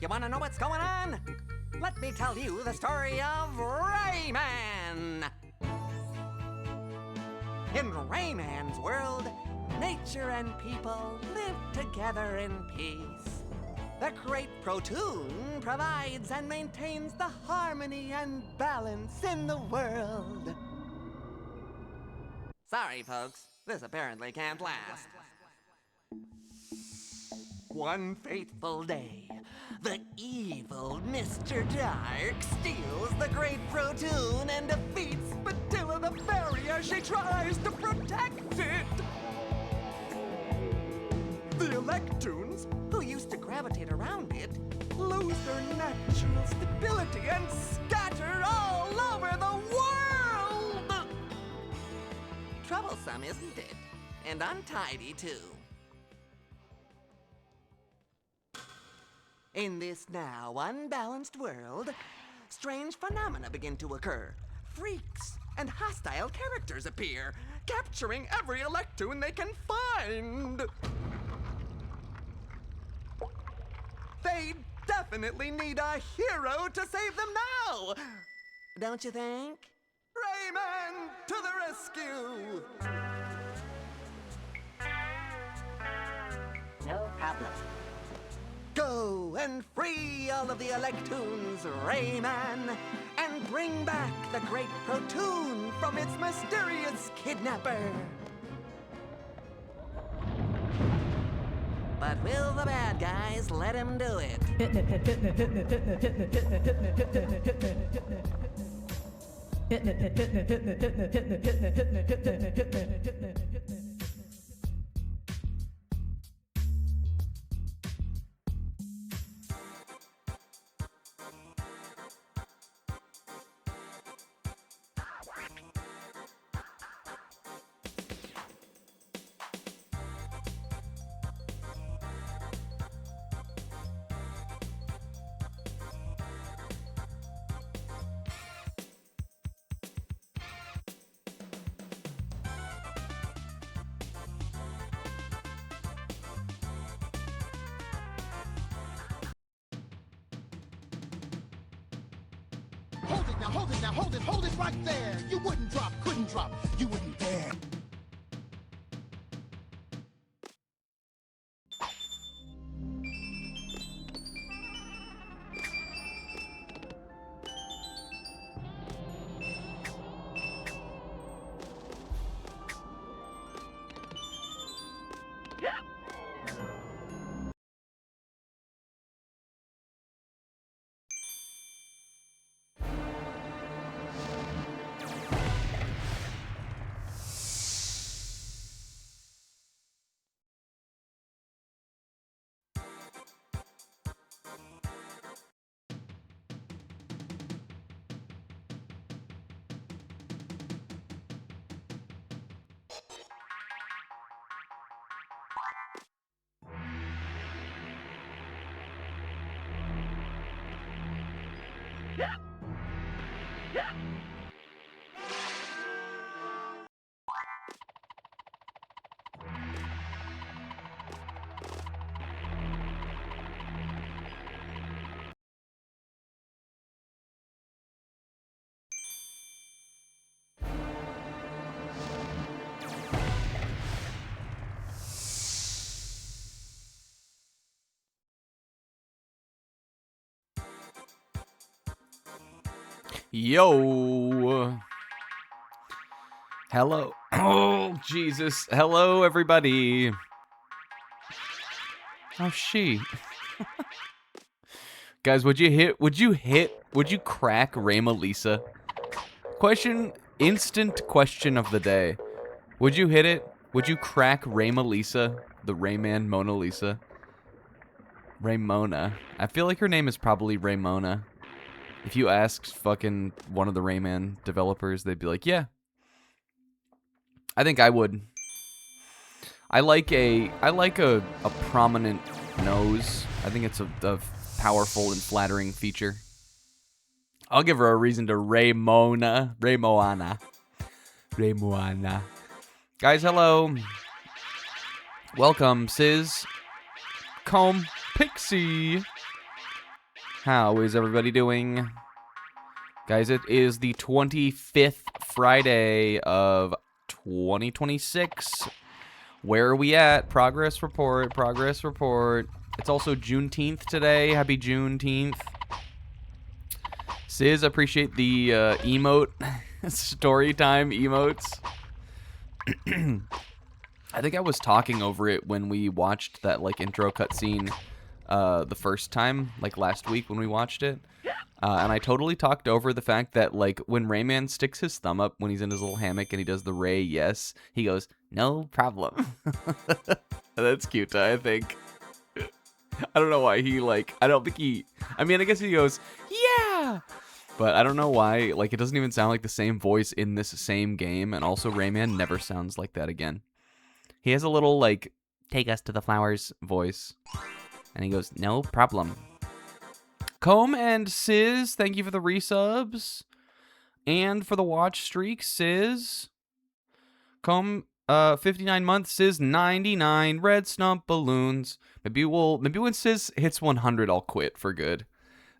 You want to know what's going on? Let me tell you the story of Rayman. In Rayman's world, nature and people live together in peace. The great Protoon provides and maintains the harmony and balance in the world. Sorry, folks. This apparently can't last. One fateful day, the evil Mr. Dark steals the great Protoon and defeats Spatilla the Fairy as she tries to protect it. The Electoons, who used to gravitate around it, lose their natural stability and scatter all over the world! Troublesome, isn't it? And untidy, too. In this now unbalanced world, strange phenomena begin to occur. Freaks and hostile characters appear, capturing every Electoon they can find. They definitely need a hero to save them now! Don't you think? Rayman to the rescue! No problem. Go and free all of the Electoons, Rayman, and bring back the great Protoon from its mysterious kidnapper. But will the bad guys let him do it? Hold it right there. You wouldn't drop, couldn't drop, you wouldn't dare. Yo. Hello. Oh, Jesus. Hello, everybody. Oh, she. Guys, would you crack Rayma Lisa? Instant question of the day. Would you hit it? Would you crack Rayma Lisa, the Rayman Mona Lisa? Raymona. I feel like her name is probably Raymona. If you asked fucking one of the Rayman developers, they'd be like, yeah. I think I would. I like a prominent nose. I think it's a powerful and flattering feature. I'll give her a reason to Raymoana. Guys, hello. Welcome, Sis. Comb Pixie. How is everybody doing? Guys, it is the 25th Friday of 2026. Where are we at? Progress report, progress report. It's also Juneteenth today. Happy Juneteenth. Sis, appreciate the emote, story time emotes. I think I was talking over it when we watched that, like, intro cutscene the first time, like, last week when we watched it. And I totally talked over the fact that, like, when Rayman sticks his thumb up when he's in his little hammock and he does the Ray yes, he goes, no problem. That's cute, I think. I don't know why he, like, I don't think he, I mean, I guess he goes, yeah! But I don't know why, like, it doesn't even sound like the same voice in this same game, and also Rayman never sounds like that again. He has a little, like, take us to the flowers voice. And he goes, no problem. Comb and Sis, thank you for the resubs. And for the watch streak, Sis. Comb, 59 months, Sis 99, red snump balloons. Maybe when Sis hits 100, I'll quit for good.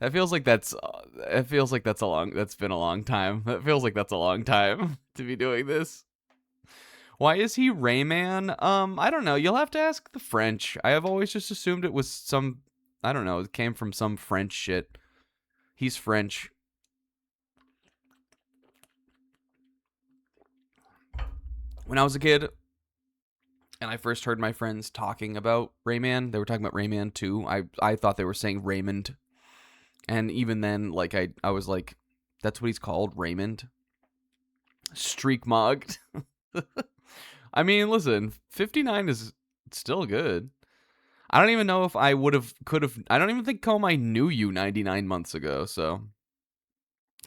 That feels like that's been a long time. That feels like that's a long time to be doing this. Why is he Rayman? I don't know. You'll have to ask the French. I have always just assumed it was some, I don't know, it came from some French shit. He's French. When I was a kid, and I first heard my friends talking about Rayman, they were talking about Rayman 2. I thought they were saying Raymond. And even then, like, I was like, that's what he's called, Raymond? Streak mugged. I mean, listen, 59 is still good. I don't even know if I could have, I don't even think, Comb, I knew you 99 months ago, so.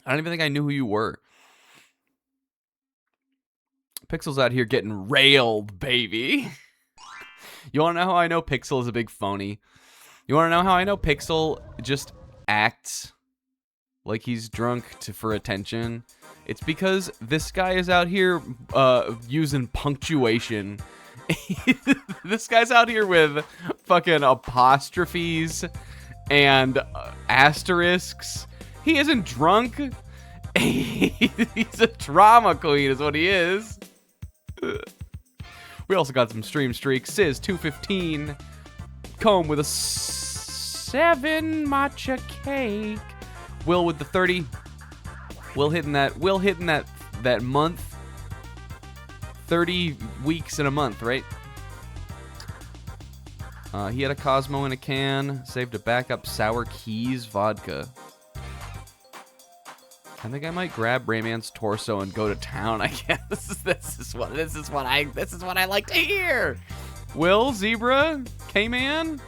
I don't even think I knew who you were. Pixel's out here getting railed, baby. You want to know how I know Pixel is a big phony? You want to know how I know Pixel just acts like he's drunk for attention? It's because this guy is out here using punctuation. This guy's out here with fucking apostrophes and asterisks. He isn't drunk. He's a drama queen is what he is. We also got some stream streaks. Sis 215. Comb with a 7 matcha cake. Will with the 30. Will hitting that month. 30 weeks in a month, right? He had a Cosmo in a can. Saved a backup Sour Keys vodka. I think I might grab Rayman's torso and go to town, I guess. This is what I like to hear. Will, Zebra, K-Man.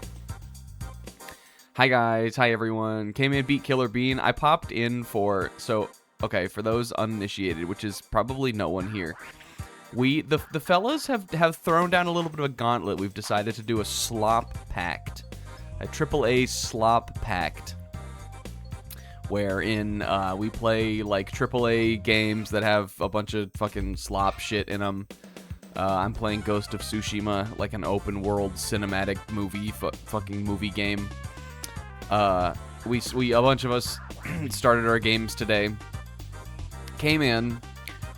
Hi guys, hi everyone. K-Man beat Killer Bean. I popped in for, so okay, for those uninitiated, which is probably no one here. The fellas have thrown down a little bit of a gauntlet. We've decided to do a slop pact. A AAA slop pact. Wherein we play like AAA games that have a bunch of fucking slop shit in them. I'm playing Ghost of Tsushima, like an open world cinematic movie, fucking movie game. We a bunch of us started our games today. Came in,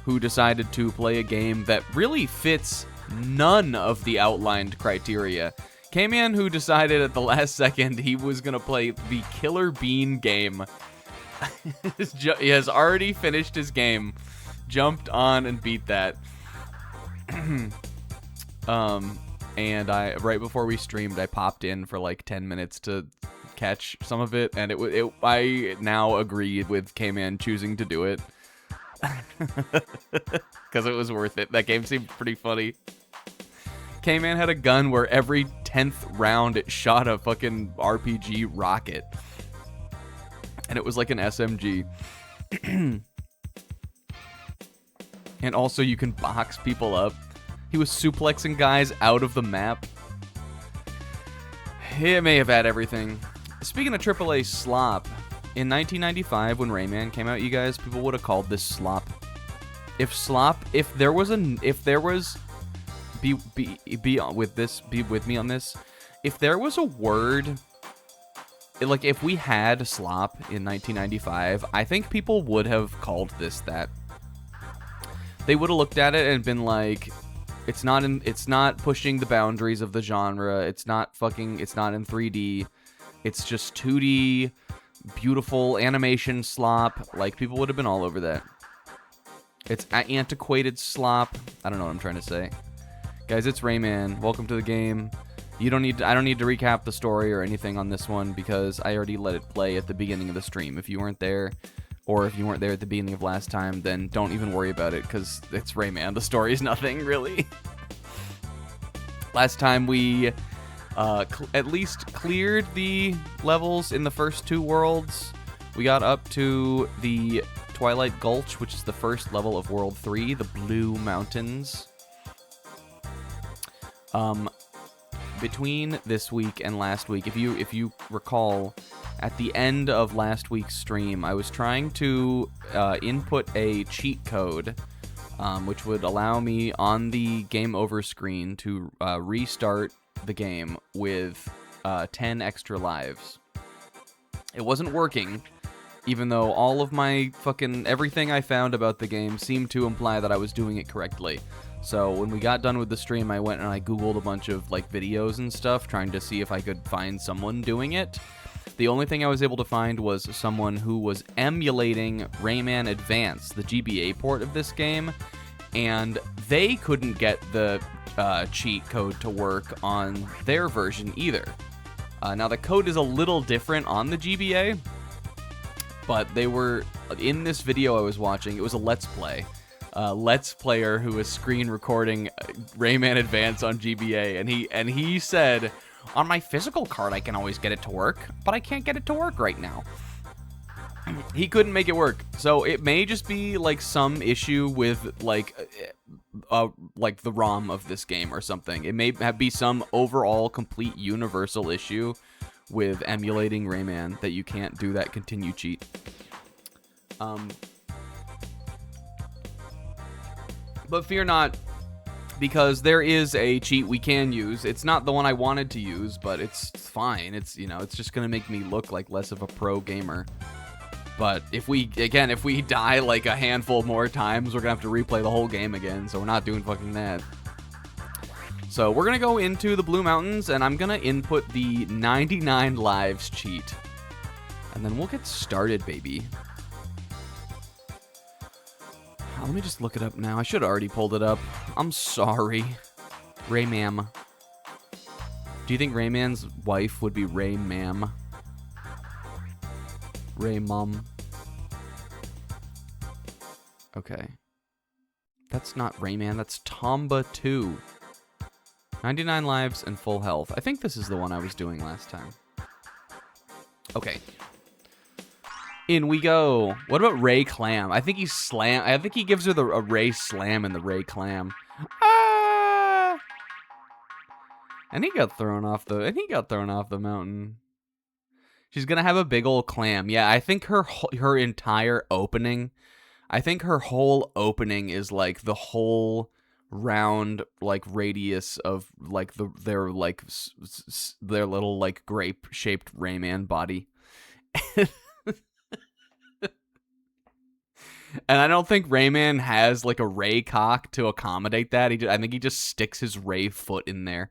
who decided to play a game that really fits none of the outlined criteria. Came in, who decided at the last second he was gonna play the Killer Bean game. He has already finished his game, jumped on and beat that. And right before we streamed, I popped in for like 10 minutes to catch some of it, and I now agree with K-Man choosing to do it. Because it was worth it. That game seemed pretty funny. K-Man had a gun where every 10th round it shot a fucking RPG rocket. And it was like an SMG. And also you can box people up. He was suplexing guys out of the map. It may have had everything. Speaking of AAA slop, in 1995 when Rayman came out, you guys, people would have called this slop. Be with me on this. If there was a word, like, if we had Slop in 1995, I think people would have called this that. They would have looked at it and been like, it's not pushing the boundaries of the genre. It's not in 3D. It's just 2D, beautiful animation slop. Like, people would have been all over that. It's antiquated slop. I don't know what I'm trying to say. Guys, it's Rayman. Welcome to the game. I don't need to recap the story or anything on this one because I already let it play at the beginning of the stream. If you weren't there, or if you weren't there at the beginning of last time, then don't even worry about it because it's Rayman. The story is nothing, really. Last time we at least cleared the levels in the first 2 worlds. We got up to the Twilight Gulch, which is the first level of World 3, the Blue Mountains. Between this week and last week, if you recall, at the end of last week's stream, I was trying to input a cheat code, which would allow me on the game over screen to restart the game with 10 extra lives. It wasn't working, even though all of my everything I found about the game seemed to imply that I was doing it correctly. So when we got done with the stream, I went and I Googled a bunch of videos and stuff, trying to see if I could find someone doing it. The only thing I was able to find was someone who was emulating Rayman Advance, the GBA port of this game, and they couldn't get the cheat code to work on their version either. Now, the code is a little different on the GBA, but they were, in this video I was watching, it was a Let's Play. Let's Player who was screen recording Rayman Advance on GBA, and he said, on my physical card I can always get it to work, but I can't get it to work right now. He couldn't make it work, so it may just be some issue with the ROM of this game or something. It may be some overall complete universal issue with emulating Rayman that you can't do that continue cheat. But fear not, because there is a cheat we can use. It's not the one I wanted to use, but it's fine. It's just gonna make me look like less of a pro gamer. But if we die a handful more times, we're gonna have to replay the whole game again, so we're not doing fucking that. So we're gonna go into the Blue Mountains, and I'm gonna input the 99 lives cheat. And then we'll get started, baby. Let me just look it up now. I should have already pulled it up. I'm sorry. Raymam. Do you think Rayman's wife would be Raymam? Raymum. Okay. That's not Rayman. That's Tomba 2. 99 lives and full health. I think this is the one I was doing last time. Okay. In we go. What about Ray Clam? I think he gives her a Ray Slam in the Ray Clam. Ah! And he got thrown off the mountain. She's gonna have a big old clam. Yeah, I think her entire opening. I think her whole opening is the whole round radius of their little grape shaped Rayman body. And I don't think Rayman has a Ray cock to accommodate that. I think he just sticks his Ray foot in there,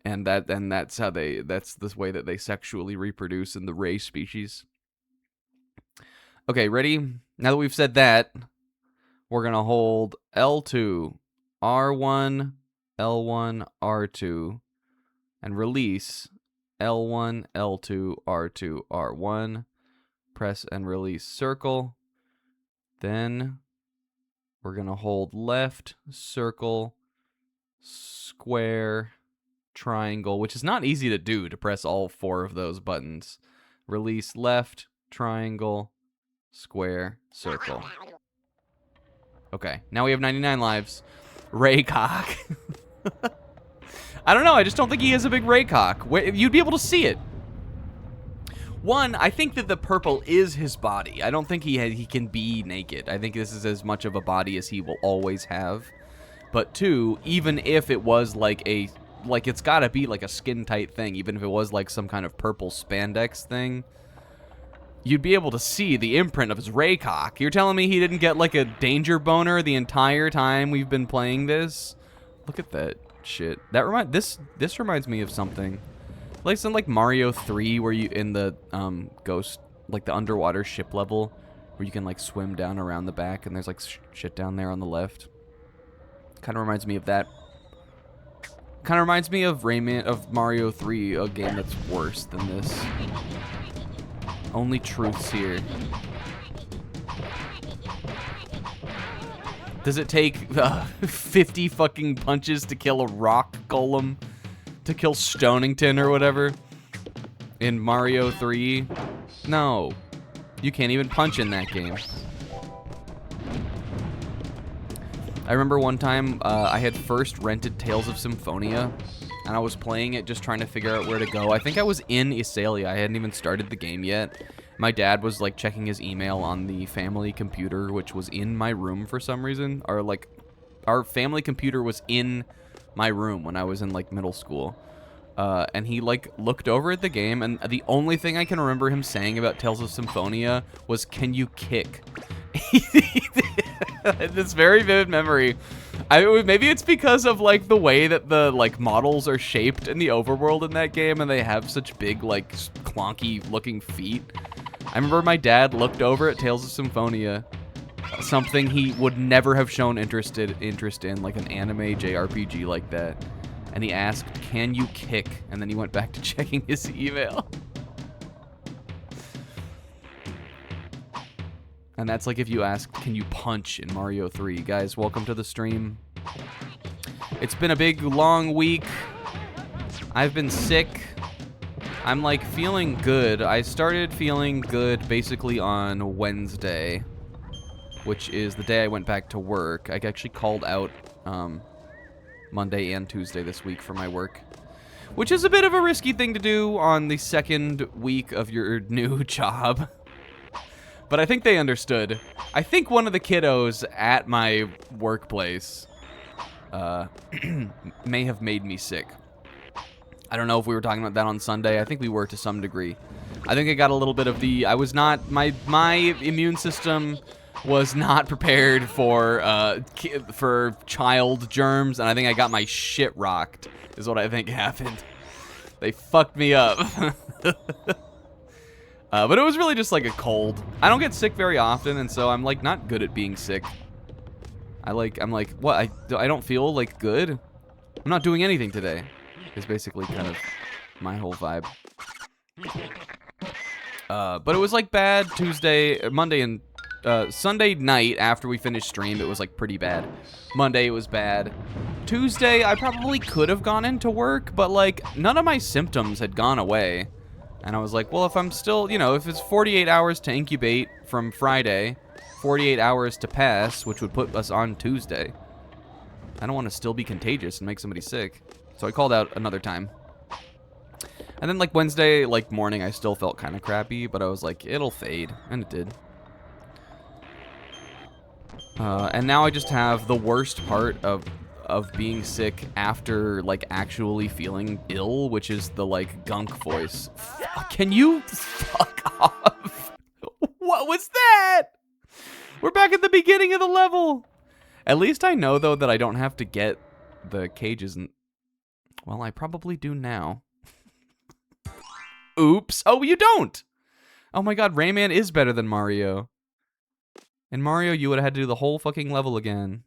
and that's this way that they sexually reproduce in the Ray species. Okay, ready? Now that we've said that, we're gonna hold L2, R1, L1, R2, and release L1, L2, R2, R1. Press and release circle. Then we're going to hold left, circle, square, triangle, which is not easy to do, to press all 4 of those buttons. Release left, triangle, square, circle. Okay, now we have 99 lives. Raycock. I don't know, I just don't think he has a big Raycock. You'd be able to see it. One, I think that the purple is his body. I don't think he can be naked. I think this is as much of a body as he will always have. But 2, even if it was a like, it's gotta be, like, a skin-tight thing, even if it was, like, some kind of purple spandex thing. You'd be able to see the imprint of his Raycock. You're telling me he didn't get, like, a danger boner the entire time we've been playing this? Look at that shit. This reminds me of something. Like some, like, Mario 3, where you, in the, ghost, like, the underwater ship level, where you can, like, swim down around the back, and there's, like, shit down there on the left. Kind of reminds me of that. Kind of reminds me of Mario 3, a game that's worse than this. Only truths here. Does it take 50 fucking punches to kill a rock golem? To kill Stonington or whatever? In Mario 3? No. You can't even punch in that game. I remember one time I had first rented Tales of Symphonia, and I was playing it just trying to figure out where to go. I think I was in Isalia. I hadn't even started the game yet. My dad was, like, checking his email on the family computer, which was in my room for some reason. Or, like, our family computer was in my room when I was in, like, middle school. And he, like, looked over at the game, and the only thing I can remember him saying about Tales of Symphonia was, "Can you kick?" This very vivid memory. Maybe it's because of, like, the way that the, like, models are shaped in the overworld in that game, and they have such big, like, clonky looking feet. I remember my dad looked over at Tales of Symphonia, something he would never have shown interest in, like an anime JRPG like that, and he asked, "Can you kick?" And then he went back to checking his email. And that's like if you ask, "Can you punch?" in Mario 3. Guys, welcome to the stream. It's been a big, long week. I've been sick. I'm, like, feeling good. I started feeling good basically on Wednesday, which is the day I went back to work. I actually called out Monday and Tuesday this week for my work, which is a bit of a risky thing to do on the second week of your new job. But I think they understood. I think one of the kiddos at my workplace may have made me sick. I don't know if we were talking about that on Sunday. I think we were to some degree. I think I got a little bit of the... I was not... My immune system was not prepared for child germs, and I think I got my shit rocked, is what I think happened. They fucked me up. But it was really just like a cold. I don't get sick very often, and so I'm, like, not good at being sick. I'm like, what? I don't feel, like, good? I'm not doing anything today. Is basically kind of my whole vibe. But it was, like, bad Monday and Sunday night after we finished stream. It was, like, pretty bad. Monday it was bad. Tuesday I probably could have gone into work, but, like, none of my symptoms had gone away. And I was like, well, if I'm still, you know, if it's 48 hours to incubate from Friday, 48 hours to pass, which would put us on Tuesday, I don't want to still be contagious and make somebody sick. So I called out another time. And then, like, Wednesday, like, morning, I still felt kind of crappy, but I was like, it'll fade. And it did. And now I just have the worst part of being sick after, like, actually feeling ill, which is the, like, gunk voice. Can you fuck off? What was that? We're back at the beginning of the level. At least I know, though, that I don't have to get the cages. Well, I probably do now. Oops. Oh, you don't. Oh my god, Rayman is better than Mario. In Mario, you would have had to do the whole fucking level again.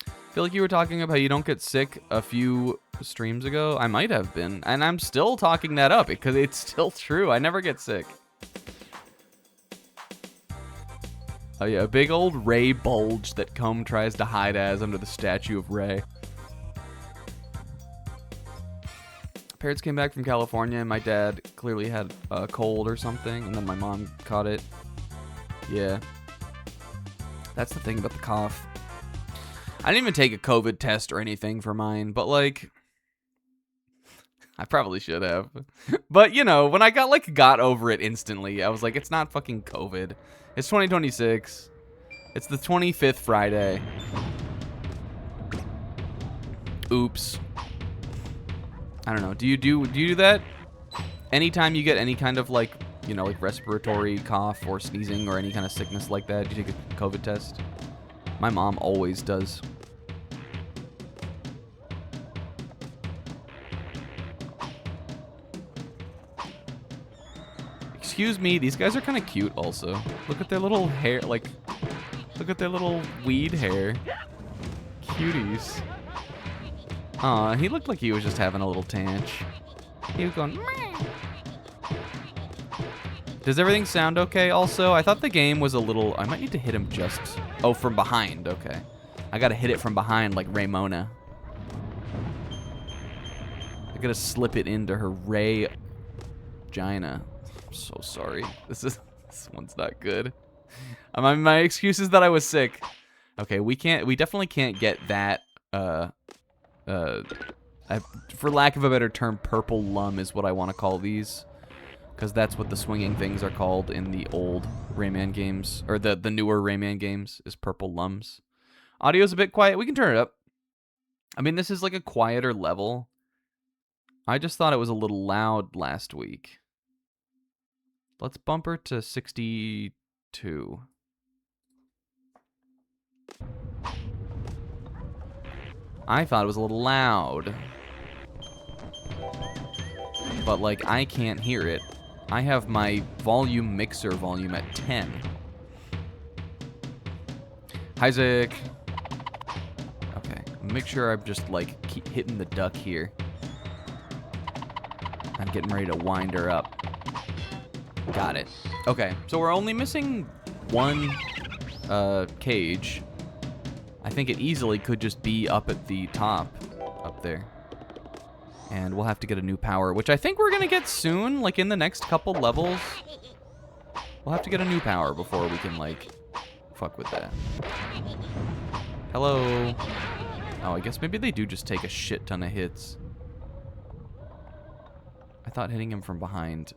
I feel like you were talking about how you don't get sick a few streams ago. I might have been. And I'm still talking that up because it's still true. I never get sick. Oh yeah, a big old Ray bulge that Comb tries to hide as under the statue of Ray. Parents came back from California and my dad clearly had a cold or something, and then my mom caught it. Yeah. That's the thing about the cough. I didn't even take a COVID test or anything for mine, but, like, I probably should have. But, you know, when I got over it instantly, I was like, it's not fucking COVID. It's 2026. It's the 25th Friday. Oops. I don't know. Do you do that? Anytime you get any kind of like, you know, like respiratory cough or sneezing or any kind of sickness like that, do you take a COVID test? My mom always does. Excuse me, these guys are kind of cute also. Look at their little hair, like, look at their little weed hair. Cuties. Aw, he looked like he was just having a little tanch. He was going, meh. Does everything sound okay also? I thought the game was a little, I might need to hit him just, oh, from behind, okay. I gotta hit it from behind like Raymona. I gotta slip it into her Ray Gina. I'm so sorry. This one's not good. My excuse is that I was sick. Okay, we definitely can't get that, for lack of a better term, purple lum is what I want to call these. Because that's what the swinging things are called in the old Rayman games, or the newer Rayman games, is purple lums. Audio's a bit quiet. We can turn it up. I mean, this is like a quieter level. I just thought it was a little loud last week. Let's bump her to 62. I thought it was a little loud. But, like, I can't hear it. I have my volume mixer volume at 10. Hi, Isaac. Okay, make sure I'm just, like, keep hitting the duck here. I'm getting ready to wind her up. Got it. Okay, so we're only missing one cage. I think it easily could just be up at the top, up there. And we'll have to get a new power, which I think we're gonna get soon, like in the next couple levels. We'll have to get a new power before we can, like, fuck with that. Hello. Oh, I guess maybe they do just take a shit ton of hits. I thought hitting him from behind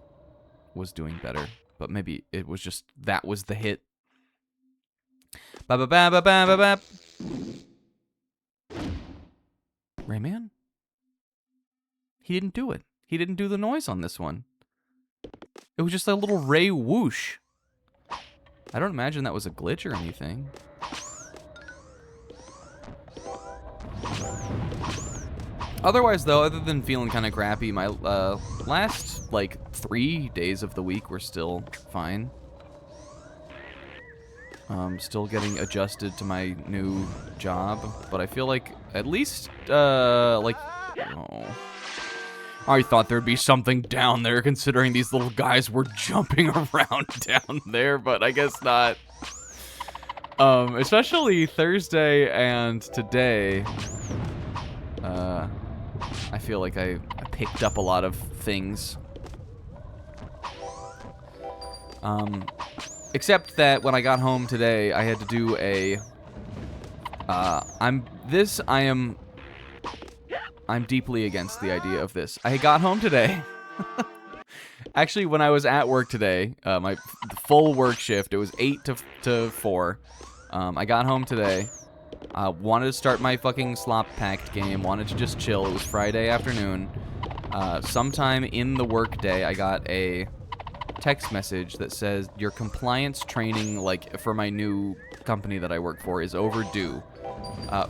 was doing better, but maybe it was just that was the hit. Ba ba ba ba ba ba ba. Rayman? He didn't do it. He didn't do the noise on this one. It was just a little ray whoosh. I don't imagine that was a glitch or anything. Otherwise, though, other than feeling kind of crappy, my last, like, 3 days of the week were still fine. Still getting adjusted to my new job, but I feel like at least, like, oh. I thought there'd be something down there considering these little guys were jumping around down there, but I guess not. Especially Thursday and today, I feel like I picked up a lot of things. Except that when I got home today, I had to do a, I'm deeply against the idea of this. I got home today. Actually, when I was at work today, my full work shift, it was 8 to 4. I got home today. Wanted to start my fucking slop packed game. Wanted to just chill. It was Friday afternoon. Sometime in the work day, I got a text message that says your compliance training, like for my new company that I work for, is overdue.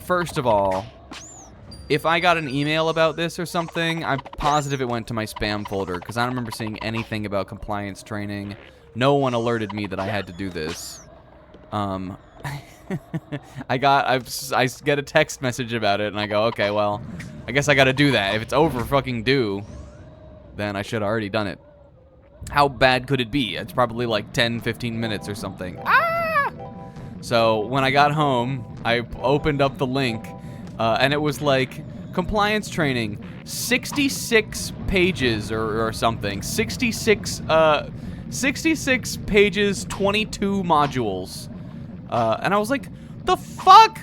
First of all, if I got an email about this or something, I'm positive it went to my spam folder because I don't remember seeing anything about compliance training. No one alerted me that I had to do this. I get a text message about it and I go, okay, well, I guess I gotta do that. If it's over fucking due, then I should have already done it. How bad could it be? It's probably like 10-15 minutes or something. Ah! So when I got home, I opened up the link, and it was like, compliance training, 66 pages or something. 66 pages, 22 modules. And I was like, the fuck?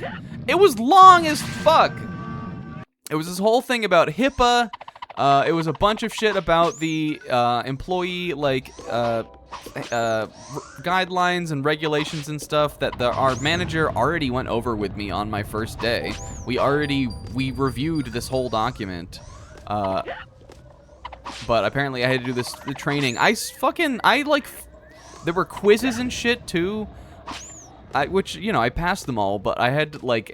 It was long as fuck. It was this whole thing about HIPAA, It was a bunch of shit about the employee, like, guidelines and regulations and stuff that our manager already went over with me on my first day. We reviewed this whole document. But apparently I had to do the training. There were quizzes and shit too. Which, you know, I passed them all, but I had, like,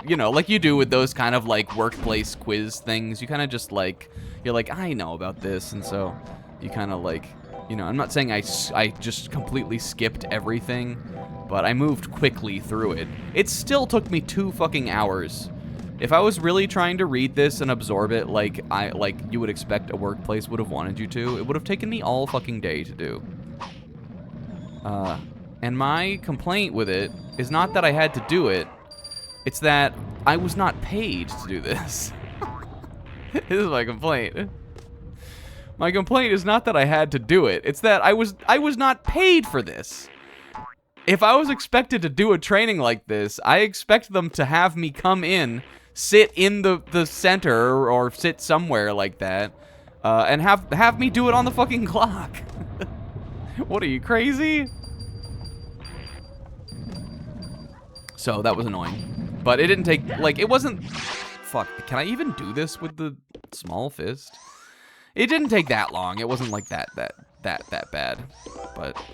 you know, like you do with those kind of, like, workplace quiz things, you kind of just, like, you're like, I know about this, and so you kind of, like, you know, I'm not saying I just completely skipped everything, but I moved quickly through it. It still took me 2 fucking hours. If I was really trying to read this and absorb it like you would expect a workplace would have wanted you to, it would have taken me all fucking day to do. And my complaint with it is not that I had to do it, it's that I was not paid to do this. This is my complaint. My complaint is not that I had to do it, it's that I was not paid for this. If I was expected to do a training like this, I expect them to have me come in, sit in the center or sit somewhere like that, and have me do it on the fucking clock. What are you, crazy? So that was annoying, but it didn't take, like, it wasn't, fuck, can I even do this with the small fist? It didn't take that long. It wasn't like that bad, but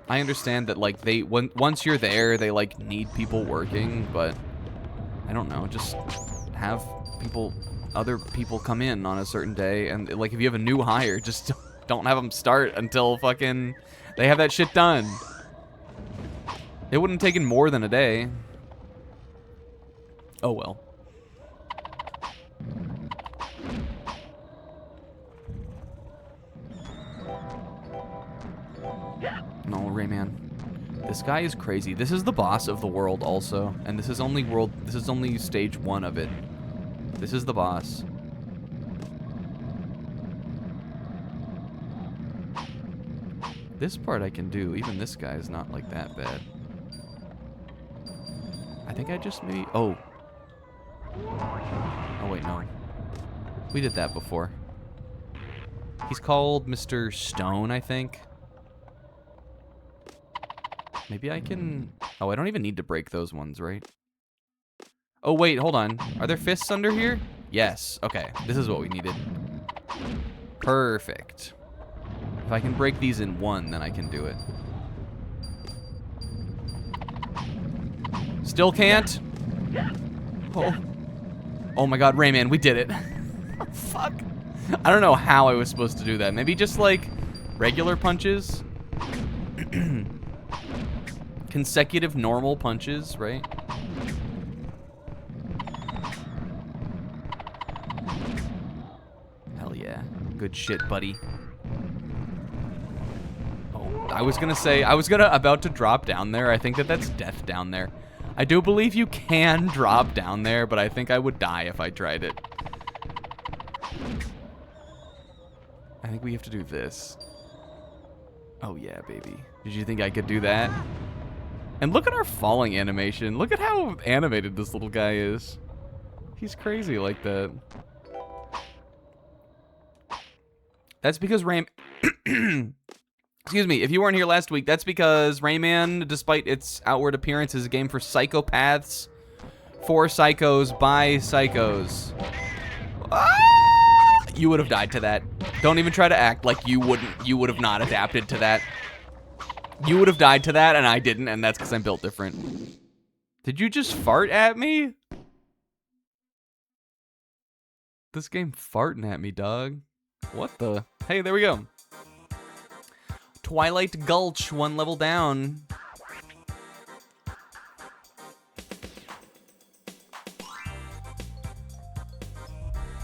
I understand that, like, once you're there, they, like, need people working, but I don't know, just have other people come in on a certain day, and, like, if you have a new hire, just don't have them start until fucking they have that shit done. It wouldn't have taken more than a day. Oh well. No, Rayman. This guy is crazy. This is the boss of the world also, and this is only stage 1 of it. This is the boss. This part I can do. Even this guy is not like that bad. I think I just maybe... Oh. Oh, wait, no. We did that before. He's called Mr. Stone, I think. Maybe I can... Oh, I don't even need to break those ones, right? Oh, wait, hold on. Are there fists under here? Yes. Okay, this is what we needed. Perfect. If I can break these in 1, then I can do it. Still can't? Oh. Oh my god, Rayman, we did it. Fuck. I don't know how I was supposed to do that. Maybe just, like, regular punches? Consecutive normal punches, right? Hell yeah. Good shit, buddy. Oh, I was about to drop down there. I think that's death down there. I do believe you can drop down there, but I think I would die if I tried it. I think we have to do this. Oh yeah, baby. Did you think I could do that? And look at our falling animation. Look at how animated this little guy is. He's crazy like that. That's because Excuse me, if you weren't here last week, that's because Rayman, despite its outward appearance, is a game for psychopaths, for psychos, by psychos. Ah! You would have died to that. Don't even try to act like you would have not adapted to that. You would have died to that, and I didn't, and that's because I'm built different. Did you just fart at me? This game farting at me, dog. What the? Hey, there we go. Twilight Gulch, 1 level down.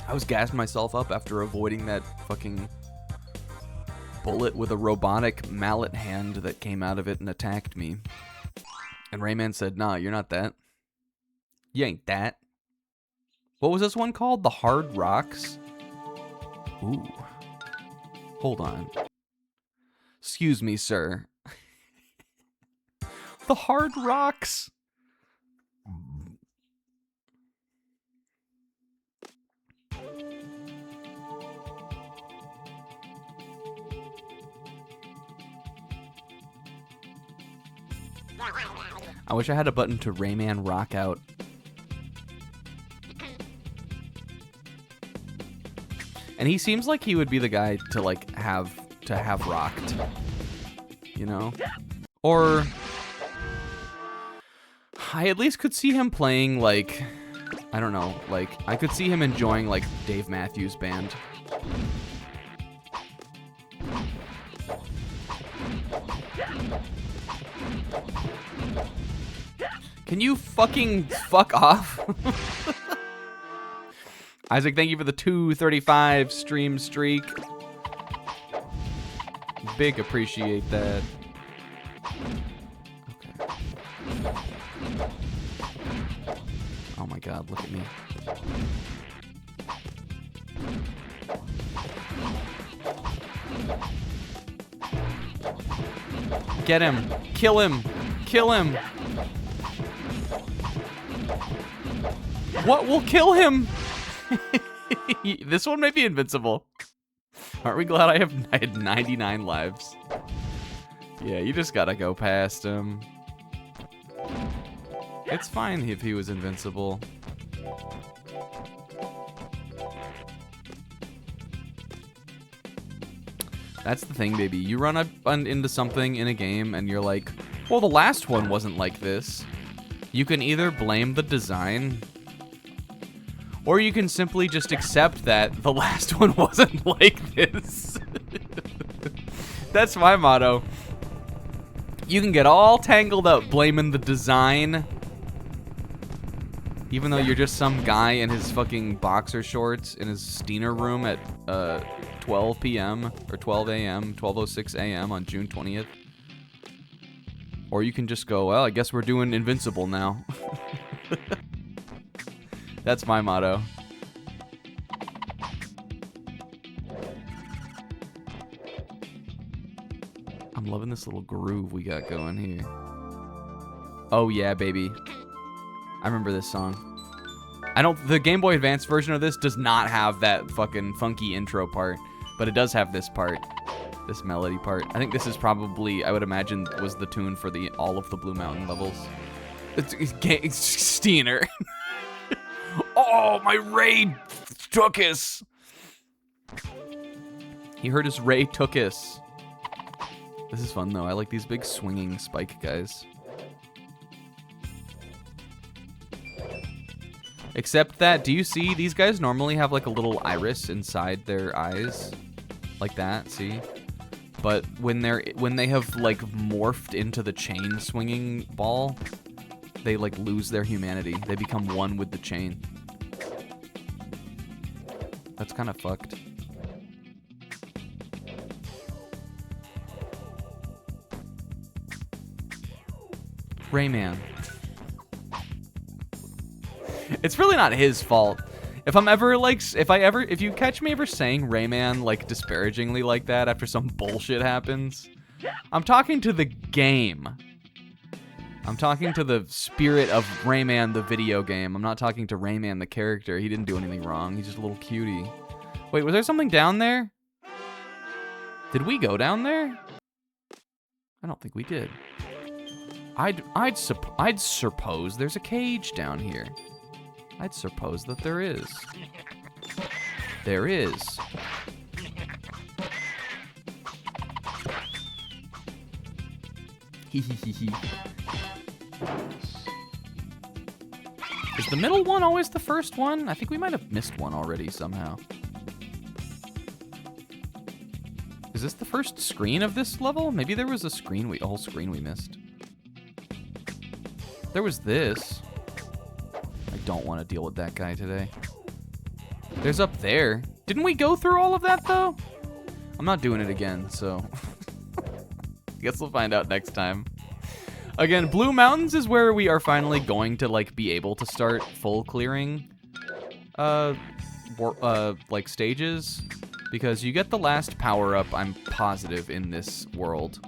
I was gassing myself up after avoiding that fucking bullet with a robotic mallet hand that came out of it and attacked me. And Rayman said, nah, you're not that. You ain't that. What was this one called? The Hard Rocks? Ooh. Hold on. Excuse me, sir. The Hard Rocks. I wish I had a button to Rayman rock out. And he seems like he would be the guy to like have rocked, you know? Or I at least could see him playing like, I don't know, like I could see him enjoying like Dave Matthews Band. Can you fucking fuck off? Isaac, thank you for the 235 stream streak. Big appreciate that. Okay. Oh my god, look at me. Get him. Kill him. Kill him. What will kill him? This one may be invincible. Aren't we glad I had 99 lives? Yeah, you just gotta go past him. It's fine if he was invincible. That's the thing, baby. You run up into something in a game and you're like, well, the last one wasn't like this. You can either blame the design, or you can simply just accept that the last one wasn't like this. That's my motto. You can get all tangled up blaming the design, even though you're just some guy in his fucking boxer shorts in his Steiner room at 12 p.m. or 12 a.m., 12:06 a.m. on June 20th. Or you can just go, well, I guess we're doing Invincible now. That's my motto. I'm loving this little groove we got going here. Oh yeah, baby. I remember this song. The Game Boy Advance version of this does not have that fucking funky intro part, but it does have this part. This melody part. I think this is probably, I would imagine, was the tune for all of the Blue Mountain levels. It's Steiner. Oh, my Ray took us. He heard his Ray took us. This is fun, though. I like these big swinging spike guys. Except that, do you see, these guys normally have like a little iris inside their eyes. Like that, see? But when they have like morphed into the chain swinging ball, they like lose their humanity. They become one with the chain. That's kind of fucked. Rayman. It's really not his fault. If I'm ever like, if you catch me ever saying Rayman like disparagingly like that after some bullshit happens, I'm talking to the game. I'm talking to the spirit of Rayman the video game. I'm not talking to Rayman the character. He didn't do anything wrong. He's just a little cutie. Wait, was there something down there? Did we go down there? I don't think we did. I'd suppose there's a cage down here. I'd suppose that there is. There is. Is the middle one always the first one? I think we might have missed one already somehow. Is this the first screen of this level? Maybe there was a whole screen we missed. There was this. I don't want to deal with that guy today. There's up there. Didn't we go through all of that, though? I'm not doing it again, so... I guess we'll find out next time. Again, Blue Mountains is where we are finally going to, like, be able to start full clearing, like, stages. Because you get the last power-up, I'm positive, in this world.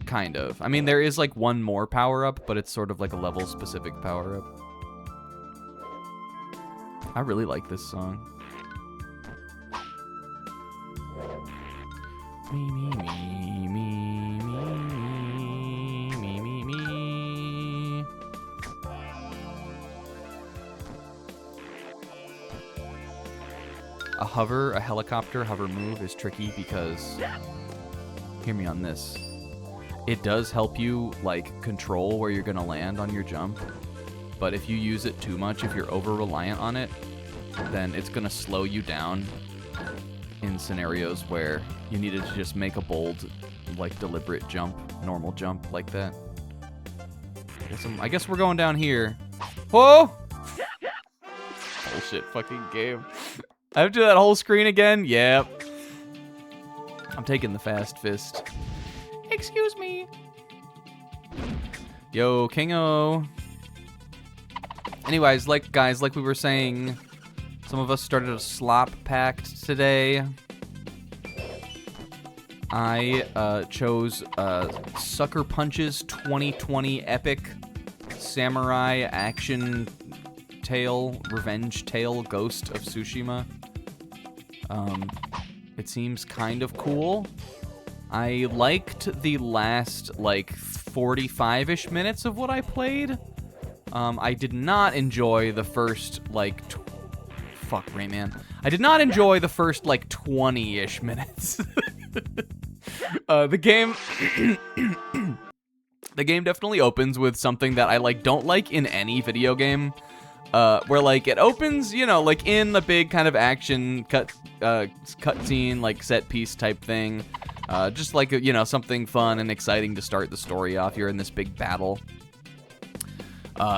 Kind of. I mean, there is like one more power-up, but it's sort of like a level-specific power-up. I really like this song. Me, me, me, me, me, a helicopter hover move is tricky because, hear me on this, it does help you, like, control where you're going to land on your jump, but if you use it too much, if you're over-reliant on it, then it's going to slow you down in scenarios where you needed to just make a bold, like, deliberate jump, normal jump like that. I guess we're going down here. Whoa! Bullshit fucking game. I have to do that whole screen again? Yep. I'm taking the fast fist. Excuse me. Yo, Kingo. Anyways, guys, like we were saying, some of us started a slop pact today. I chose Sucker Punch's 2020 Epic Samurai Action Tale, Revenge Tale, Ghost of Tsushima. It seems kind of cool. I liked the last, like, 45-ish minutes of what I played. I did not enjoy the first, like, fuck, Rayman. I did not enjoy the first, like, 20-ish minutes. The game... The game definitely opens with something that I, like, don't like in any video game. Where, like, it opens, you know, like, in the big kind of action cutscene, like, set piece type thing. Just like, you know, something fun and exciting to start the story off. You're in this big battle.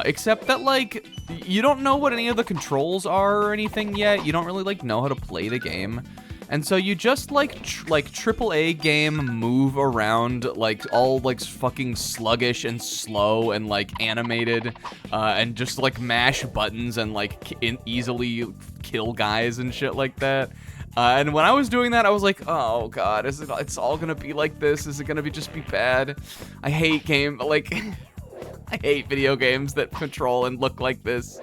Except that, like, you don't know what any of the controls are or anything yet. You don't really, like, know how to play the game. And so you just, like, AAA game move around, like, all, like, fucking sluggish and slow and, like, animated, and just, like, mash buttons and, like, easily kill guys and shit like that. And when I was doing that, I was like, oh, God, it's all gonna be like this? Is it gonna just be bad? I hate I hate video games that control and look like this.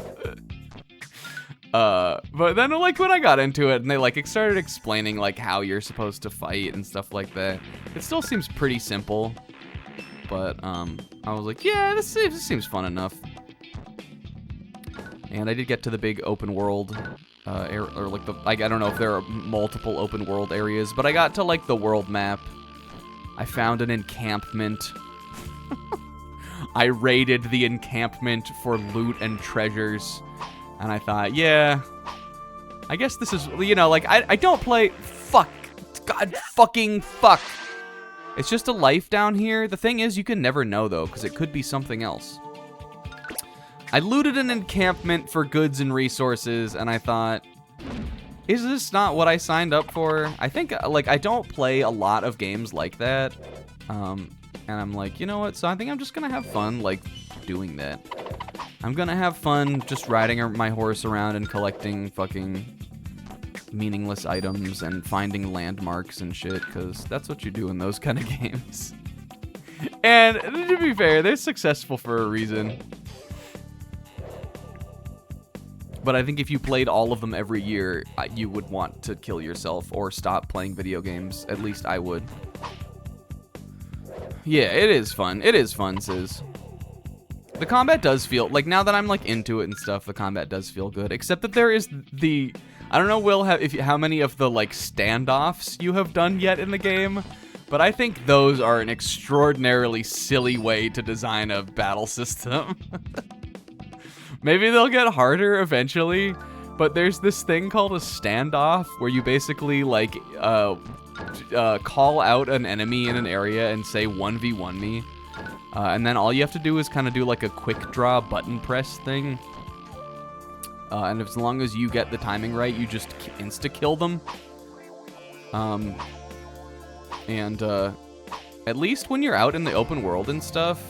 But then, like, when I got into it and they, like, started explaining, like, how you're supposed to fight and stuff like that, it still seems pretty simple. But, I was like, yeah, this seems fun enough. And I did get to the big open world, or, like, I don't know if there are multiple open world areas, but I got to, like, the world map. I found an encampment. I raided the encampment for loot and treasures. And I thought, yeah, I guess this is, you know, like, I don't play, fuck, God fucking fuck. It's just a life down here. The thing is, you can never know, though, because it could be something else. I looted an encampment for goods and resources, and I thought, is this not what I signed up for? I think, like, I don't play a lot of games like that. And I'm like, you know what, so I think I'm just gonna have fun, like, doing that. I'm gonna have fun just riding my horse around and collecting fucking meaningless items and finding landmarks and shit, because that's what you do in those kind of games. And to be fair, they're successful for a reason. But I think if you played all of them every year, you would want to kill yourself or stop playing video games. At least I would. Yeah, it is fun. It is fun, Sis. The combat does feel, like, now that I'm, like, into it and stuff, the combat does feel good. Except that there is the, I don't know, Will, how many of the, like, standoffs you have done yet in the game, but I think those are an extraordinarily silly way to design a battle system. Maybe they'll get harder eventually, but there's this thing called a standoff where you basically, like, call out an enemy in an area and say 1v1 me. And then all you have to do is kind of do like a quick draw button press thing. And as long as you get the timing right, you just insta-kill them. At least when you're out in the open world and stuff...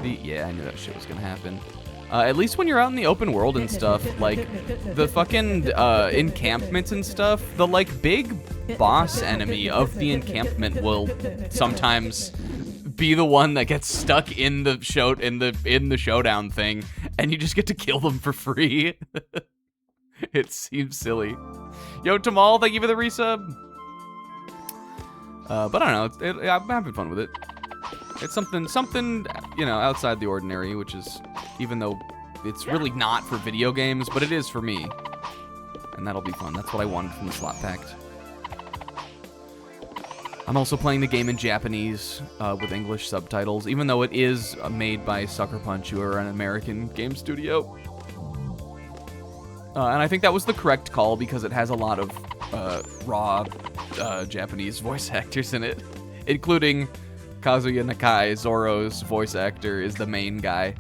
Yeah, I knew that shit was gonna happen. At least when you're out in the open world and stuff, like, the fucking encampments and stuff, the, like, big boss enemy of the encampment will sometimes be the one that gets stuck in the showdown thing, and you just get to kill them for free. It seems silly. Yo, Tamal, thank you for the resub. But I don't know, I'm having fun with it. It's something, you know, outside the ordinary, which is, even though it's really not for video games, but it is for me. and that'll be fun. That's what I wanted from the slot pact. I'm also playing the game in Japanese with English subtitles, even though it is made by Sucker Punch, who are an American game studio. And I think that was the correct call because it has a lot of raw Japanese voice actors in it, including Kazuya Nakai. Zoro's voice actor is the main guy.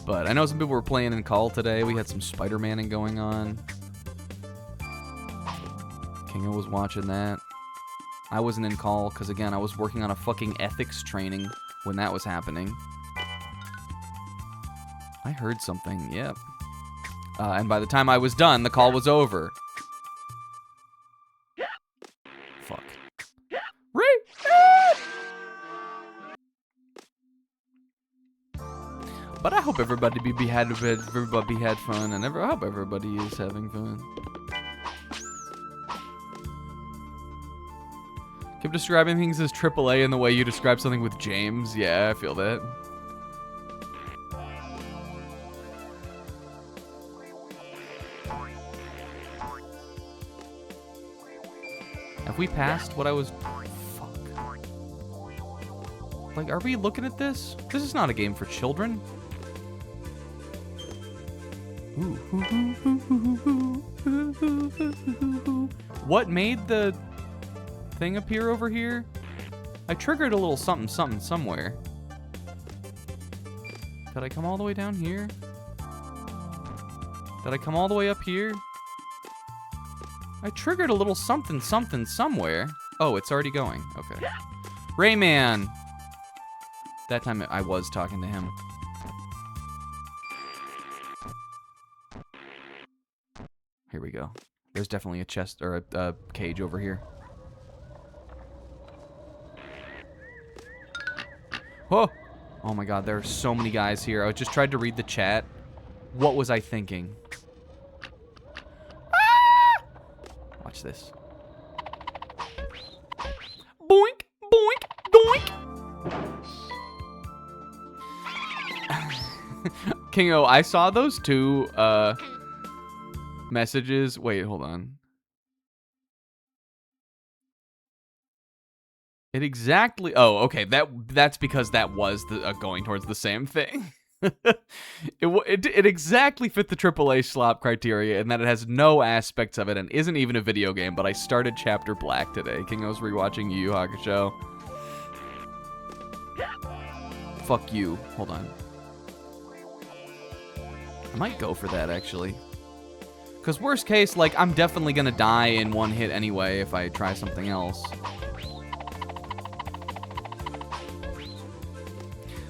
But I know some people were playing in Call today. We had some Spider-Maning going on. Kingo was watching that. I wasn't in Call because, again, I was working on a fucking ethics training when that was happening. I heard something, yep. And by the time I was done, the call was over. Fuck. But I hope everybody had fun, and I hope everybody is having fun. Keep describing things as AAA in the way you describe something with James. Yeah, I feel that. Have we passed what I was... Fuck. Like, are we looking at this? This is not a game for children. What made the thing appear over here? I triggered a little something somewhere. Did I come all the way down here? Did I come all the way up here? I triggered a little something somewhere. Oh, it's already going. Okay. Rayman! That time I was talking to him. Here we go. There's definitely a chest or a cage over here. Oh! Oh my god, there are so many guys here. I just tried to read the chat. What was I thinking? Ah! Watch this. Boink, boink, doink! Kingo, I saw those two, messages. Wait, hold on. It exactly... Oh, okay. That's because that was the, going towards the same thing. It exactly fit the AAA slop criteria in that it has no aspects of it and isn't even a video game, but I started Chapter Black today. Kingo's rewatching Yu Yu Hakusho. Fuck you. Hold on. I might go for that, actually. Because worst case, like, I'm definitely gonna die in one hit anyway if I try something else.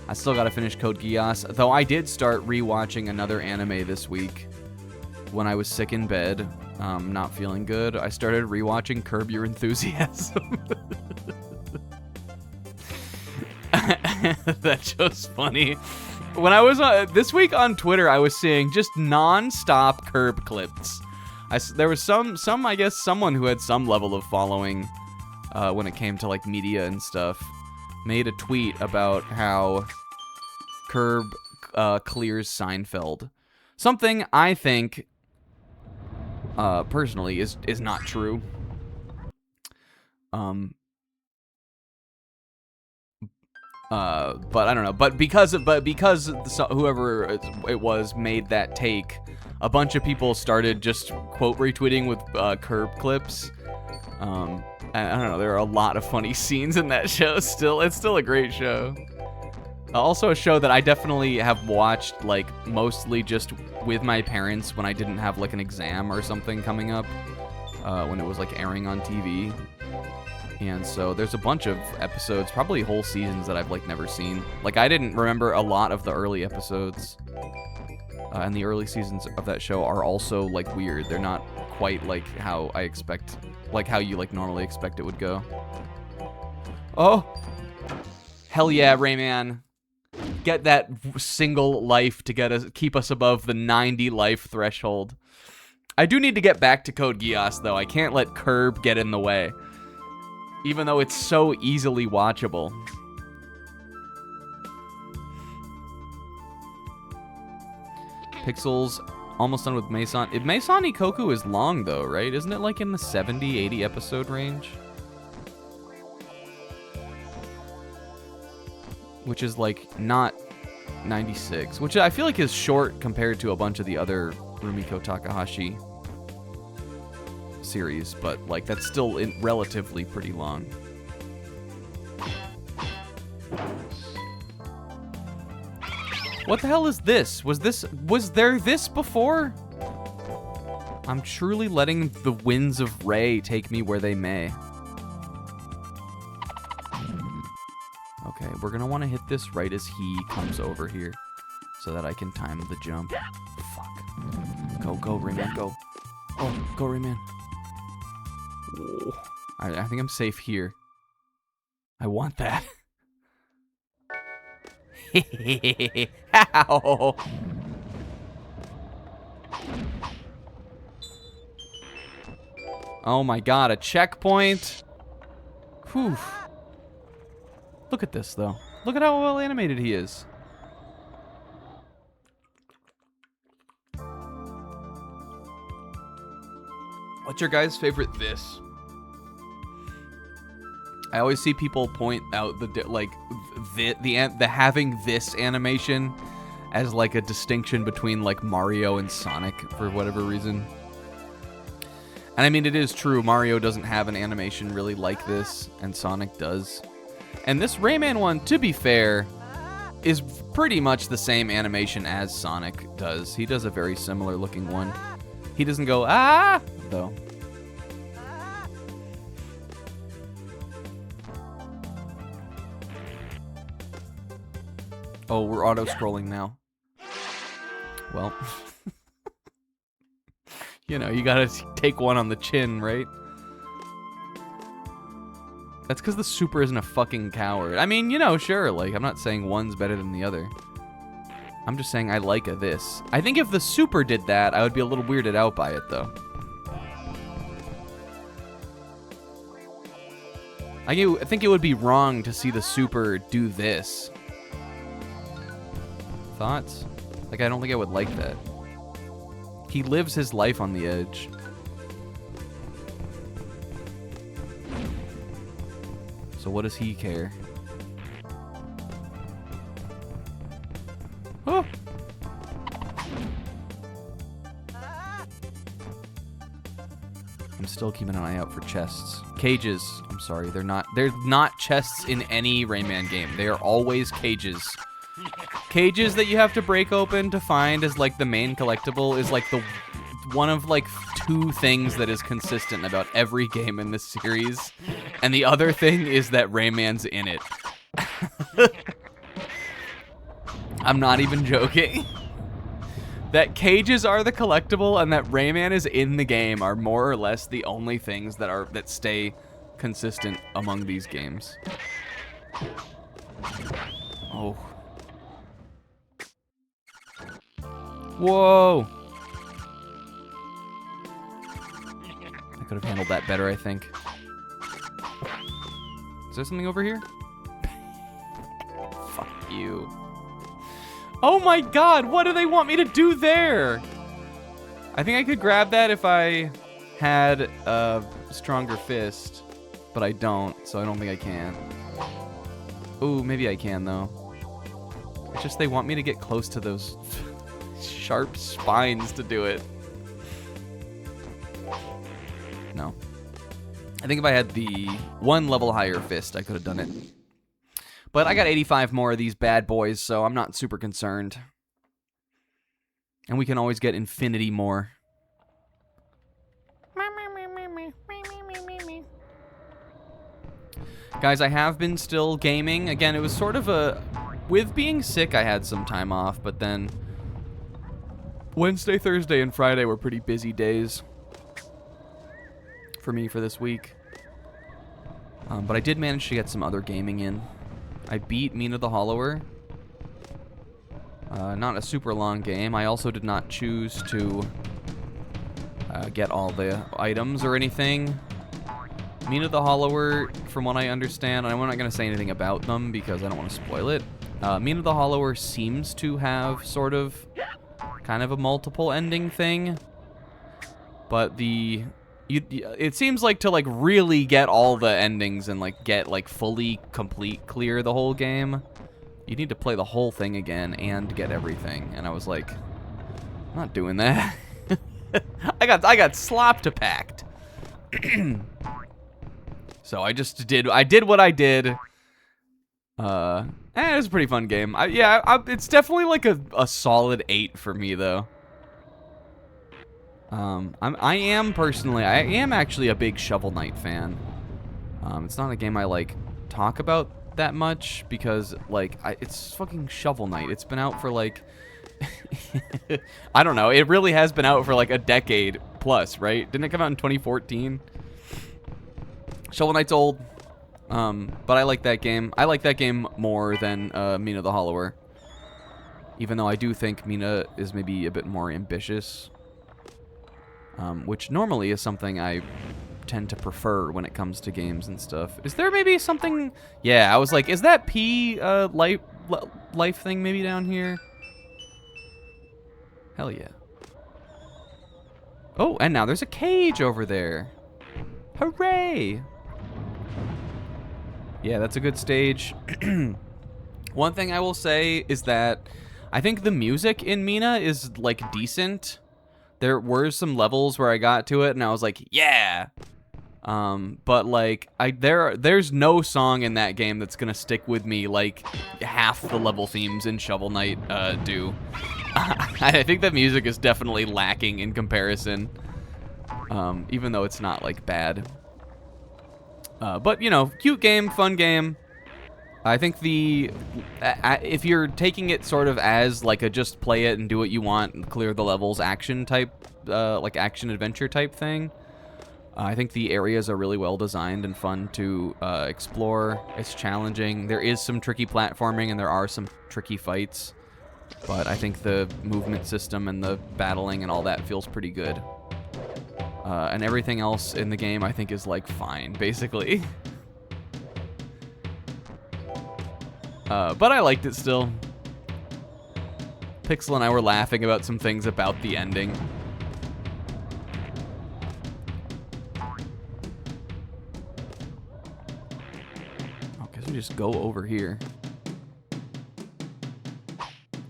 I still gotta finish Code Geass, though I did start rewatching another anime this week. When I was sick in bed, not feeling good, I started rewatching Curb Your Enthusiasm. That show's funny. When I was this week on Twitter, I was seeing just non-stop Curb clips. There was some I guess someone who had some level of following when it came to like media and stuff made a tweet about how Curb clears Seinfeld. Something I think personally is not true. But I don't know. But because whoever it was made that take, a bunch of people started just quote retweeting with Curb clips. And I don't know. There are a lot of funny scenes in that show. It's still a great show. Also a show that I definitely have watched like mostly just with my parents when I didn't have like an exam or something coming up, when it was like airing on TV. And so there's a bunch of episodes, probably whole seasons that I've like never seen. Like I didn't remember a lot of the early episodes. And the early seasons of that show are also like weird. They're not quite like how I expect, like how you like normally expect it would go. Oh, hell yeah, Rayman. Get that single life to keep us above the 90 life threshold. I do need to get back to Code Geass though. I can't let Curb get in the way. Even though it's so easily watchable. Pixels almost done with Maison. Maison Ikoku is long, though, right? Isn't it like in the 70, 80 episode range? Which is like not 96, which I feel like is short compared to a bunch of the other Rumiko Takahashi series, but like that's still relatively pretty long. What the hell is this? Was there this before? I'm truly letting the winds of Ray take me where they may. Okay, we're gonna want to hit this right as he comes over here so that I can time the jump. Fuck. Go, Rayman, go. Oh, go, Rayman. Alright, I think I'm safe here. I want that. Ow. Oh my god, a checkpoint. Whew. Look at this, though. Look at how well animated he is. What's your guys' favorite this? I always see people point out the having this animation as like a distinction between like Mario and Sonic for whatever reason. And I mean, it is true. Mario doesn't have an animation really like this, and Sonic does. And this Rayman one, to be fair, is pretty much the same animation as Sonic does. He does a very similar looking one. He doesn't go, ah, though. Oh, we're auto-scrolling now. Well, you know, you gotta take one on the chin, right? That's because the Super isn't a fucking coward. I mean, you know, sure, like, I'm not saying one's better than the other. I'm just saying I like this. I think if the Super did that, I would be a little weirded out by it, though. I think it would be wrong to see the Super do this. Thoughts? Like, I don't think I would like that. He lives his life on the edge. So what does he care? Oh! I'm still keeping an eye out for chests. Cages. I'm sorry, they're not chests in any Rayman game. They are always cages. Cages that you have to break open to find as like the main collectible is like the one of like 2 things that is consistent about every game in this series. And the other thing is that Rayman's in it. I'm not even joking. That cages are the collectible and that Rayman is in the game are more or less the only things that stay consistent among these games. Oh. Whoa. I could have handled that better, I think. Is there something over here? Fuck you. Oh my god, what do they want me to do there? I think I could grab that if I had a stronger fist, but I don't, so I don't think I can. Ooh, maybe I can, though. It's just they want me to get close to those sharp spines to do it. No. I think if I had the 1 level higher fist, I could have done it. But I got 85 more of these bad boys, so I'm not super concerned. And we can always get infinity more. Guys, I have been still gaming. Again, it was sort of a... With being sick, I had some time off, but then... Wednesday, Thursday, and Friday were pretty busy days for me for this week. But I did manage to get some other gaming in. I beat Mina the Hollower. Not a super long game. I also did not choose to get all the items or anything. Mina the Hollower, from what I understand, and I'm not going to say anything about them because I don't want to spoil it. Mina the Hollower seems to have sort of kind of a multiple ending thing. But it seems like to like really get all the endings and like get like fully clear the whole game, you need to play the whole thing again and get everything. And I was like, I'm not doing that. I got slopped packed. So I did what I did. It was a pretty fun game. It's definitely like a solid 8 for me though. I am actually a big Shovel Knight fan. It's not a game I like talk about that much because like it's fucking Shovel Knight. It's been out for like I don't know. It really has been out for like a decade plus, right? Didn't it come out in 2014? Shovel Knight's old. But I like that game. I like that game more than Mina the Hollower. Even though I do think Mina is maybe a bit more ambitious. Which normally is something I tend to prefer when it comes to games and stuff. Is there maybe something... Yeah, I was like, is that P life thing maybe down here? Hell yeah. Oh, and now there's a cage over there. Hooray! Yeah, that's a good stage. One thing I will say is that I think the music in Mina is, like, decent. There were some levels where I got to it and I was like, yeah! But, like, there's no song in that game that's gonna stick with me like half the level themes in Shovel Knight do. I think the music is definitely lacking in comparison, even though it's not, like, bad. But, you know, cute game, fun game. I think if you're taking it sort of as, like, a just play it and do what you want and clear the levels action type, like, action-adventure type thing, I think the areas are really well designed and fun to explore. It's challenging. There is some tricky platforming and there are some tricky fights. But I think the movement system and the battling and all that feels pretty good. And everything else in the game I think is like fine, basically. But I liked it still. Pixel and I were laughing about some things about the ending. I guess we just go over here.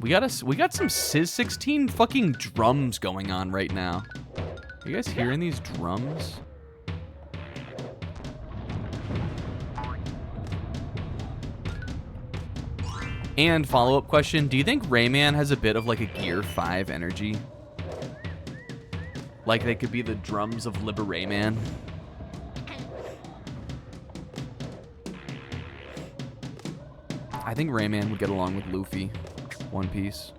We got some Sis 16 fucking drums going on right now. Are you guys hearing these drums? And follow-up question, do you think Rayman has a bit of like a Gear 5 energy? Like they could be the drums of Rayman? I think Rayman would get along with Luffy. One Piece.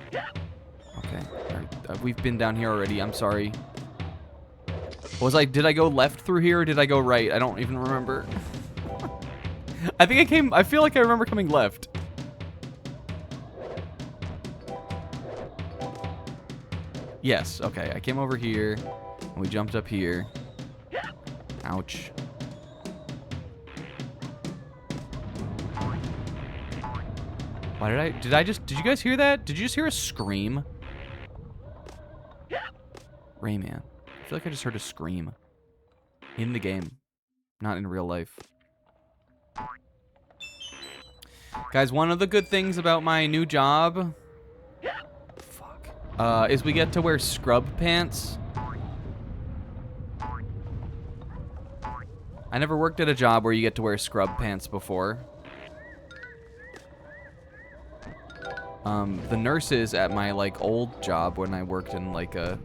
Okay. All right. We've been down here already. I'm sorry. Did I go left through here or did I go right? I don't even remember. I feel like I remember coming left. Yes, okay. I came over here and we jumped up here. Ouch. Why did you guys hear that? Did you just hear a scream? Rayman. I feel like I just heard a scream. In the game. Not in real life. Guys, one of the good things about my new job... Fuck. Is we get to wear scrub pants. I never worked at a job where you get to wear scrub pants before. The nurses at my, like, old job when I worked in, like, a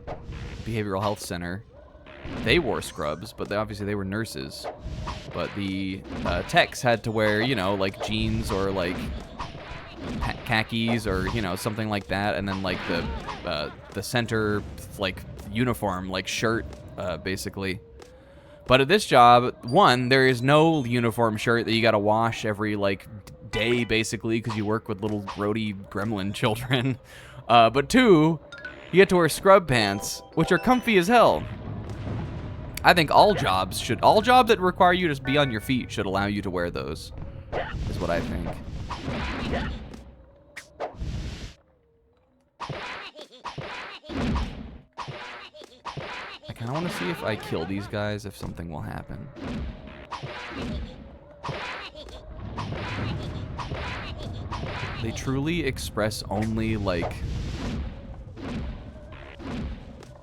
behavioral health center, they wore scrubs, but obviously they were nurses. But the techs had to wear, you know, like, jeans or, like, khakis or, you know, something like that, and then, like, the center, like, uniform, like, shirt, basically. But at this job, one, there is no uniform shirt that you gotta wash every, like, day, basically, because you work with little grody gremlin children. But two, you get to wear scrub pants, which are comfy as hell. I think all jobs that require you to be on your feet should allow you to wear those, is what I think. I want to see if I kill these guys, if something will happen. They truly express only, like,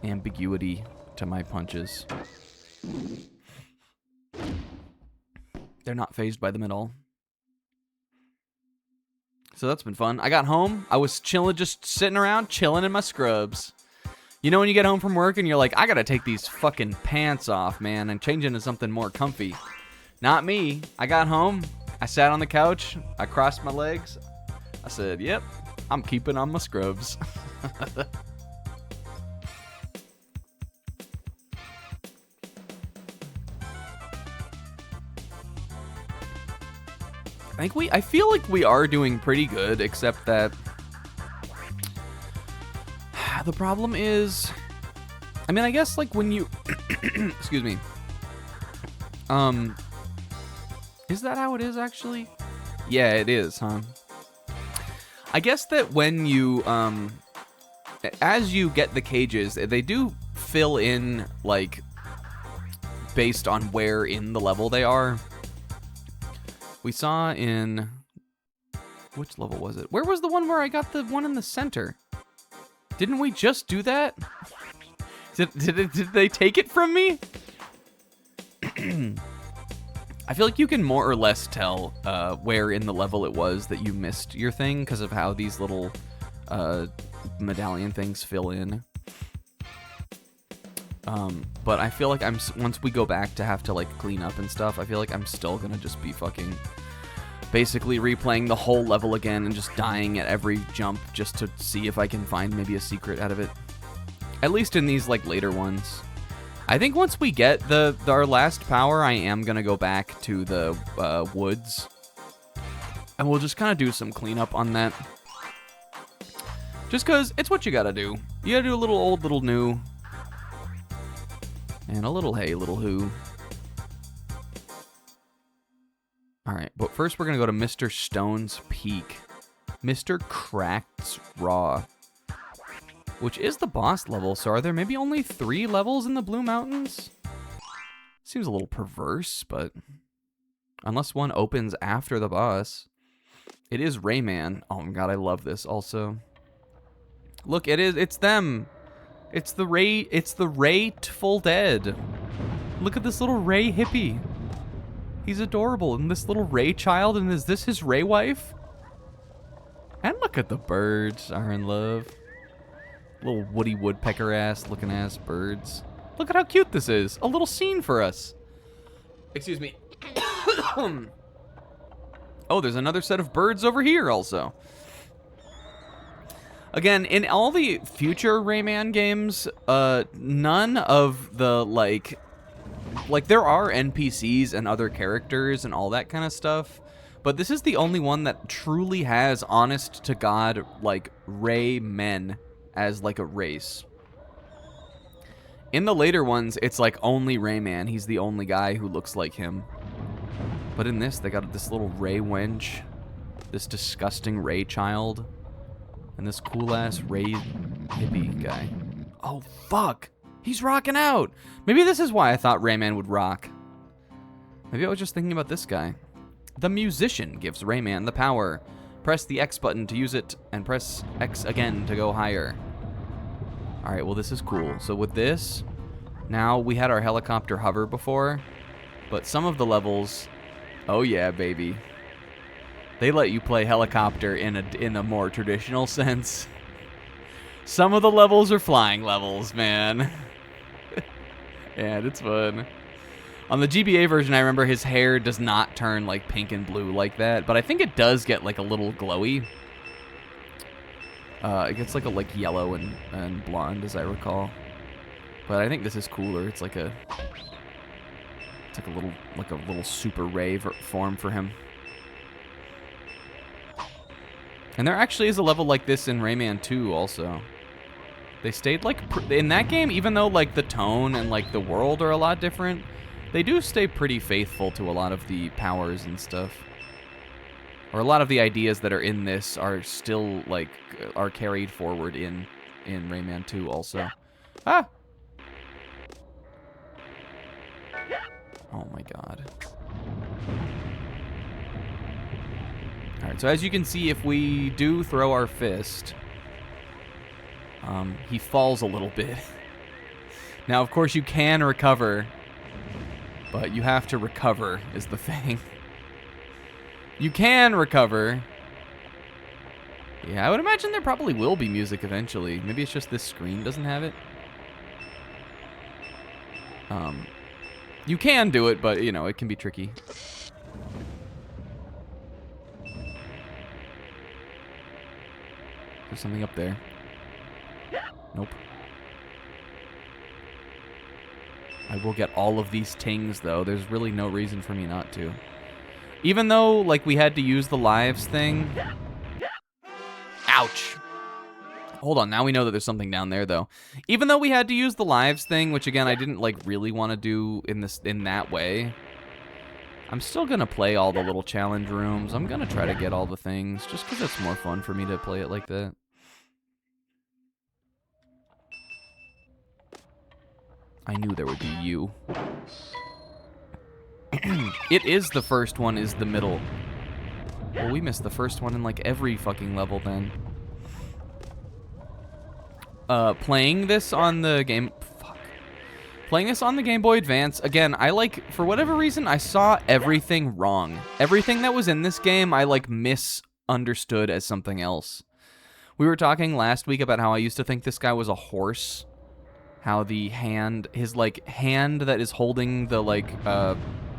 ambiguity to my punches. They're not fazed by them at all. So that's been fun. I got home. I was chilling, just sitting around, chilling in my scrubs. You know when you get home from work and you're like, I gotta take these fucking pants off, man, and change into something more comfy. Not me. I got home. I sat on the couch. I crossed my legs. I said, yep, I'm keeping on my scrubs. I feel like we are doing pretty good, except that the problem is, I mean, I guess like when you, excuse me, is that how it is actually? Yeah, it is, huh? I guess that when you, as you get the cages, they do fill in, like, based on where in the level they are. We saw in, which level was it? Where was the one where I got the one in the center? Didn't we just do that? Did they take it from me? I feel like you can more or less tell where in the level it was that you missed your thing because of how these little medallion things fill in. But I feel like once we go back to have to like clean up and stuff, I feel like I'm still gonna just be fucking basically replaying the whole level again and just dying at every jump just to see if I can find maybe a secret out of it. At least in these like later ones. I think once we get our last power, I am gonna go back to the woods, and we'll just kind of do some cleanup on that. Just cause it's what you gotta do. You gotta do a little old, little new. And a little hey, little who. Alright, but first we're going to go to Mr. Stone's Peak. Mr. Crack's Raw. Which is the boss level, so are there maybe only 3 levels in the Blue Mountains? Seems a little perverse, but... unless one opens after the boss. It is Rayman. Oh my god, I love this also. Look, it's them! It's the Raytful Dead. Look at this little Ray hippie. He's adorable. And this little Ray child, and is this his Ray wife? And look at the birds are in love. Little Woody Woodpecker ass looking ass birds. Look at how cute this is. A little scene for us. Excuse me. Oh, there's another set of birds over here also. Again, in all the future Rayman games, none of the, like, there are NPCs and other characters and all that kind of stuff, but this is the only one that truly has, honest-to-God, like, Raymen as, like, a race. In the later ones, it's, like, only Rayman. He's the only guy who looks like him. But in this, they got this little Ray wench, this disgusting Ray child, and this cool-ass Ray hippie guy. Oh, fuck! He's rocking out! Maybe this is why I thought Rayman would rock. Maybe I was just thinking about this guy. The musician gives Rayman the power. Press the X button to use it, and press X again to go higher. Alright, well this is cool. So with this, now we had our helicopter hover before, but some of the levels, oh yeah, baby. They let you play helicopter in a more traditional sense. Some of the levels are flying levels, man. And it's fun. On the GBA version, I remember his hair does not turn like pink and blue like that, but I think it does get like a little glowy. It gets like a yellow and blonde, as I recall. But I think this is cooler. It's like a little Super Ray form for him. And there actually is a level like this in Rayman 2 also. They stayed like in that game, even though like the tone and like the world are a lot different, they do stay pretty faithful to a lot of the powers and stuff. Or a lot of the ideas that are in this are still like are carried forward in Rayman 2 also. Ah. Oh my god. Alright, so as you can see, if we do throw our fist, he falls a little bit. Now, of course, you can recover, but you have to recover is the thing. You can recover. Yeah, I would imagine there probably will be music eventually. Maybe it's just this screen doesn't have it. You can do it, but, you know, it can be tricky. There's something up there. Nope. I will get all of these tings, though. There's really no reason for me not to. Even though, like, we had to use the lives thing. Ouch. Hold on, now we know that there's something down there, though. Even though we had to use the lives thing, which, again, I didn't, like, really want to do in that way. I'm still going to play all the little challenge rooms. I'm going to try to get all the things, just because it's more fun for me to play it like that. I knew there would be you. It is the first one, is the middle. Well, we missed the first one in, like, every fucking level, then. Playing this on the game... Fuck. Playing this on the Game Boy Advance, again, I, like, for whatever reason, I saw everything wrong. Everything that was in this game, I, like, misunderstood as something else. We were talking last week about how I used to think this guy was a horse. How the hand, his, like, hand that is holding the, like,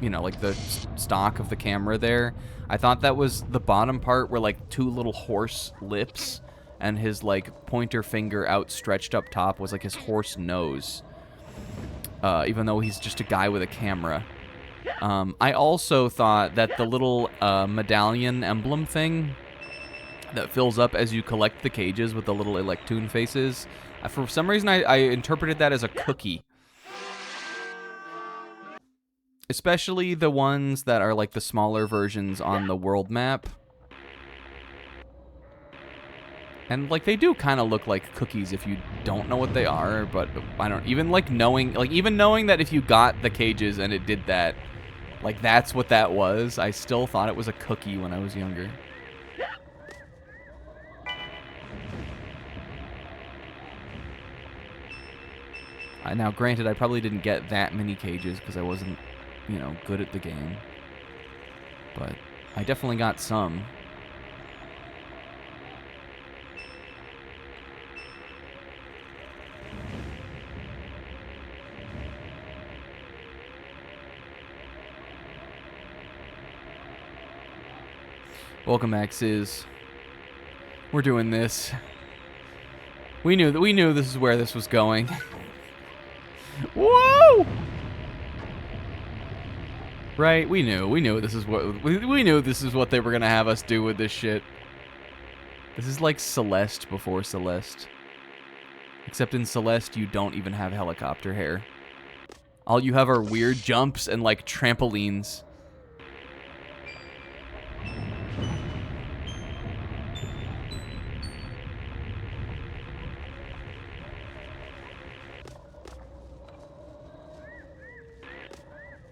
you know, like, the stock of the camera there, I thought that was the bottom part were, like, two little horse lips, and his, like, pointer finger outstretched up top was, like, his horse nose. Even though he's just a guy with a camera. I also thought that the little medallion emblem thing that fills up as you collect the cages with the little Electoon faces, for some reason I interpreted that as a cookie. Especially the ones that are like the smaller versions on the world map. And like they do kind of look like cookies if you don't know what they are, but I don't even like knowing that if you got the cages and it did that, like that's what that was, I still thought it was a cookie when I was younger. Now, granted, I probably didn't get that many cages because I wasn't, you know, good at the game. But I definitely got some. Welcome back, Sis. We're doing this. We knew this is where this was going. Whoa! Right, we knew this is what we knew this is what they were gonna have us do with this shit. This is like Celeste before Celeste. Except in Celeste you don't even have helicopter hair. All you have are weird jumps and like trampolines.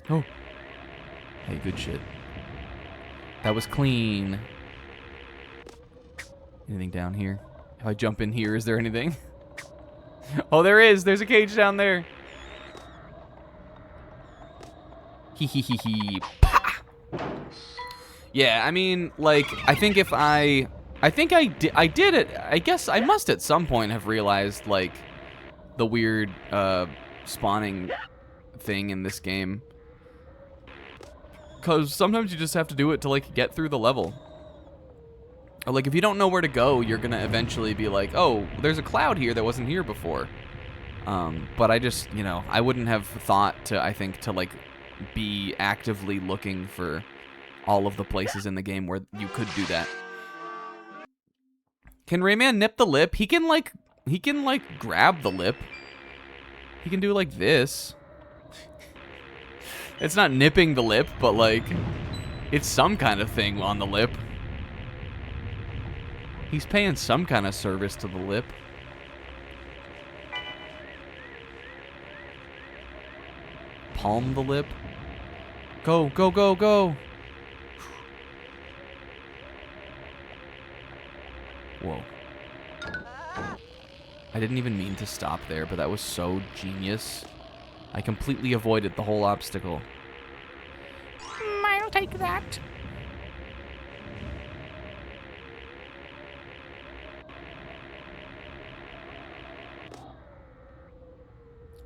Oh. Hey, good shit. That was clean. Anything down here? If I jump in here, is there anything? Oh, there is. There's a cage down there. Hee hee hee hee. Pah! Yeah, I mean, like, I think if I think I did it. I guess I must at some point have realized, like, the weird spawning thing in this game. Because sometimes you just have to do it to, like, get through the level. Or, like, if you don't know where to go, you're going to eventually be like, oh, there's a cloud here that wasn't here before. But I just, you know, I wouldn't have thought to, I think, to, like, be actively looking for all of the places in the game where you could do that. Can Rayman nip the lip? He can, like, grab the lip. He can do, like, this. It's not nipping the lip, but, like, it's some kind of thing on the lip. He's paying some kind of service to the lip. Palm the lip. Go, go, go, go. Whoa. I didn't even mean to stop there, but that was so genius. I completely avoided the whole obstacle. I'll take that.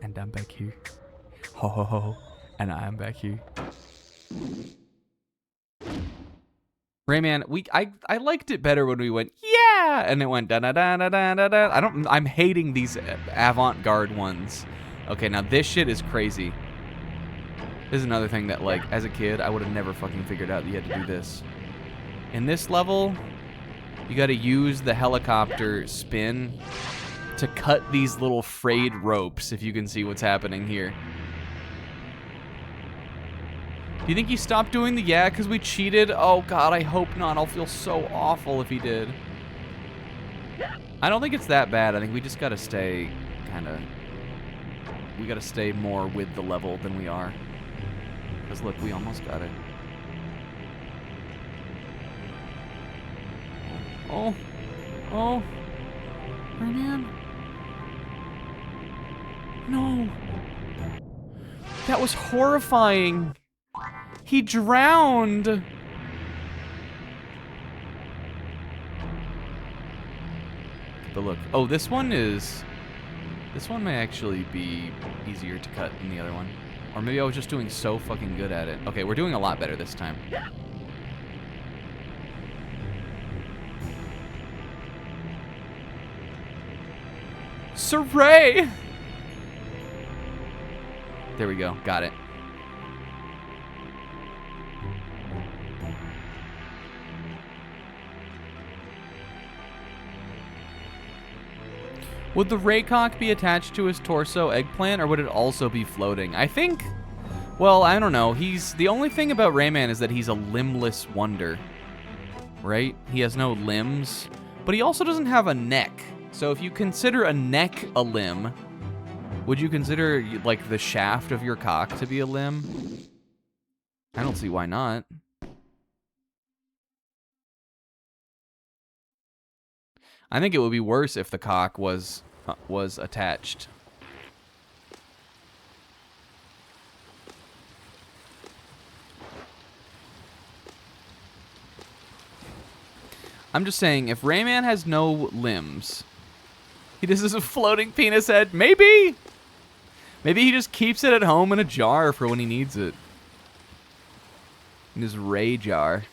And I'm back here. Ho ho ho. And I am back here. Rayman, I liked it better when we went, yeah, and it went da da da da da da da. I'm hating these avant-garde ones. Okay, now this shit is crazy. This is another thing that, like, as a kid, I would have never fucking figured out that you had to do this. In this level, you gotta use the helicopter spin to cut these little frayed ropes, if you can see what's happening here. Do you think he stopped doing the yeah because we cheated? Oh god, I hope not. I'll feel so awful if he did. I don't think it's that bad. I think we just gotta stay we gotta stay more with the level than we are. Because look, we almost got it. Oh. Oh. Rayman. No. That was horrifying. He drowned. But look. Oh, this one may actually be easier to cut than the other one. Or maybe I was just doing so fucking good at it. Okay, we're doing a lot better this time. Sir Ray! There we go. Got it. Would the Raycock be attached to his torso eggplant, or would it also be floating? I think, well, I don't know. The only thing about Rayman is that he's a limbless wonder, right? He has no limbs, but he also doesn't have a neck. So if you consider a neck a limb, would you consider, like, the shaft of your cock to be a limb? I don't see why not. I think it would be worse if the cock was attached. I'm just saying, if Rayman has no limbs, he just has a floating penis head. Maybe he just keeps it at home in a jar for when he needs it. In his Ray jar.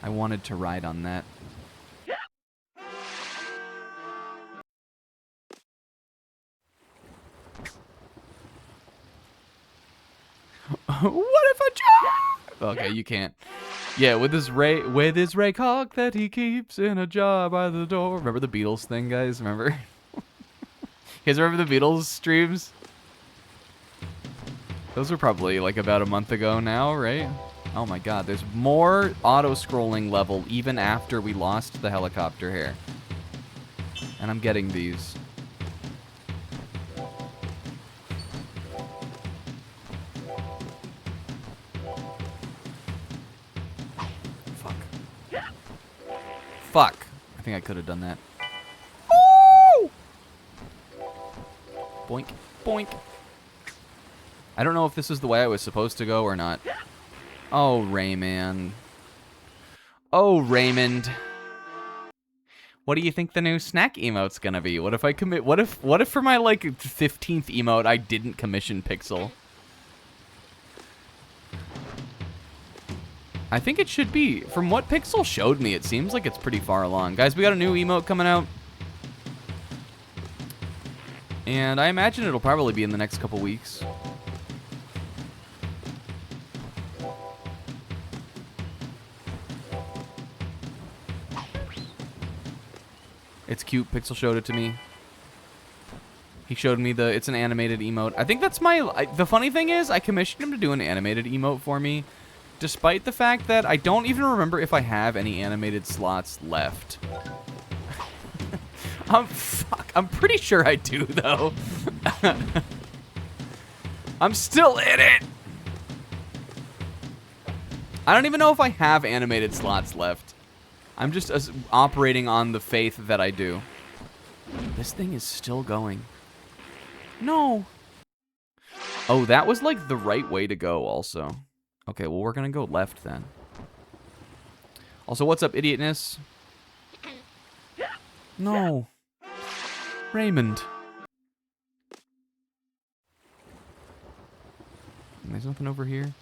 I wanted to ride on that. What if I jar? Okay, you can't. Yeah, with his Ray cock that he keeps in a jar by the door. Remember the Beatles thing, guys? Remember? You guys remember the Beatles streams? Those were probably like about a month ago now, right? Oh my god, there's more auto-scrolling level even after we lost the helicopter here. And I'm getting these. Fuck. I think I could have done that. Ooh! Boink, boink. I don't know if this is the way I was supposed to go or not. Oh, Rayman. Oh, Raymond. What do you think the new snack emote's gonna be? What if I commit? What if for my like 15th emote I didn't commission Pixel? I think it should be. From what Pixel showed me, it seems like it's pretty far along. Guys, we got a new emote coming out. And I imagine it'll probably be in the next couple weeks. It's cute. Pixel showed it to me. He showed me it's an animated emote. I think that's the funny thing is, I commissioned him to do an animated emote for me, despite the fact that I don't even remember if I have any animated slots left. I'm pretty sure I do, though. I'm still in it. I don't even know if I have animated slots left. I'm just operating on the faith that I do. This thing is still going. No. Oh, that was like the right way to go also. Okay, well, we're going to go left then. Also, what's up, idiotness? No. Raymond. There's nothing over here.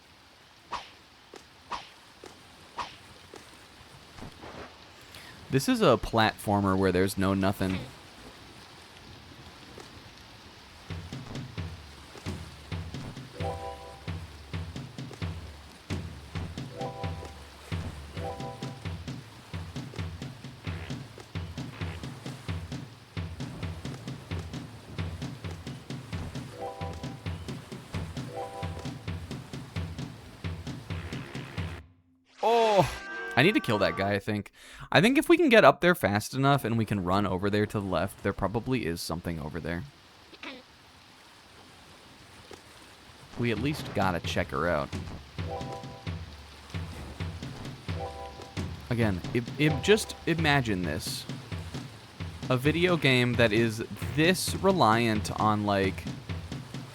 This is a platformer where there's no nothing. Oh, I need to kill that guy, I think. I think if we can get up there fast enough and we can run over there to the left, there probably is something over there. We at least gotta check her out. Again, just imagine this. A video game that is this reliant on, like,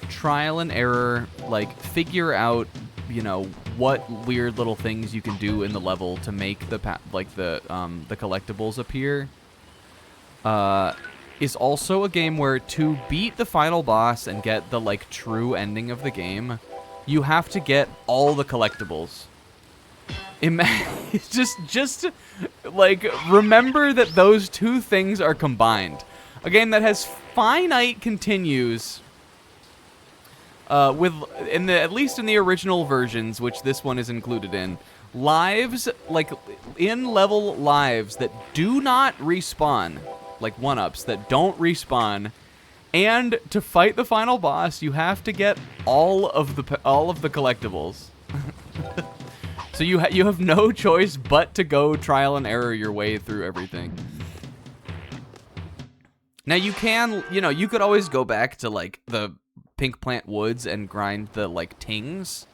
trial and error, like, figure out, you know, what weird little things you can do in the level to make the collectibles appear. Is also a game where to beat the final boss and get the, like, true ending of the game, you have to get all the collectibles. Just like, remember that those two things are combined. A game that has finite continues, at least in the original versions, which this one is included in, lives, like, in-level lives that do not respawn, like one-ups that don't respawn, and to fight the final boss, you have to get all of the collectibles. So you have no choice but to go trial and error your way through everything. Now you can, you could always go back to, like, the Pink Plant Woods and grind the, like, tings,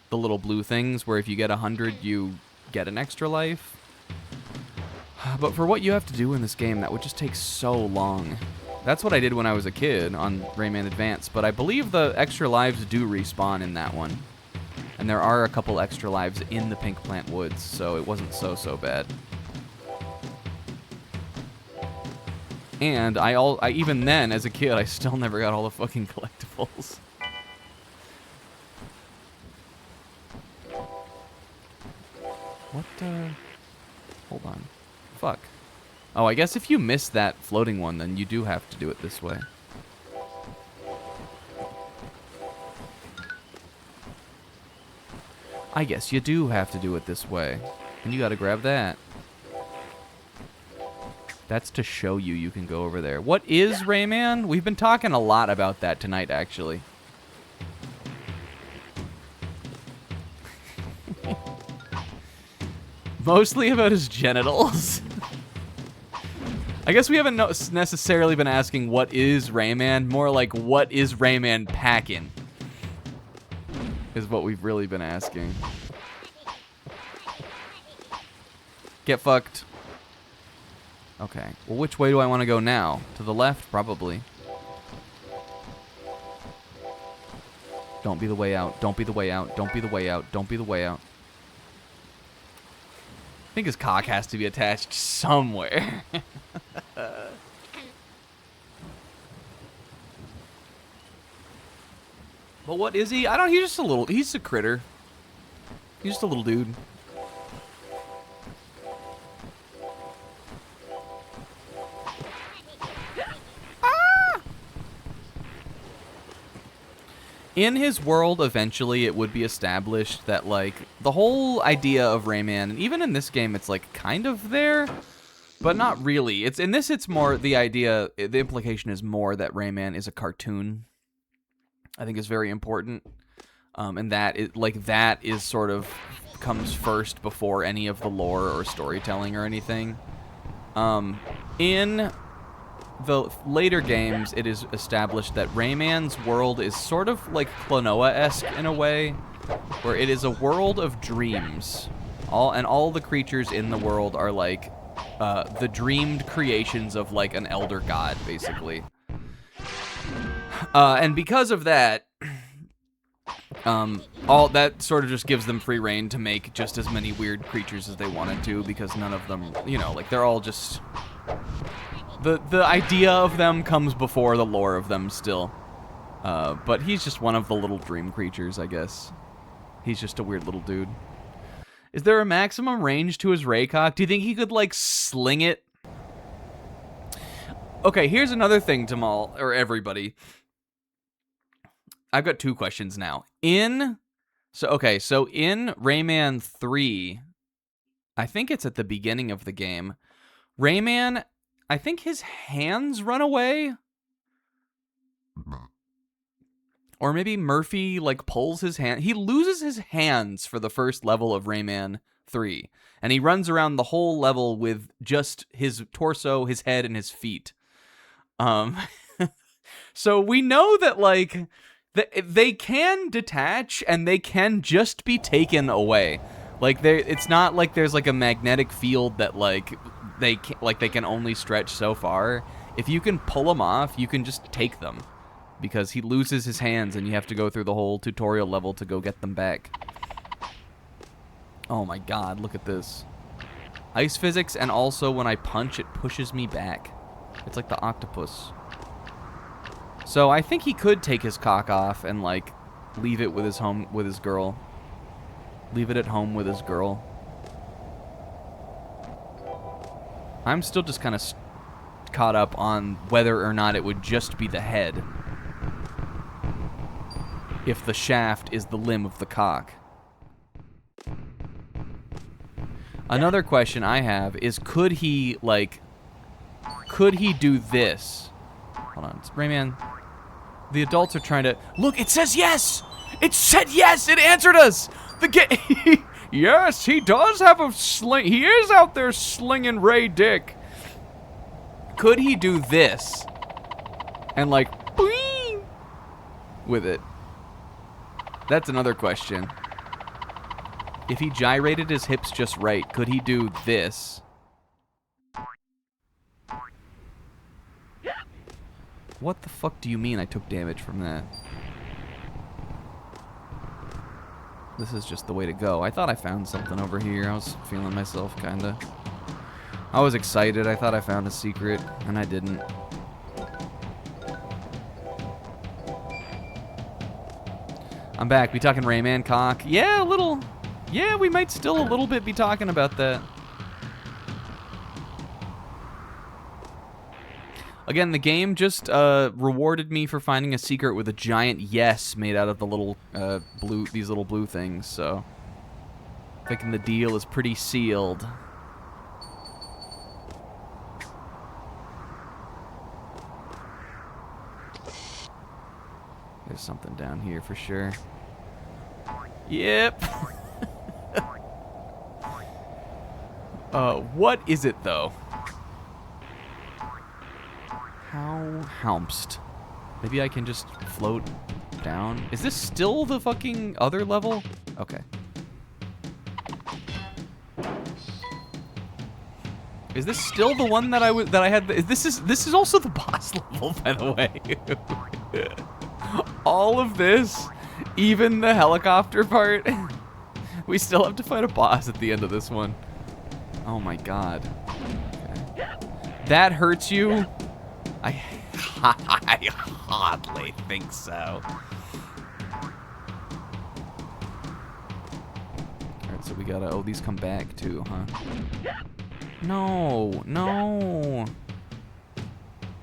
the little blue things, where if you get 100, you get an extra life. But for what you have to do in this game, that would just take so long. That's what I did when I was a kid on Rayman Advance, but I believe the extra lives do respawn in that one. And there are a couple extra lives in the Pink Plant Woods, so it wasn't so bad. And I even then, as a kid, I still never got all the fucking collectibles. What, hold on. Fuck. Oh, I guess if you miss that floating one, then you do have to do it this way. I guess you do have to do it this way. And you gotta grab that. That's to show you can go over there. What is Rayman? We've been talking a lot about that tonight, actually. Mostly about his genitals. I guess we haven't necessarily been asking what is Rayman. More like, what is Rayman packing? Is what we've really been asking. Get fucked. Okay. Well, which way do I want to go now? To the left, probably. Don't be the way out. Don't be the way out. Don't be the way out. Don't be the way out. I think his cock has to be attached somewhere. But what is he? He's a critter. He's just a little dude. In his world, eventually, it would be established that, like, the whole idea of Rayman, and even in this game, it's, like, kind of there, but not really. It's more the idea, the implication is more that Rayman is a cartoon. I think is very important, and that is sort of comes first before any of the lore or storytelling or anything. In the later games, it is established that Rayman's world is sort of like Klonoa-esque in a way, where it is a world of dreams. All the creatures in the world are like the dreamed creations of like an elder god, basically. And because of that, all that sort of just gives them free reign to make just as many weird creatures as they wanted to, because none of them, you know, like they're all just the idea of them comes before the lore of them still. But he's just one of the little dream creatures, I guess. He's just a weird little dude. Is there a maximum range to his Raycock? Do you think he could, like, sling it? Okay, here's another thing, Tamal, or everybody. I've got 2 questions now. So in Rayman 3, I think it's at the beginning of the game, Rayman, I think his hands run away? Or maybe Murphy, like, pulls his hand. He loses his hands for the first level of Rayman 3. And he runs around the whole level with just his torso, his head, and his feet. So we know that, like, they can detach and they can just be taken away. Like, it's not like there's, like, a magnetic field that, like, they can only stretch so far. If you can pull them off, you can just take them. Because he loses his hands and you have to go through the whole tutorial level to go get them back. Oh my god, look at this. Ice physics, and also when I punch, it pushes me back. It's like the octopus. So I think he could take his cock off and, like, leave it with his girl. Leave it at home with his girl. I'm still just kind of caught up on whether or not it would just be the head. If the shaft is the limb of the cock. Another question I have is, could he do this? Hold on, Rayman. The adults are trying to... Look, it says yes! It said yes! It answered us! Yes, he does have a sling. He is out there slinging Ray Dick. Could he do this? And, like, boing! With it. That's another question. If he gyrated his hips just right, could he do this? What the fuck do you mean I took damage from that? This is just the way to go. I thought I found something over here. I was feeling myself, kinda. I was excited. I thought I found a secret, and I didn't. I'm back. We talking Rayman cock? Yeah, a little. Yeah, we might still a little bit be talking about that. Again, the game just rewarded me for finding a secret with a giant yes made out of the little these little blue things. So, thinking the deal is pretty sealed. There's something down here for sure. Yep. What is it though? How helmst? Maybe I can just float down. Is this still the fucking other level? Okay. Is this still the one that I had? This is also the boss level, by the way. All of this, even the helicopter part, we still have to fight a boss at the end of this one. Oh my god. Okay. That hurts you? I hardly think so. Alright, so we gotta... Oh, these come back too, huh? No, no.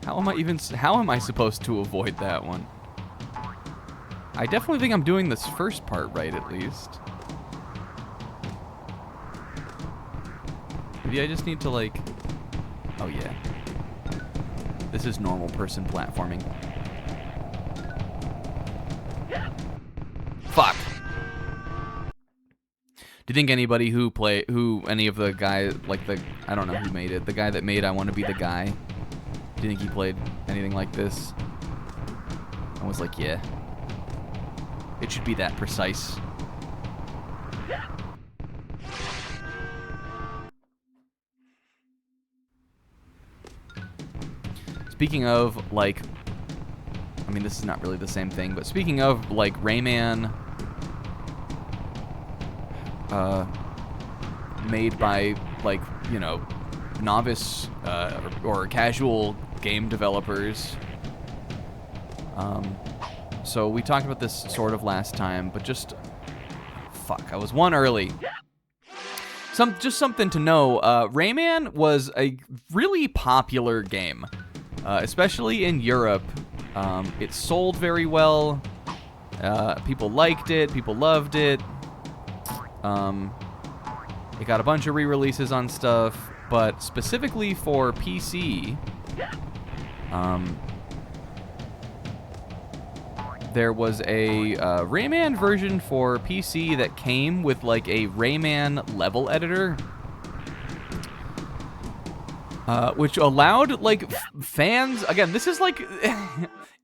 How am I supposed to avoid that one? I definitely think I'm doing this first part right, at least. Maybe I just need to, like... Oh, yeah. This is normal person platforming. Fuck! Do you think anybody any of the guys, like I don't know who made it, the guy that made I Want to Be the Guy, do you think he played anything like this? I was like, yeah. It should be that precise. Speaking of, like, I mean, this is not really the same thing, but speaking of, like, Rayman, made by, like, you know, novice or casual game developers. So we talked about this sort of last time, but just, fuck, I was one early. Just something to know, Rayman was a really popular game. Especially in Europe. It sold very well. People liked it. People loved it. It got a bunch of re-releases on stuff, but specifically for PC, there was a Rayman version for PC that came with like a Rayman level editor. Which allowed like fans. Again, this is like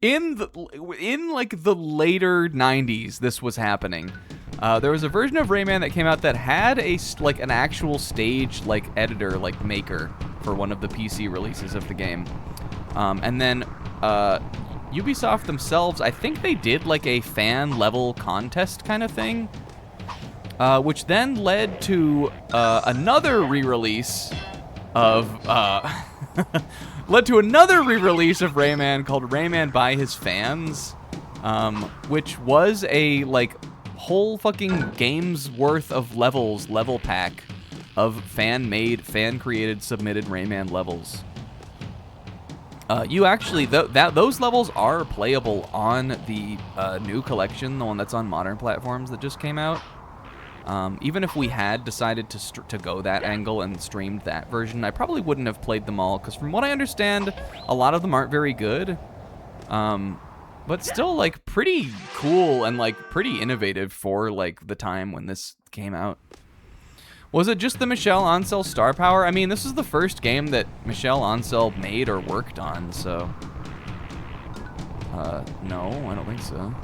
in like the later 90s. This was happening. There was a version of Rayman that came out that had like an actual stage like editor like maker for one of the PC releases of the game, and then Ubisoft themselves, I think they did like a fan level contest kind of thing, which then led to another re-release of led to another re-release of Rayman called Rayman by His Fans, which was a like whole fucking game's worth of level pack of fan-made, fan-created, submitted Rayman levels. You actually those levels are playable on the new collection, the one that's on modern platforms that just came out. Even if we had decided to go that angle and streamed that version, I probably wouldn't have played them all, because from what I understand, a lot of them aren't very good. But still, like, pretty cool and, like, pretty innovative for, like, the time when this came out. Was it just the Michel Ancel star power? I mean, this is the first game that Michel Ancel made or worked on, so... no, I don't think so.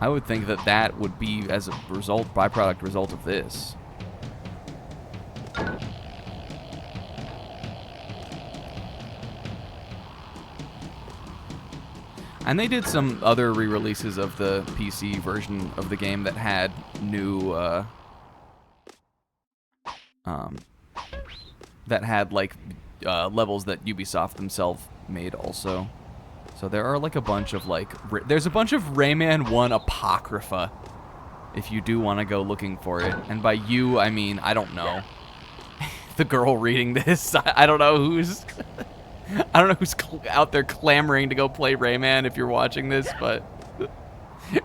I would think that that would be as a byproduct result of this. And they did some other re-releases of the PC version of the game that had new, that had, like, levels that Ubisoft themselves made also. So there are like a bunch of like, there's a bunch of Rayman 1 Apocrypha, if you do want to go looking for it. And by you, I mean, I don't know. The girl reading this, I don't know who's, I don't know who's out there clamoring to go play Rayman if you're watching this, but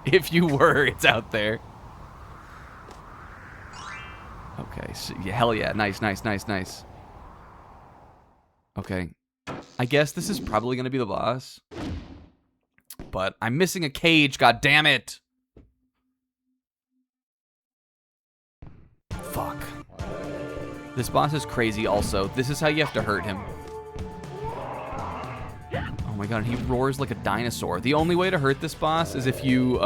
if you were, it's out there. Okay, so, yeah, hell yeah, nice. Okay. I guess this is probably going to be the boss. But I'm missing a cage, god damn it! Fuck. This boss is crazy also. This is how you have to hurt him. Oh my god, he roars like a dinosaur. The only way to hurt this boss is if you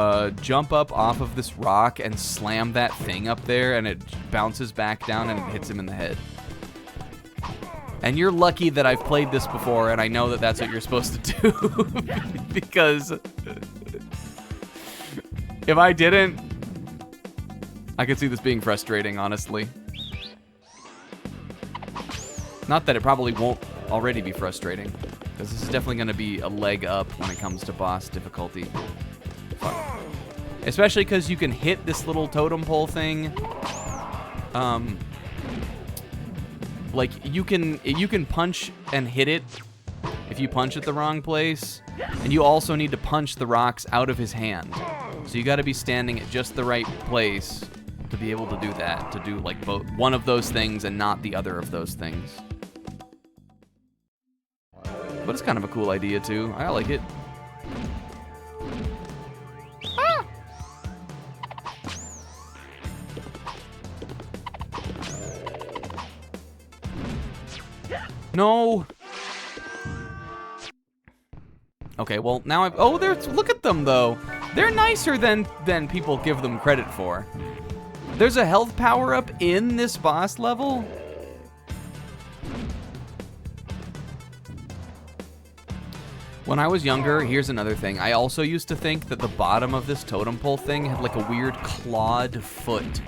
jump up off of this rock and slam that thing up there, and it bounces back down and it hits him in the head. And you're lucky that I've played this before, and I know that that's what you're supposed to do. Because if I didn't, I could see this being frustrating, honestly. Not that it probably won't already be frustrating, because this is definitely going to be a leg up when it comes to boss difficulty. Fuck. Especially because you can hit this little totem pole thing. Like, you can punch and hit it if you punch at the wrong place, and you also need to punch the rocks out of his hand. So you got to be standing at just the right place to be able to do that, to do like both one of those things and not the other of those things. But it's kind of a cool idea too. I like it. No. Okay, well, now I've... Oh, there's... Look at them, though. They're nicer than people give them credit for. There's a health power-up in this boss level. When I was younger, here's another thing. I also used to think that the bottom of this totem pole thing had like a weird clawed foot.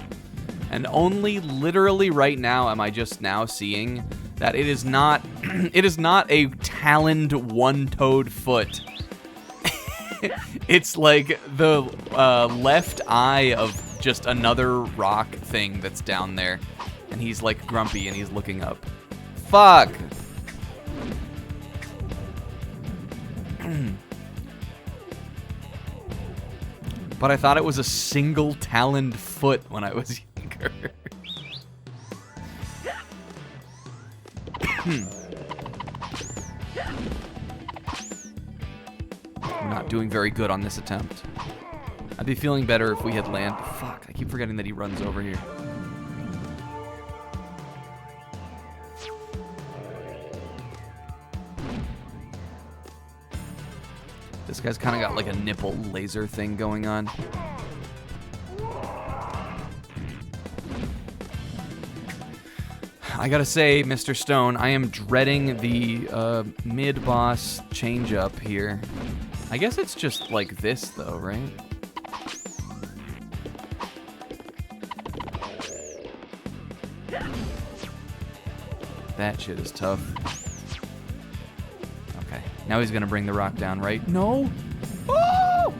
And only literally right now am I just now seeing that it is not it is not a taloned one-toed foot. It's like the left eye of just another rock thing that's down there. And he's like grumpy and he's looking up. Fuck! But I thought it was a single taloned foot when I was younger. We're not doing very good on this attempt. I'd be feeling better if we had land. Fuck, I keep forgetting that he runs over here. This guy's kind of got like a nipple laser thing going on. I gotta say, Mr. Stone, I am dreading the mid-boss change-up here. I guess it's just like this, though, right? That shit is tough. Okay, now he's gonna bring the rock down, right? No! Oh!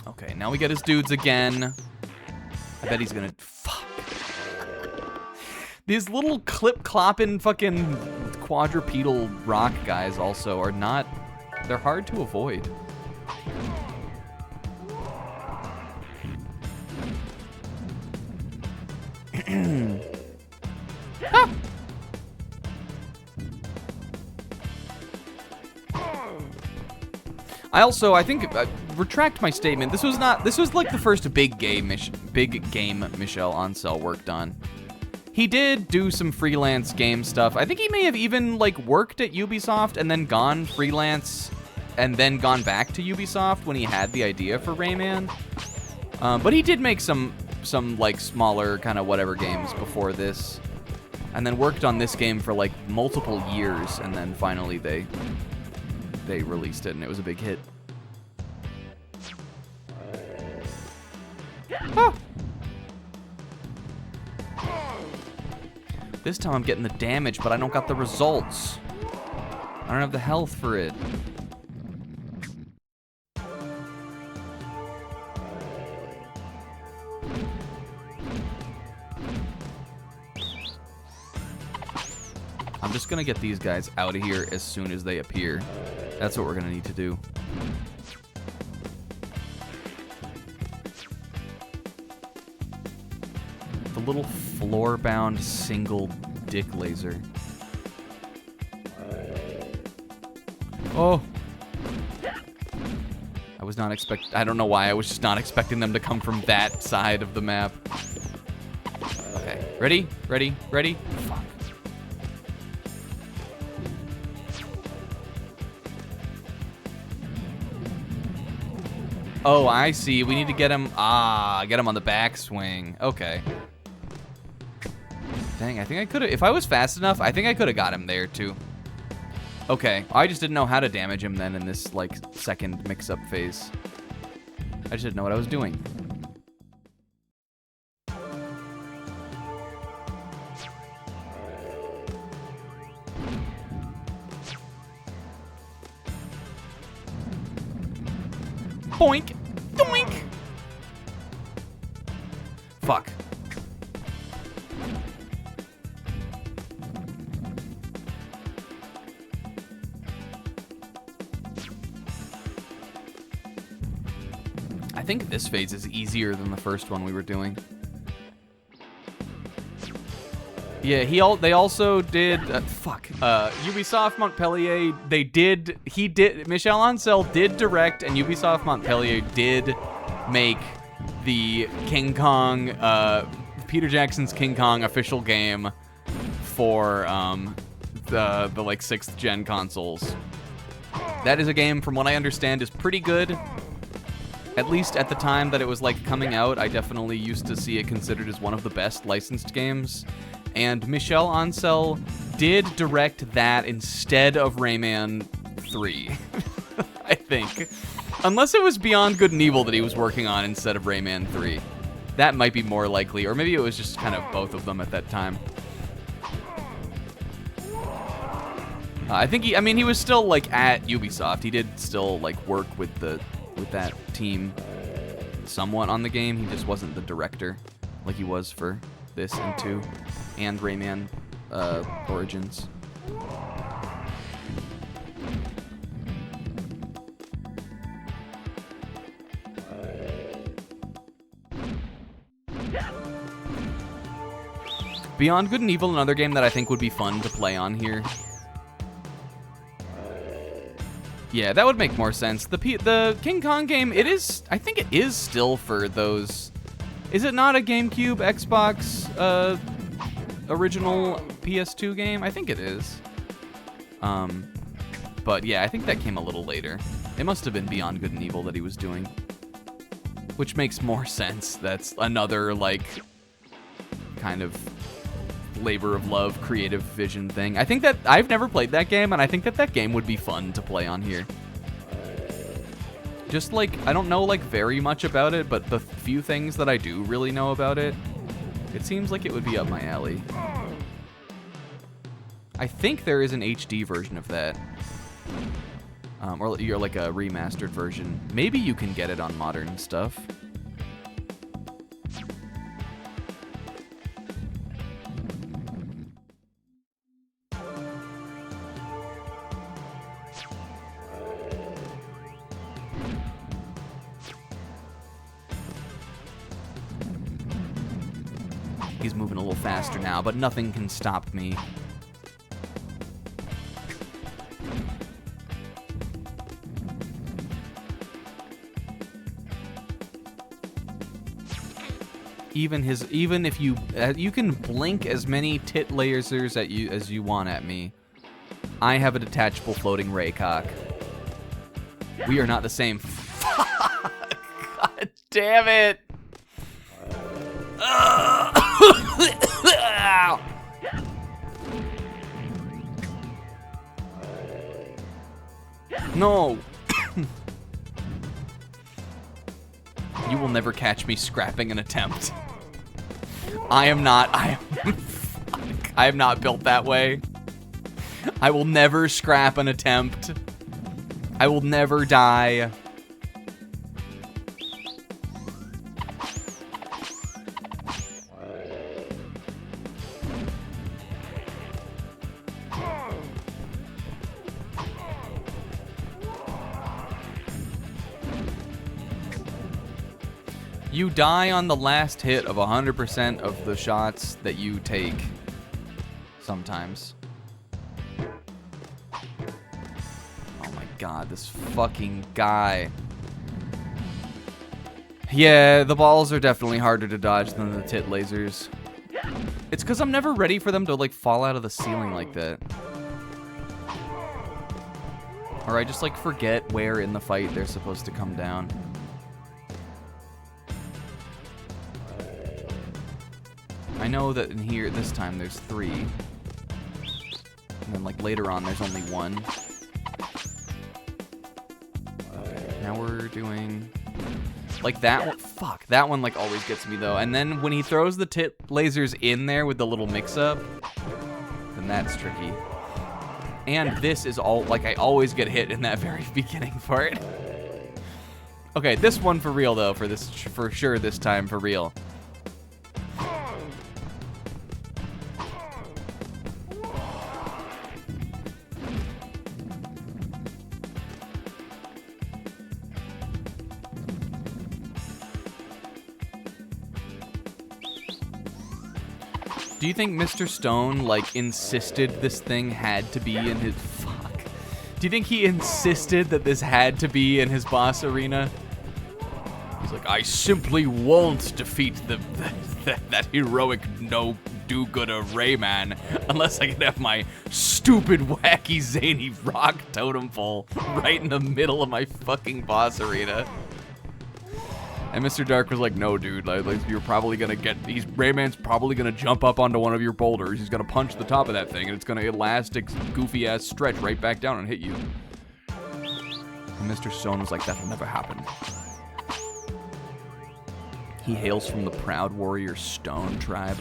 Okay, now we get his dudes again. I bet he's gonna... Fuck. These little clip-clopping fucking quadrupedal rock guys also are not... They're hard to avoid. Ah! I think, retract my statement. This was like the first big game Michel Ancel worked on. He did do some freelance game stuff. I think he may have even like worked at Ubisoft and then gone freelance and then gone back to Ubisoft when he had the idea for Rayman. But he did make some like smaller kind of whatever games before this, and then worked on this game for like multiple years, and then finally they released it and it was a big hit. Ah! This time I'm getting the damage, but I don't got the results. I don't have the health for it. I'm just gonna get these guys out of here as soon as they appear. That's what we're gonna need to do. The little floor-bound single dick laser. Oh! I don't know why, I was just not expecting them to come from that side of the map. Okay, ready? Ready? Ready? Fuck. Oh, I see. We need to get him... get him on the backswing. Okay. Dang, I think I could have... If I was fast enough, I think I could have got him there, too. Okay. I just didn't know how to damage him then in this, like, second mix-up phase. I just didn't know what I was doing. Boink! Doink! Fuck. I think this phase is easier than the first one we were doing. Yeah, they also did Ubisoft Montpellier. Michel Ancel did direct, and Ubisoft Montpellier did make the King Kong, Peter Jackson's King Kong official game for the like 6th gen consoles. That is a game, from what I understand, is pretty good. At least at the time that it was like coming out, I definitely used to see it considered as one of the best licensed games. And Michel Ancel did direct that instead of Rayman 3, I think. Unless it was Beyond Good and Evil that he was working on instead of Rayman 3. That might be more likely, or maybe it was just kind of both of them at that time. I think he was still like at Ubisoft. He did still like work with that team somewhat on the game. He just wasn't the director like he was for this and 2 and Rayman Origins. Beyond Good and Evil, another game that I think would be fun to play on here. Yeah, that would make more sense. The King Kong game, I think it is still for those. Is it not a GameCube, Xbox, original PS2 game? I think it is. But yeah, I think that came a little later. It must have been Beyond Good and Evil that he was doing. Which makes more sense. That's another, like, kind of labor of love, creative vision thing. I think that I've never played that game, and I think that game would be fun to play on here. Just like, I don't know like very much about it, but the few things that I do really know about it, it seems like it would be up my alley. I think there is an HD version of that. Or you're like a remastered version. Maybe you can get it on modern stuff. He's moving a little faster now, but nothing can stop me. Even if you can blink as many tit lasers at you as you want at me, I have a detachable floating raycock. We are not the same. God damn it! No! You will never catch me scrapping an attempt. I am not built that way. I will never scrap an attempt. I will never die. You die on the last hit of 100% of the shots that you take. Sometimes. Oh my god, this fucking guy. Yeah, the balls are definitely harder to dodge than the tit lasers. It's because I'm never ready for them to like fall out of the ceiling like that. Or I just like forget where in the fight they're supposed to come down. I know that in here, this time, there's 3. And then, like, later on, there's only 1. Okay, now we're doing... Like, that one... Fuck, that one, like, always gets me, though. And then when he throws the tit lasers in there with the little mix-up, then that's tricky. And this is all... Like, I always get hit in that very beginning part. Okay, this one for real, though, for sure this time, for real. Do you think Mr. Stone, like, insisted this thing had to be in his... Fuck. Do you think he insisted that this had to be in his boss arena? He's like, I simply won't defeat that heroic do-gooder Rayman unless I can have my stupid, wacky, zany rock totem pole right in the middle of my fucking boss arena. And Mr. Dark was like, no, dude, like you're probably gonna Rayman's probably gonna jump up onto one of your boulders. He's gonna punch the top of that thing, and it's gonna elastic, goofy-ass stretch right back down and hit you. And Mr. Stone was like, that'll never happen. He hails from the proud warrior Stone tribe.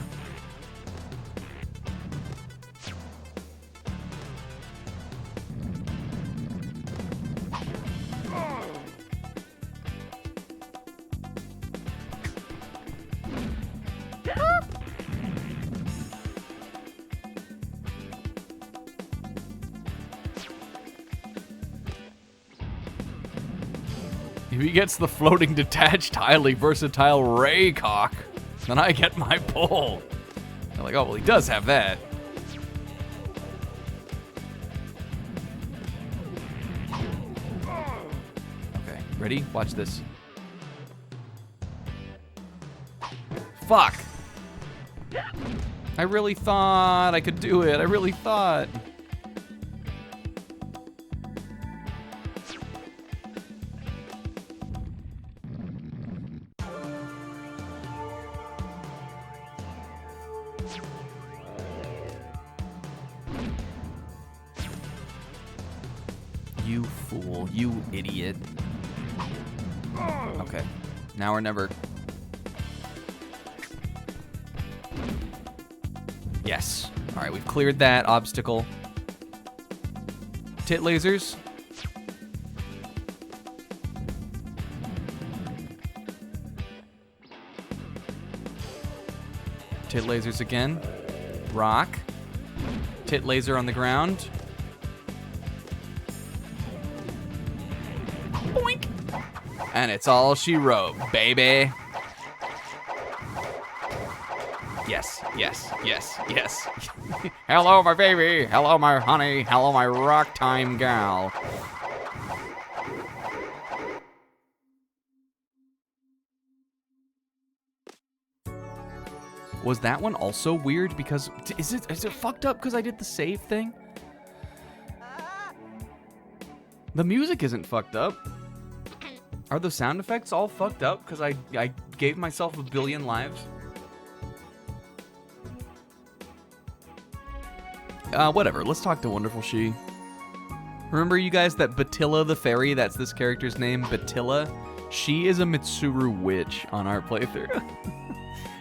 If he gets the floating, detached, highly versatile Ray cock, then I get my pull. They're like, oh, well, he does have that. Okay, ready? Watch this. Fuck! I really thought I could do it. I really thought. You fool. You idiot. Okay. Now or never. Yes. Alright, we've cleared that obstacle. Tit lasers. Tit lasers again. Rock. Tit laser on the ground. Boink. And it's all she wrote, baby. Yes, yes, yes, yes. Hello, my baby. Hello, my honey. Hello, my rock time gal. Was that one also weird? Because is it fucked up because I did the save thing? The music isn't fucked up. Are the sound effects all fucked up because I gave myself 1 billion lives? Whatever. Let's talk to Wonderful She. Remember, you guys, that Batilla the fairy? That's this character's name, Batilla. She is a Mitsuru witch on our playthrough.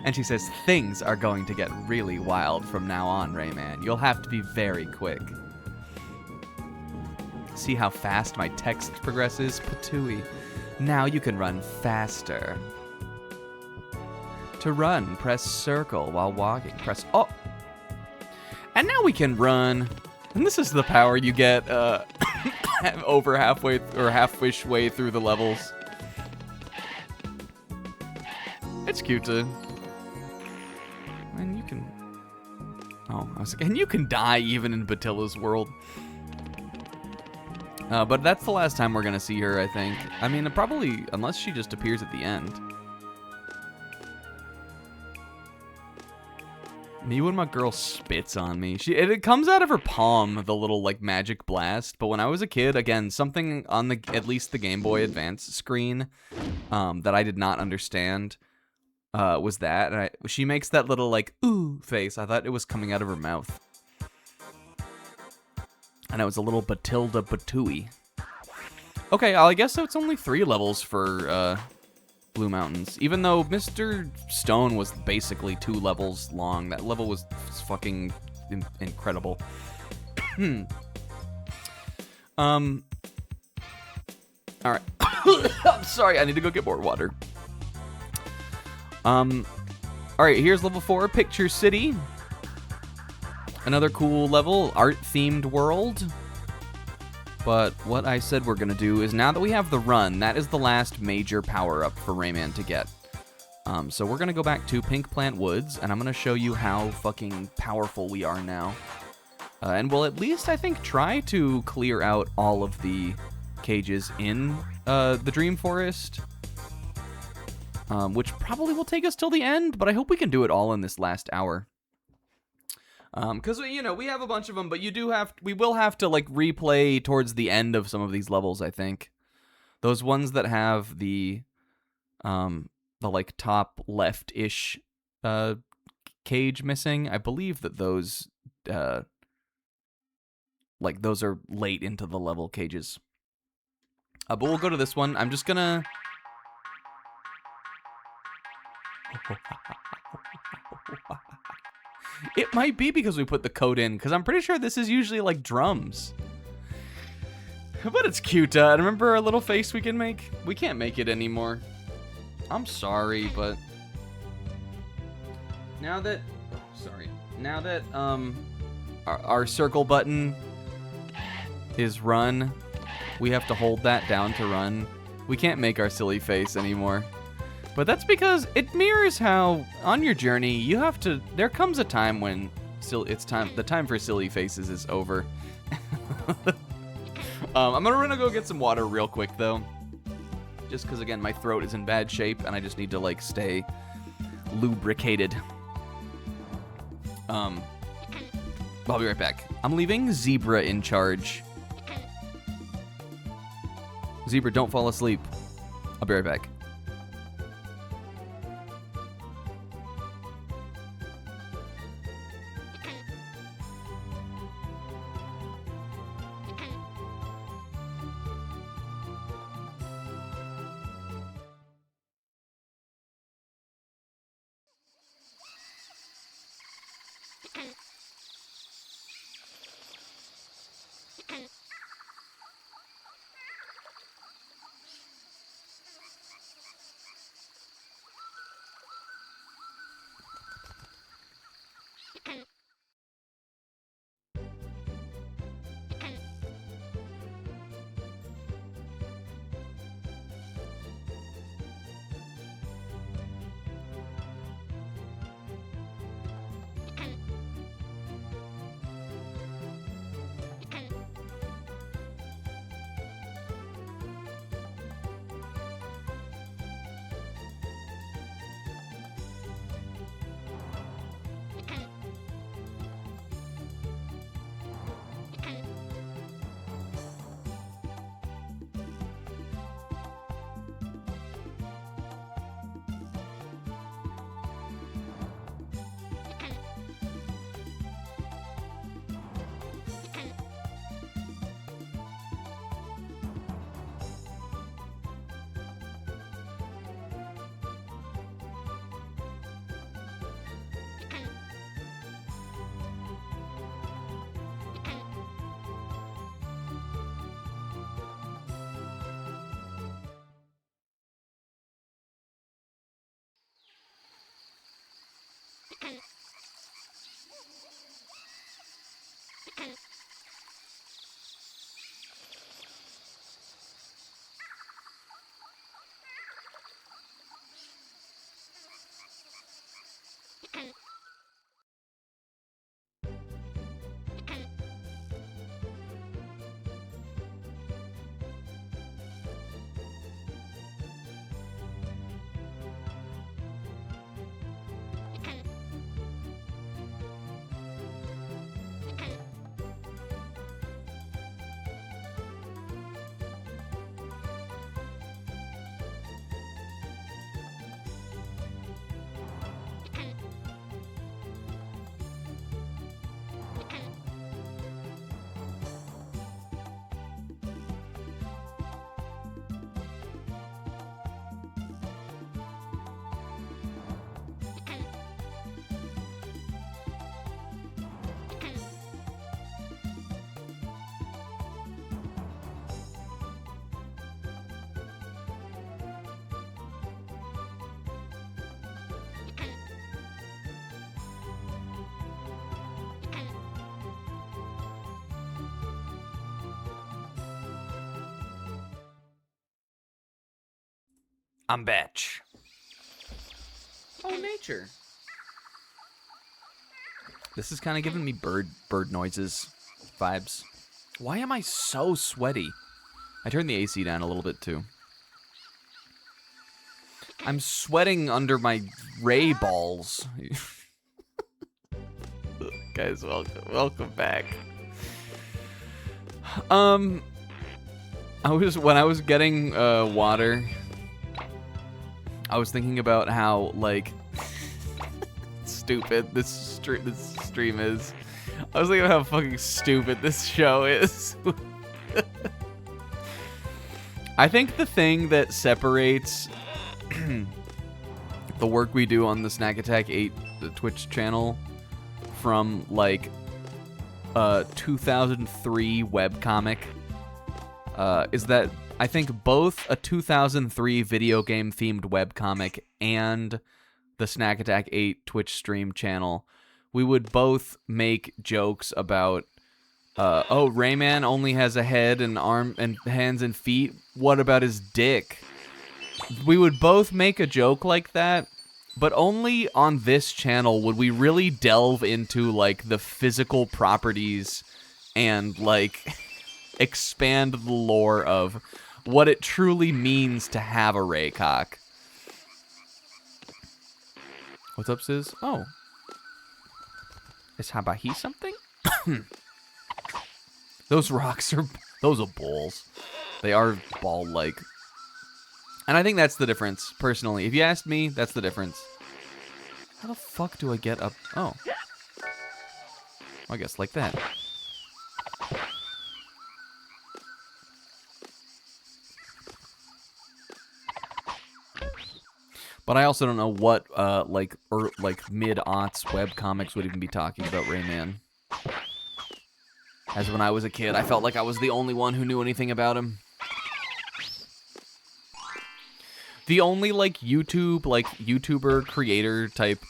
And she says, things are going to get really wild from now on, Rayman. You'll have to be very quick. See how fast my text progresses? Patooey. Now you can run faster. To run, press circle while walking. Press... Oh! And now we can run. And this is the power you get over halfway or half-ish way through the levels. It's cute to... And you can... Oh, I was like, and you can die even in Batilla's world. But that's the last time we're gonna see her, I think. I mean, probably, unless she just appears at the end. Me when my girl spits on me. It comes out of her palm, the little, like, magic blast. But when I was a kid, again, something on the, at least the Game Boy Advance screen, that I did not understand, was that. And she makes that little, like, ooh face. I thought it was coming out of her mouth. And it was a little Batilda Batooey. Okay, I guess so it's only 3 levels for, Blue Mountains. Even though Mr. Stone was basically 2 levels long. That level was fucking incredible. Alright. I'm sorry, I need to go get more water. Alright, here's level 4, Picture City. Another cool level, art-themed world. But what I said we're going to do is, now that we have the run, that is the last major power-up for Rayman to get. So we're going to go back to Pink Plant Woods, and I'm going to show you how fucking powerful we are now. And we'll at least, I think, try to clear out all of the cages in the Dream Forest. Which probably will take us till the end, but I hope we can do it all in this last hour. Because, you know, we have a bunch of them, but we will have to, like, replay towards the end of some of these levels, I think. Those ones that have the like, top left-ish, cage missing, I believe that those, like, those are late into the level cages. But we'll go to this one. I'm just gonna... It might be because we put the code in, because I'm pretty sure this is usually, like, drums. But it's cute. Remember our little face we can make? We can't make it anymore. I'm sorry, but... Now that... Sorry. Now that, our circle button is run, we have to hold that down to run. We can't make our silly face anymore. But that's because it mirrors how, on your journey, you have to... There comes a time when the time for silly faces is over. I'm gonna go get some water real quick, though. Just because, again, my throat is in bad shape, and I just need to, like, stay lubricated. I'll be right back. I'm leaving Zebra in charge. Zebra, don't fall asleep. I'll be right back. I'm batch. Oh, nature. This is kind of giving me bird noises vibes. Why am I so sweaty? I turned the AC down a little bit too. I'm sweating under my Ray balls. guys, welcome back. When I was getting water, I was thinking about how like stupid this stream is. I was thinking about how fucking stupid this show is. I think the thing that separates the work we do on the Snack Attack 8 the Twitch channel from like a 2003 webcomic is that I think both a 2003 video game themed webcomic and the Snack Attack 8 Twitch stream channel, we would both make jokes about oh, Rayman only has a head and arm and hands and feet. What about his dick? We would both make a joke like that, but only on this channel would we really delve into like the physical properties and like expand the lore of what it truly means to have a Raycock. What's up, Sis? Oh. Is Habahi something? Those rocks are... Those are balls. They are ball-like. And I think that's the difference, personally. If you asked me, that's the difference. How the fuck do I get up? Oh. I guess like that. But I also don't know what, like mid-aughts webcomics would even be talking about Rayman. As when I was a kid, I felt like I was the only one who knew anything about him. The only, like, YouTuber creator type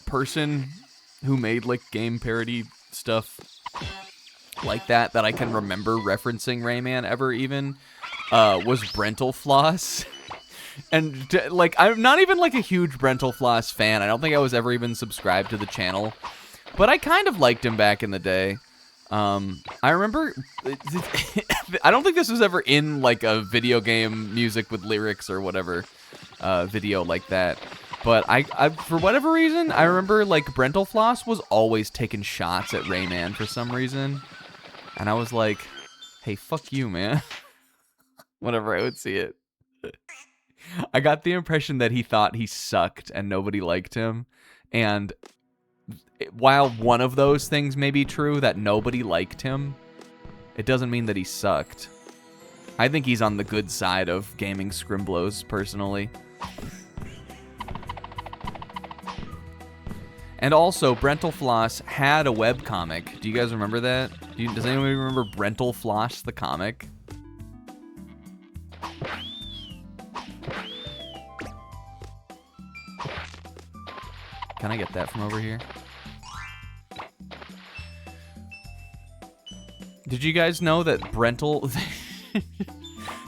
person who made, like, game parody stuff like that I can remember referencing Rayman ever even, was Brental Floss. And, like, I'm not even, like, a huge Brental Floss fan. I don't think I was ever even subscribed to the channel. But I kind of liked him back in the day. I remember... I don't think this was ever in, like, a video game music with lyrics or whatever video like that. But I for whatever reason, I remember, like, Brental Floss was always taking shots at Rayman for some reason. And I was like, hey, fuck you, man. Whenever I would see it. I got the impression that he thought he sucked and nobody liked him. And while one of those things may be true, that nobody liked him, it doesn't mean that he sucked. I think he's on the good side of gaming scrimblos, personally. And also, Brental Floss had a webcomic. Do you guys remember that? Does anyone remember Brental Floss, the comic? Can I get that from over here? Did you guys know that Brental...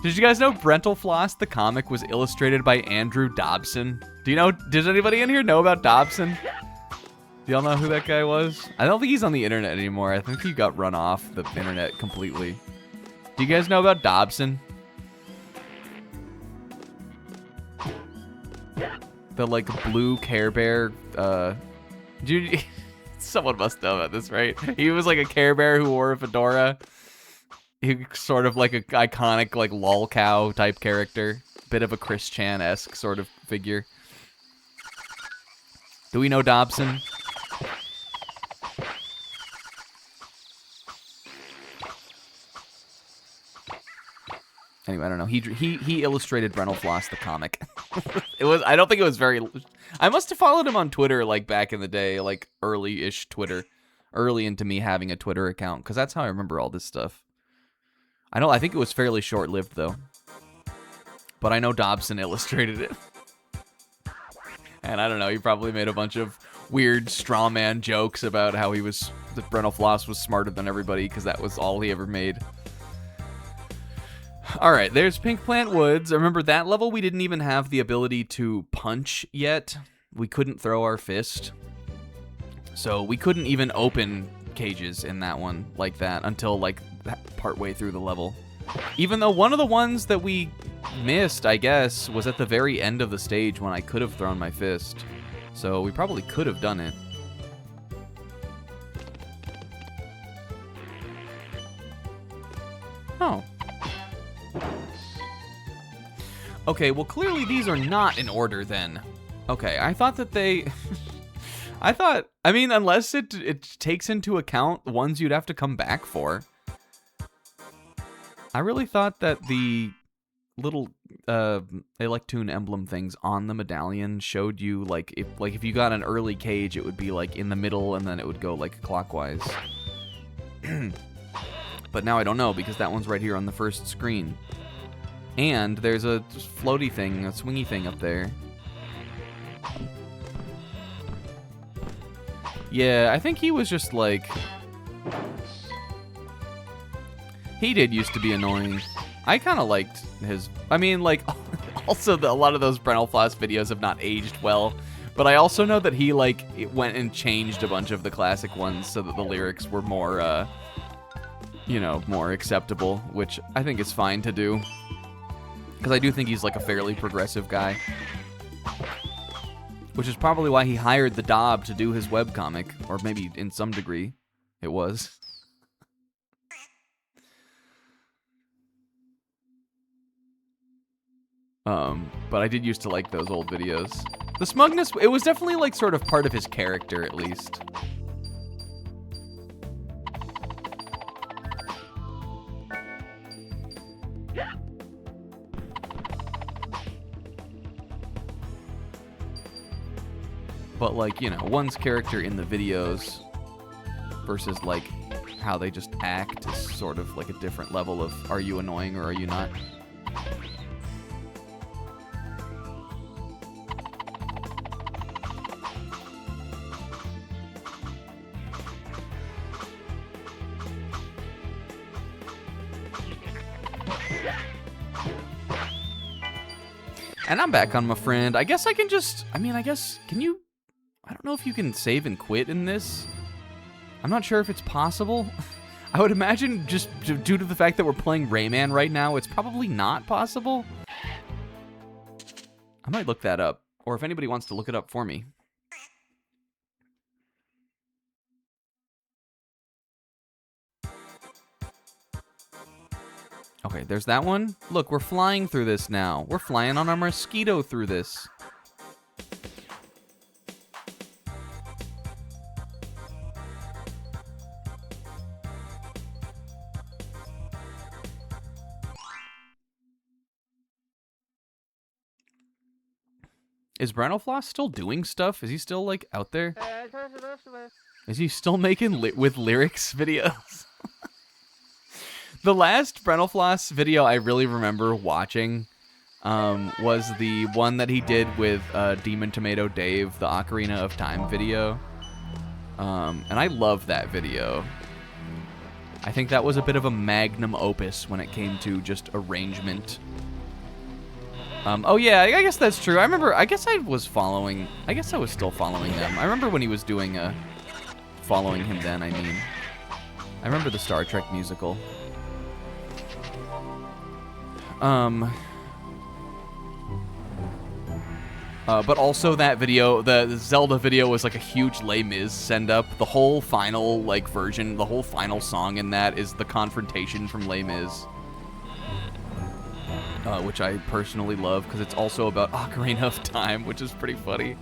Did you guys know Brental Floss, the comic, was illustrated by Andrew Dobson? Do you know... Does anybody in here know about Dobson? Do y'all know who that guy was? I don't think he's on the internet anymore. I think he got run off the internet completely. Do you guys know about Dobson? The, like, blue Care Bear, dude, someone must know about this, right? He was, like, a Care Bear who wore a fedora. He was sort of, like, a iconic, like, lolcow type character. Bit of a Chris Chan-esque sort of figure. Do we know Dobson? Anyway, I don't know. He illustrated Brental Floss, the comic. I don't think it was very... I must have followed him on Twitter, like, back in the day, like, early-ish Twitter. Early into me having a Twitter account, because that's how I remember all this stuff. I think it was fairly short-lived, though. But I know Dobson illustrated it. And I don't know, he probably made a bunch of weird straw man jokes about how that Brental Floss was smarter than everybody, because that was all he ever made. Alright, there's Pink Plant Woods. Remember, that level we didn't even have the ability to punch yet. We couldn't throw our fist. So we couldn't even open cages in that one like that until, like, partway through the level. Even though one of the ones that we missed, I guess, was at the very end of the stage when I could have thrown my fist. So we probably could have done it. Okay, well, clearly these are not in order then. Okay, I thought that they... I mean, unless it takes into account the ones you'd have to come back for. I really thought that the little Electoon emblem things on the medallion showed you, like if you got an early cage, it would be, like, in the middle, and then it would go, like, clockwise. But now I don't know, because that one's right here on the first screen. And there's a floaty thing, a swingy thing up there. Yeah, I think he was just like... He did used to be annoying. I kind of liked his... I mean, like, also a lot of those Brentalfloss videos have not aged well. But I also know that he, like, it went and changed a bunch of the classic ones so that the lyrics were more, you know, more acceptable, which I think is fine to do. Because I do think he's, like, a fairly progressive guy. Which is probably why he hired the Dob to do his webcomic. Or maybe in some degree it was. But I did used to like those old videos. The smugness, it was definitely, like, sort of part of his character, at least. But, like, you know, one's character in the videos versus, like, how they just act is sort of like a different level of, are you annoying or are you not? And I'm back on my friend. I guess I can just, I mean, I guess, can you, I don't know if you can save and quit in this. I'm not sure if it's possible. I would imagine just due to the fact that we're playing Rayman right now, it's probably not possible. I might look that up, or if anybody wants to look it up for me. Okay, there's that one. Look, we're flying through this now. We're flying on our mosquito through this. Is Brentalfloss still doing stuff? Is he still, like, out there? Is he still making with lyrics videos? The last Brentalfloss video I really remember watching was the one that he did with Demon Tomato Dave, the Ocarina of Time video. And I love that video. I think that was a bit of a magnum opus when it came to just arrangement. Oh yeah, I guess that's true. I remember, I guess I was still following them. I remember when he was doing following him then, I mean. I remember the Star Trek musical. But also that video, the Zelda video was like a huge Les Mis send-up. The whole final, like, version, the whole final song in that is the confrontation from Les Mis. Which I personally love, because it's also about Ocarina of Time, which is pretty funny.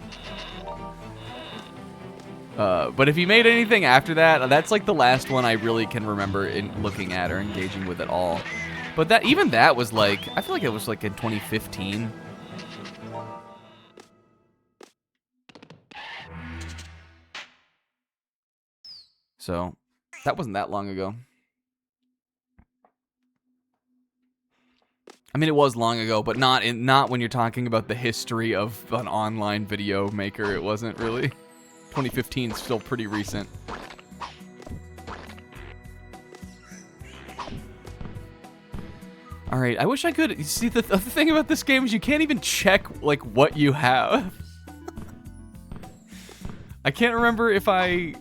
But if he made anything after that, that's like the last one I really can remember in looking at or engaging with at all. But that, even that was like, I feel like it was like in 2015. So, that wasn't that long ago. I mean, it was long ago, but not when you're talking about the history of an online video maker. It wasn't really. 2015 is still pretty recent. All right, I wish I could see the thing about this game is you can't even check like what you have. I can't remember if I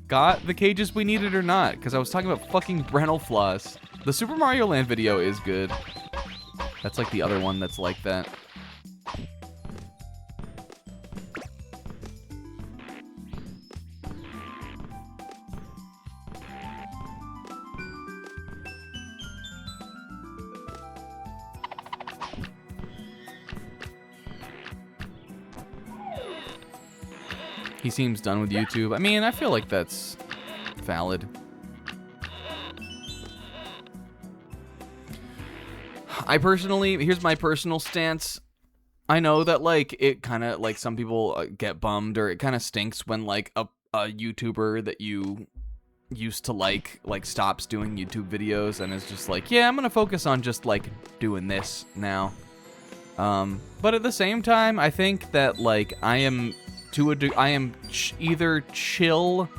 got the cages we needed or not, because I was talking about fucking Brentalfloss. The Super Mario Land video is good. That's like the other one that's like that. He seems done with YouTube. I mean, I feel like that's valid. I personally, here's my personal stance. I know that, like, it kind of, like, some people get bummed, or it kind of stinks when, like, a YouTuber that you used to like stops doing YouTube videos and is just like, yeah, I'm gonna focus on just, like, doing this now. But at the same time, I think that, like, I am either chill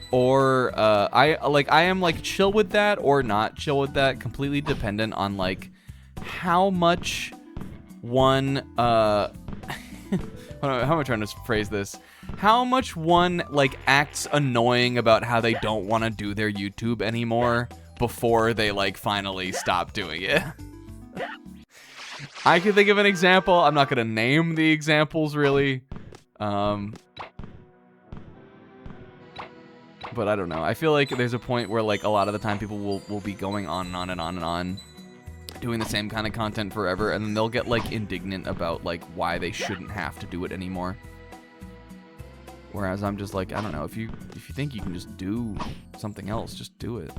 or I am like chill with that or not chill with that, completely dependent on, like, how much one how am I trying to phrase this? How much one, like, acts annoying about how they don't want to do their YouTube anymore before they, like, finally stop doing it. I can think of an example. I'm not gonna name the examples, really. But I don't know. I feel like there's a point where, like, a lot of the time people will be going on and on and on and on, doing the same kind of content forever, and then they'll get, like, indignant about, like, why they shouldn't have to do it anymore. Whereas I'm just like, I don't know, if you think you can just do something else, just do it.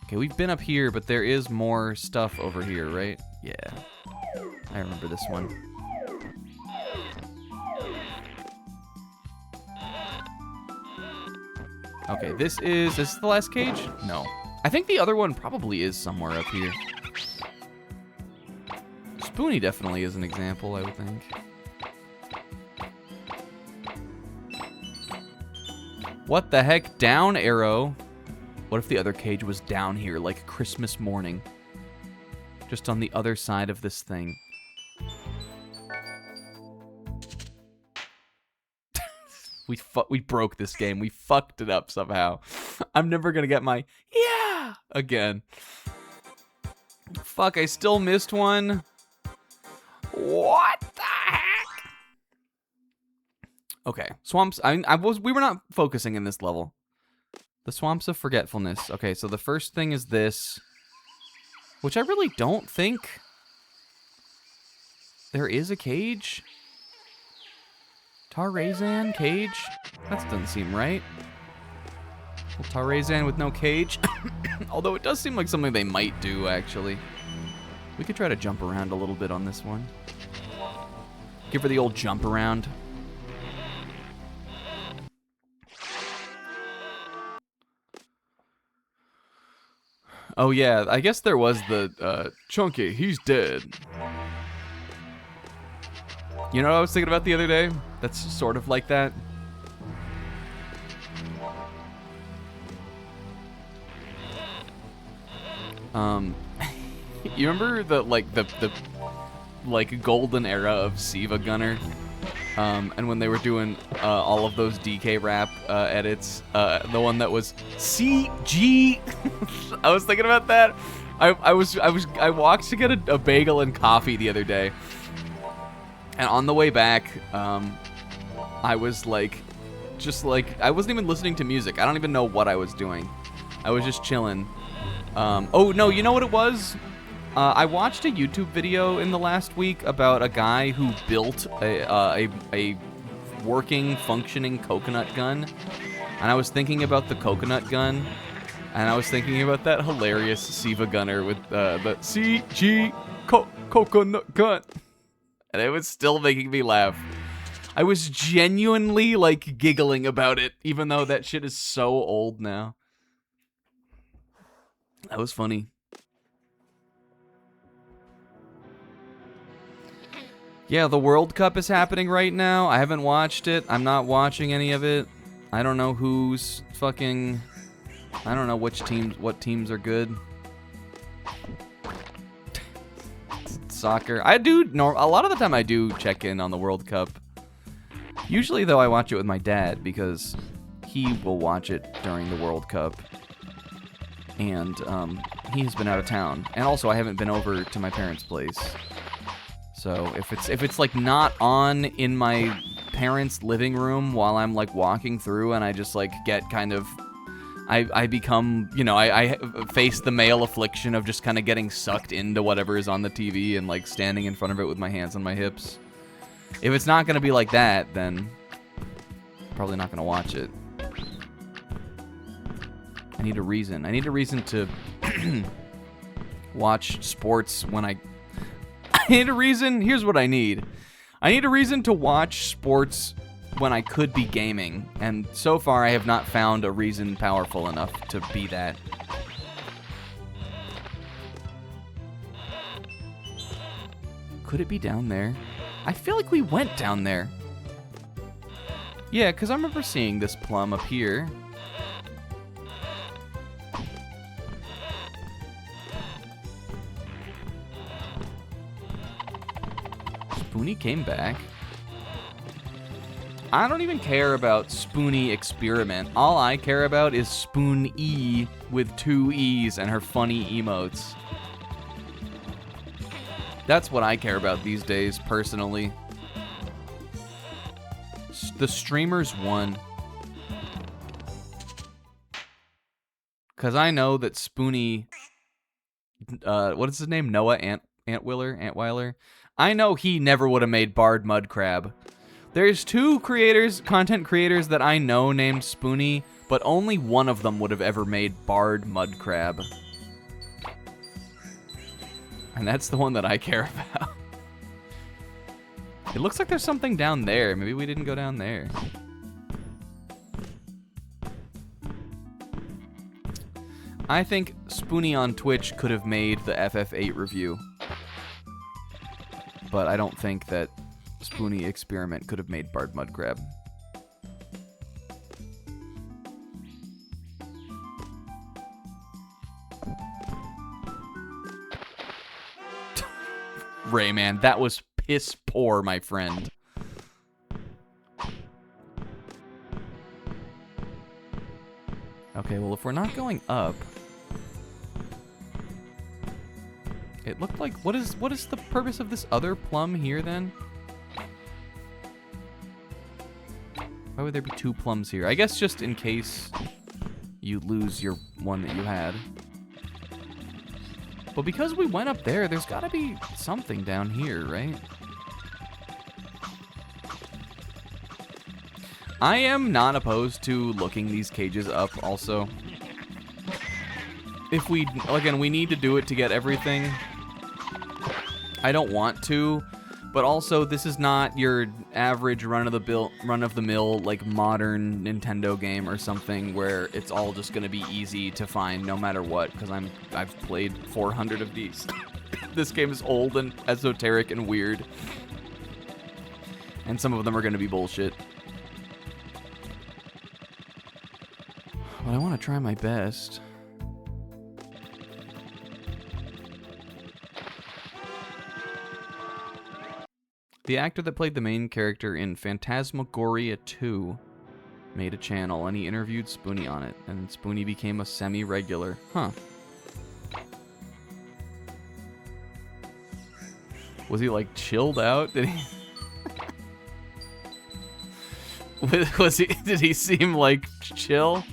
Okay, we've been up here, but there is more stuff over here, right? Yeah. I remember this one. Okay, this is the last cage? No. I think the other one probably is somewhere up here. Spoonie definitely is an example, I would think. What the heck? Down arrow? What if the other cage was down here, like Christmas morning? Just on the other side of this thing. We broke this game. We fucked it up somehow. I'm never gonna get my yeah again. Fuck, I still missed one. What the heck? Okay, swamps. We were not focusing in this level. The swamps of forgetfulness. Okay, so the first thing is this, which I really don't think there is a cage. Tarzan cage? That doesn't seem right. Well, Tarzan with no cage. Although it does seem like something they might do, actually. We could try to jump around a little bit on this one. Give her the old jump around. Oh yeah, I guess there was the, Chunky, he's dead. You know what I was thinking about the other day? That's sort of like that. You remember the golden era of Siva Gunner? And when they were doing all of those DK rap edits, the one that was CG. I was thinking about that. I walked to get a bagel and coffee the other day, and on the way back, I was like, I wasn't even listening to music. I don't even know what I was doing. I was just chilling. Oh no, you know what it was? I watched a YouTube video in the last week about a guy who built a working, functioning coconut gun, and I was thinking about the coconut gun, and I was thinking about that hilarious Siva Gunner with the CG coconut gun, and it was still making me laugh. I was genuinely, like, giggling about it, even though that shit is so old now. That was funny. Yeah, the World Cup is happening right now. I haven't watched it. I'm not watching any of it. I don't know who's fucking... I don't know what teams are good. Soccer. I do... a lot of the time I do check in on the World Cup. Usually, though, I watch it with my dad because he will watch it during the World Cup. And he's been out of town. And also, I haven't been over to my parents' place. So if it's like not on in my parents' living room while I'm like walking through and I just like get kind of, I become, you know, I face the male affliction of just kind of getting sucked into whatever is on the TV and like standing in front of it with my hands on my hips. If it's not going to be like that, then I'm probably not going to watch it. I need a reason. I need a reason to watch sports when I need a reason. Here's what I need. I need a reason to watch sports when I could be gaming, and so far I have not found a reason powerful enough to be that. Could it be down there? I feel like we went down there. Yeah, because I remember seeing this plum up here. Spoonie came back. I don't even care about Spoonie Experiment. All I care about is Spoon E with 2 E's and her funny emotes. That's what I care about these days, personally. The streamers won. Because I know that Spoonie... what is his name? Noah Antweiler? I know he never would have made Barred Mud Crab. There's 2 content creators that I know named Spoonie, but only one of them would have ever made Barred Mud Crab. And that's the one that I care about. It looks like there's something down there. Maybe we didn't go down there. I think Spoonie on Twitch could have made the FF8 review. But I don't think that Spoonie Experiment could have made Barred Mud Crab. Rayman, that was piss poor, my friend. Okay, well, if we're not going up... It looked like... What is the purpose of this other plum here, then? Why would there be 2 plums here? I guess just in case you lose your one that you had. But because we went up there, there's gotta be something down here, right? I am not opposed to looking these cages up, also. If we... Again, we need to do it to get everything. I don't want to, but also this is not your average run-of-the-mill, like, modern Nintendo game or something where it's all just going to be easy to find no matter what, because I've played 400 of these. This game is old and esoteric and weird. And some of them are going to be bullshit. But I want to try my best. The actor that played the main character in Phantasmagoria 2 made a channel, and he interviewed Spoonie on it, and Spoonie became a semi-regular. Huh. Was he, like, chilled out? Did he... Did he seem, like, chill?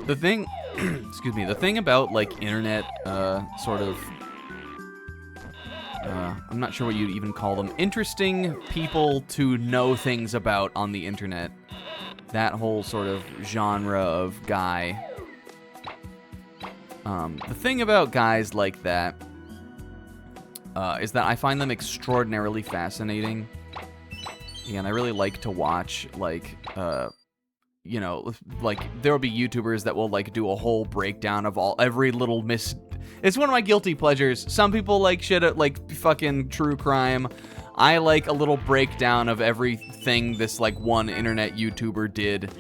The thing, excuse me, the thing about, like, internet, sort of, I'm not sure what you'd even call them, interesting people to know things about on the internet, that whole sort of genre of guy, the thing about guys like that, is that I find them extraordinarily fascinating, and I really like to watch, like, you know, like, there will be YouTubers that will, like, do a whole breakdown of every little It's one of my guilty pleasures. Some people like shit at, like, fucking true crime. I like a little breakdown of everything this, like, one internet YouTuber did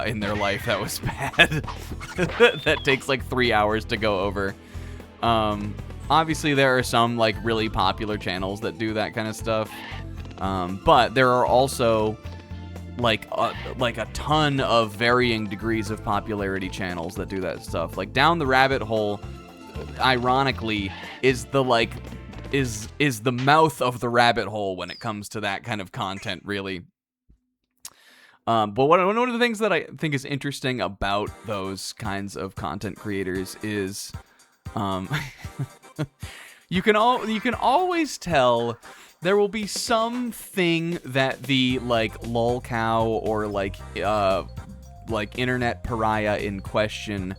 in their life that was bad. That takes, like, 3 hours to go over. Obviously, there are some, like, really popular channels that do that kind of stuff. But there are also... like a ton of varying degrees of popularity channels that do that stuff. Like Down the Rabbit Hole, ironically, is the mouth of the rabbit hole when it comes to that kind of content, really. But one of the things that I think is interesting about those kinds of content creators is, you can always tell there will be something that the like lolcow or like internet pariah in question,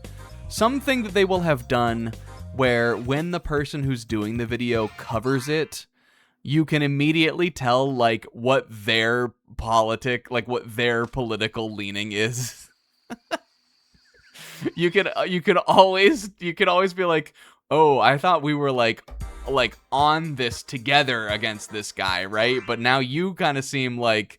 something that they will have done where when the person who's doing the video covers it, you can immediately tell like what their political leaning is. you could always be like, oh, I thought we were like on this together against this guy, right? But now you kind of seem like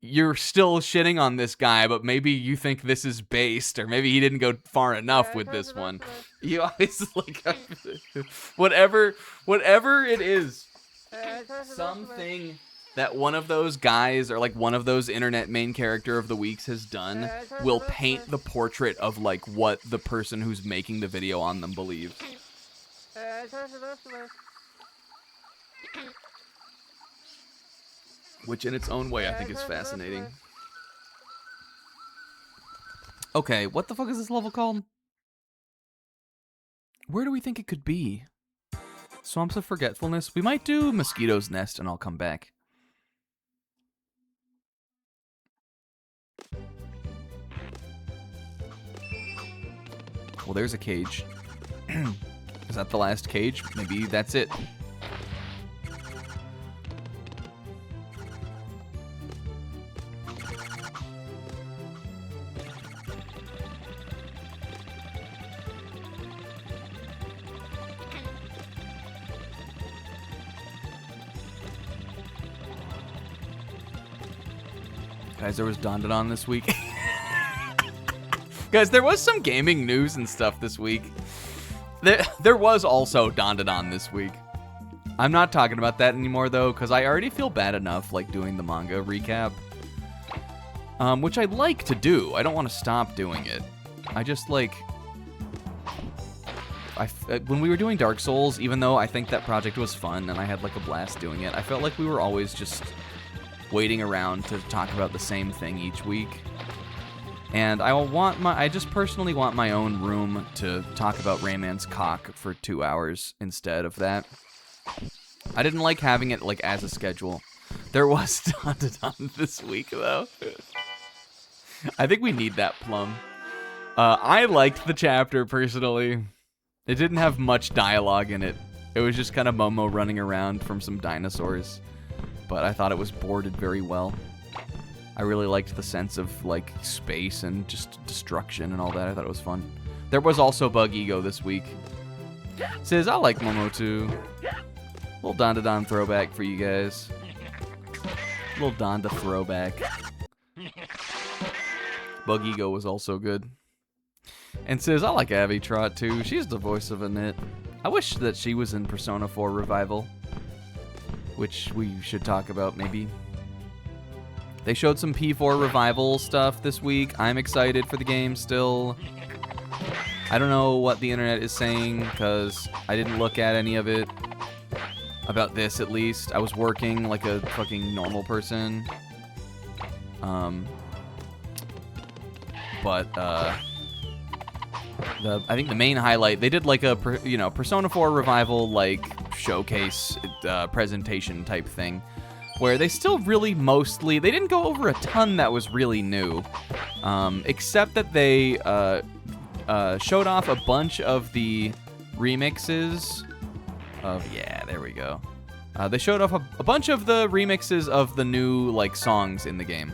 you're still shitting on this guy, but maybe you think this is based, or maybe he didn't go far enough with this one. You always like whatever it is, something that one of those guys or like one of those internet main character of the weeks has done will paint the portrait of like what the person who's making the video on them believes. Which in its own way I think is fascinating. Okay, what the fuck is this level called? Where do we think it could be? Swamps of Forgetfulness? We might do Mosquito's Nest and I'll come back. Well, there's a cage. Is that the last cage? Maybe that's it. Guys, there was Dandadan this week. Guys, there was some gaming news and stuff this week. There was also Dandadan this week. I'm not talking about that anymore, though, because I already feel bad enough, like, doing the manga recap. Which I like to do. I don't want to stop doing it. I just, like... when we were doing Dark Souls, even though I think that project was fun and I had, like, a blast doing it, I felt like we were always just waiting around to talk about the same thing each week. And I just personally want my own room to talk about Rayman's cock for 2 hours instead of that. I didn't like having it like as a schedule. There was Dandadan this week though. I think we need that plum. I liked the chapter personally. It didn't have much dialogue in it. It was just kind of Momo running around from some dinosaurs. But I thought it was boarded very well. I really liked the sense of, like, space and just destruction and all that. I thought it was fun. There was also Bug Ego this week. Says, I like Momo too. Little Dandadan throwback for you guys. Little Donda throwback. Bug Ego was also good. And says, I like Abby Trott too. She's the voice of Annette. I wish that she was in Persona 4 Revival. Which we should talk about, maybe. They showed some P4 Revival stuff this week. I'm excited for the game still. I don't know what the internet is saying, because I didn't look at any of it. About this, at least. I was working like a fucking normal person. I think the main highlight, they did like a, Persona 4 Revival, like, showcase presentation type thing. Where they still really mostly... They didn't go over a ton that was really new. Except that they showed off a bunch of the remixes of... Yeah, there we go. They showed off a bunch of the remixes of the new, like, songs in the game.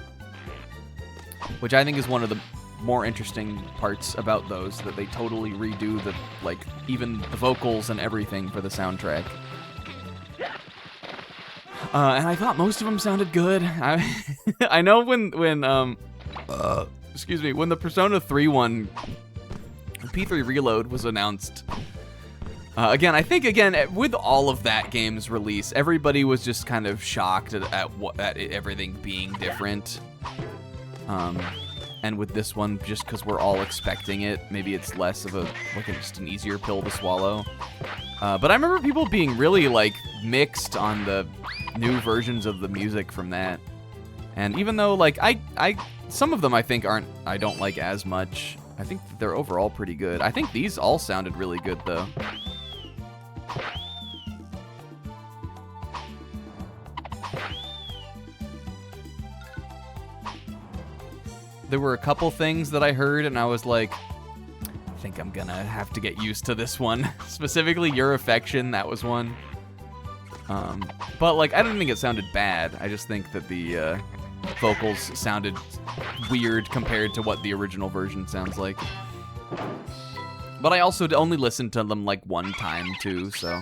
Which I think is one of the more interesting parts about those. That they totally redo the, like, even the vocals and everything for the soundtrack. And I thought most of them sounded good. I know when the Persona 3 one, P3 Reload was announced. I think with all of that game's release, everybody was just kind of shocked at everything being different. And with this one, just because we're all expecting it, maybe it's less of just an easier pill to swallow. But I remember people being really, like, mixed on the new versions of the music from that. And even though, like, some of them I think I don't like as much. I think they're overall pretty good. I think these all sounded really good, though. There were a couple things that I heard, and I was like, I think I'm gonna have to get used to this one. Specifically, Your Affection, that was one. But, like, I didn't think it sounded bad. I just think that the vocals sounded weird compared to what the original version sounds like. But I also only listened to them, like, one time, too, so...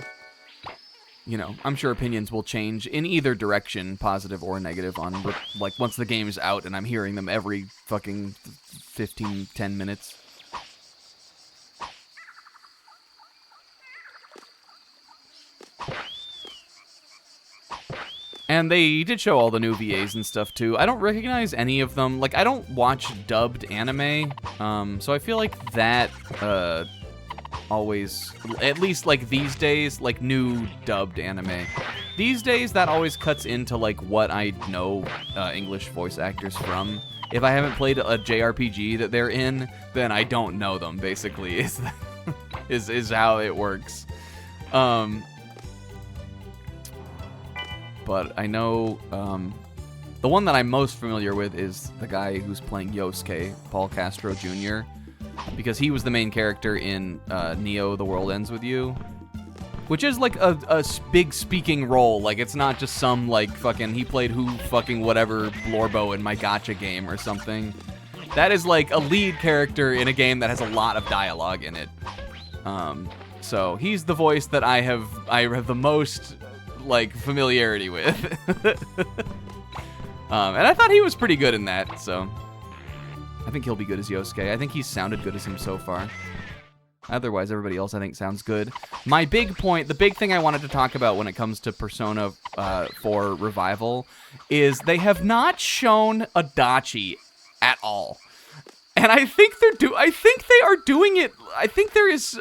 You know, I'm sure opinions will change in either direction, positive or negative, on, like, once the game's out and I'm hearing them every fucking 10 minutes. And they did show all the new VAs and stuff, too. I don't recognize any of them. Like, I don't watch dubbed anime, so I feel like that, always, at least like these days, like new dubbed anime, these days that always cuts into like what I know English voice actors from. If I haven't played a JRPG that they're in, then I don't know them, basically, is how it works. But I know the one that I'm most familiar with is the guy who's playing Yosuke, Paul Castro Jr., because he was the main character in Neo: The World Ends With You, which is like a big speaking role. Like, it's not just some like fucking he played who fucking whatever Blorbo in my gacha game or something. That is like a lead character in a game that has a lot of dialogue in it. So he's the voice that I have the most like familiarity with. And I thought he was pretty good in that, so I think he'll be good as Yosuke. I think he's sounded good as him so far. Otherwise, everybody else I think sounds good. My big point, the big thing I wanted to talk about when it comes to Persona 4 Revival is they have not shown Adachi at all. And I think I think they are doing it. I think there is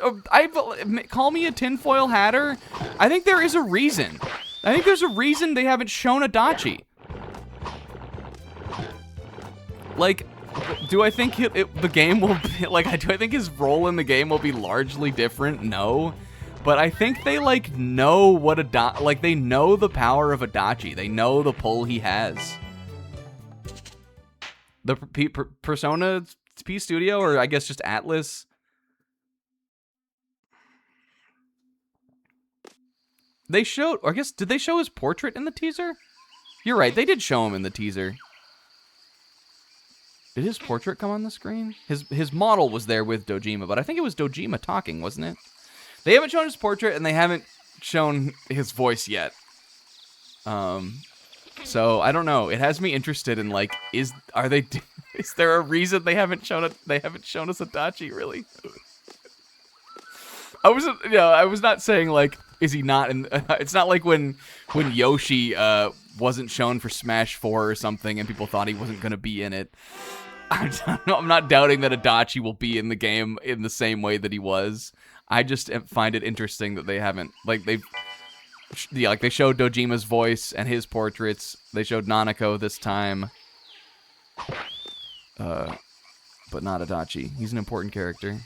call me a tinfoil hatter. I think there is a reason. I think there's a reason they haven't shown Adachi. Like, do I think the game will be, like, do I think his role in the game will be largely different? No. But I think they, like, know what like, they know the power of Adachi. They know the pull he has. The Persona P Studio, or I guess just Atlas. They showed, or I guess, did they show his portrait in the teaser? You're right, they did show him in the teaser. Did his portrait come on the screen? His model was there with Dojima, but I think it was Dojima talking, wasn't it? They haven't shown his portrait, and they haven't shown his voice yet. So I don't know. It has me interested in, like, is there a reason they haven't shown us Adachi, really? I was not saying, like, is he not in? It's not like when Yoshi wasn't shown for Smash 4 or something, and people thought he wasn't going to be in it. I'm not doubting that Adachi will be in the game in the same way that he was. I just find it interesting that they haven't, like, they showed Dojima's voice and his portraits. They showed Nanako this time, but not Adachi. He's an important character.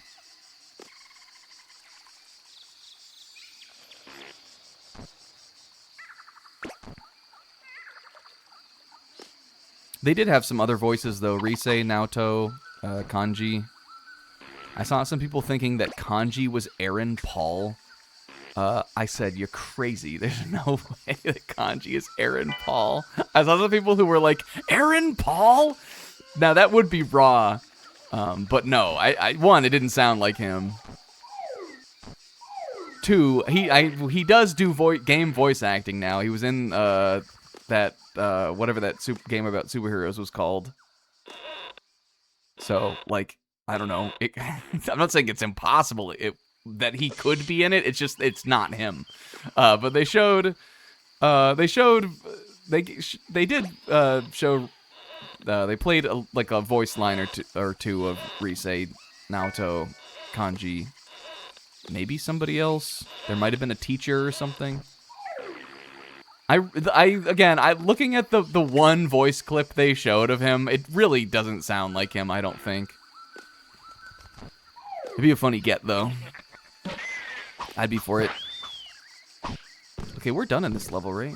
They did have some other voices, though. Rise, Naoto, Kanji. I saw some people thinking that Kanji was Aaron Paul. I said, you're crazy. There's no way that Kanji is Aaron Paul. I saw some people who were like, Aaron Paul? Now, that would be raw. But no, one, it didn't sound like him. Two, he does do game voice acting now. He was in that whatever that game about superheroes was called. So, like, I don't know. I'm not saying it's impossible that he could be in it. It's just it's not him. But they did show they played like a voice line or two of Rise, Naoto, Kanji, maybe somebody else. There might have been a teacher or something. Again, looking at the one voice clip they showed of him, it really doesn't sound like him, I don't think. It'd be a funny get, though. I'd be for it. Okay, we're done in this level, right?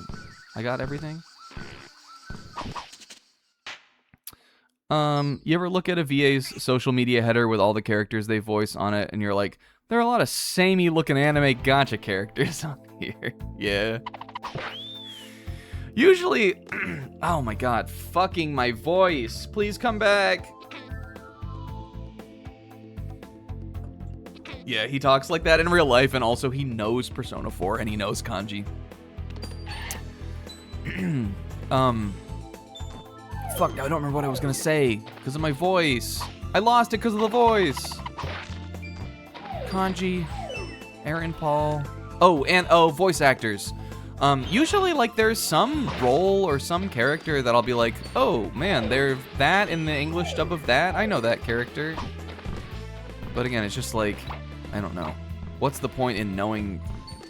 I got everything. You ever look at a VA's social media header with all the characters they voice on it, and you're like, there are a lot of samey-looking anime gacha characters on here. Yeah. Usually, oh my god, fucking my voice. Please come back. Yeah, he talks like that in real life, and also he knows Persona 4, and he knows kanji. Fuck, I don't remember what I was gonna say, because of my voice. I lost it because of the voice. Kanji, Aaron Paul. Oh, voice actors. Usually, like, there's some role or some character that I'll be like, oh, man, they're that in the English dub of that. I know that character. But again, it's just like, I don't know. What's the point in knowing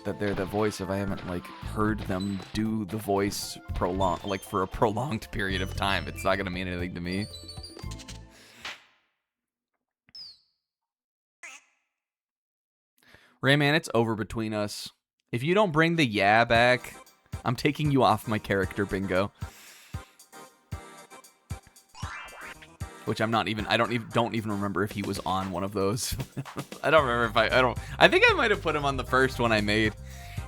that they're the voice if I haven't, like, heard them do the voice for a prolonged period of time? It's not gonna mean anything to me. Rayman, it's over between us. If you don't bring the yeah back, I'm taking you off my character bingo. Which I'm not even, don't even remember if he was on one of those. I don't remember if I think I might have put him on the first one I made.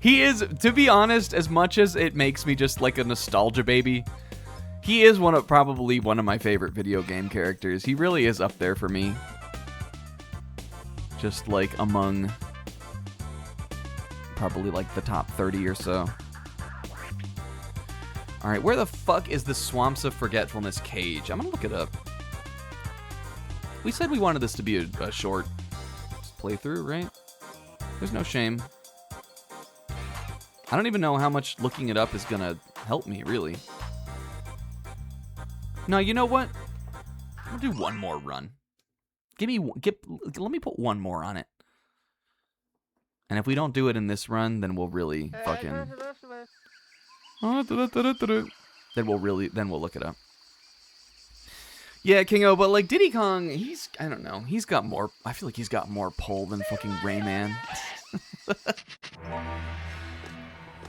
He is, to be honest, as much as it makes me just like a nostalgia baby, he is probably one of my favorite video game characters. He really is up there for me. Just like among probably like the top 30 or so. Alright, where the fuck is the Swamps of Forgetfulness cage? I'm gonna look it up. We said we wanted this to be a short playthrough, right? There's no shame. I don't even know how much looking it up is gonna help me, really. No, you know what? I'll do one more run. Let me put one more on it. And if we don't do it in this run, then we'll really fucking... Then we'll look it up. Yeah, Kingo, but like Diddy Kong, I don't know, I feel like he's got more pull than fucking Rayman.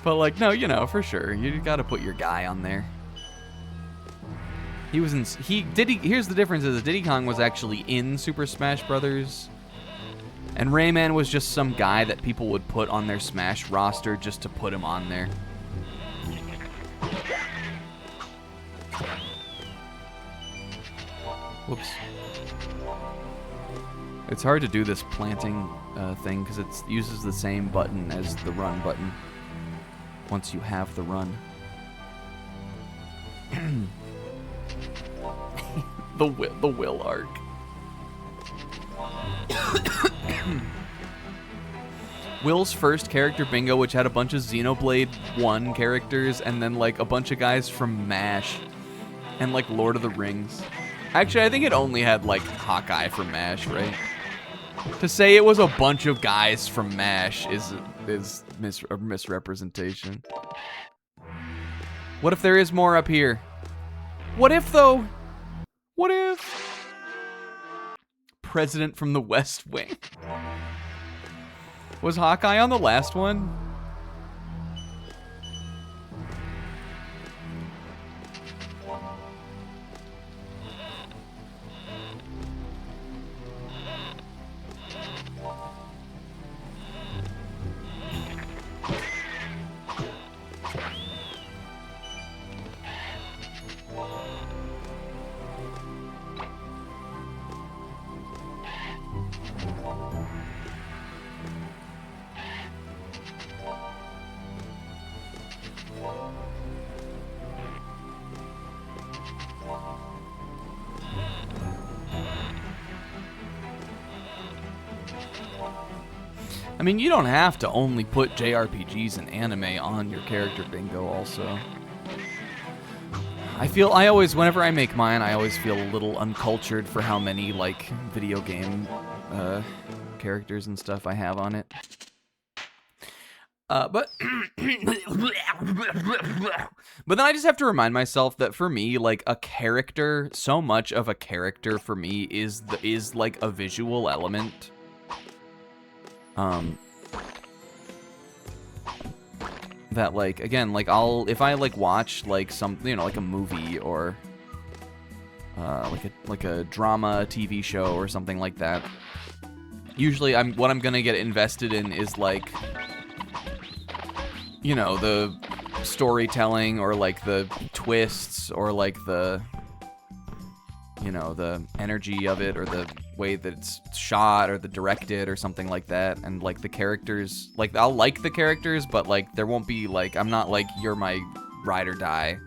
But like, no, you know, for sure, you gotta put your guy on there. Here's the difference is Diddy Kong was actually in Super Smash Brothers. And Rayman was just some guy that people would put on their Smash roster just to put him on there. Whoops. It's hard to do this planting thing because it uses the same button as the run button once you have the run. the will arc. Will's first character bingo, which had a bunch of Xenoblade 1 characters and then like a bunch of guys from MASH and like Lord of the Rings. Actually, I think it only had like Hawkeye from MASH, right? To say it was a bunch of guys from MASH is a misrepresentation. What if there is more up here? What if though? What if? President from the West Wing. Was Hawkeye on the last one? I mean, you don't have to only put JRPGs and anime on your character bingo also. I always, whenever I make mine, I always feel a little uncultured for how many, like, video game characters and stuff I have on it. But then I just have to remind myself that for me, like, a character, so much of a character for me is like a visual element. That, like, again, like, if I like watch like some, you know, like a movie or like a drama TV show or something like that, usually what I'm gonna get invested in is, like, you know, the storytelling or like the twists or like the, you know, the energy of it or the way that it's shot or the directed or something like that. And like the characters, like, I'll like the characters, but like there won't be like, I'm not like, you're my ride or die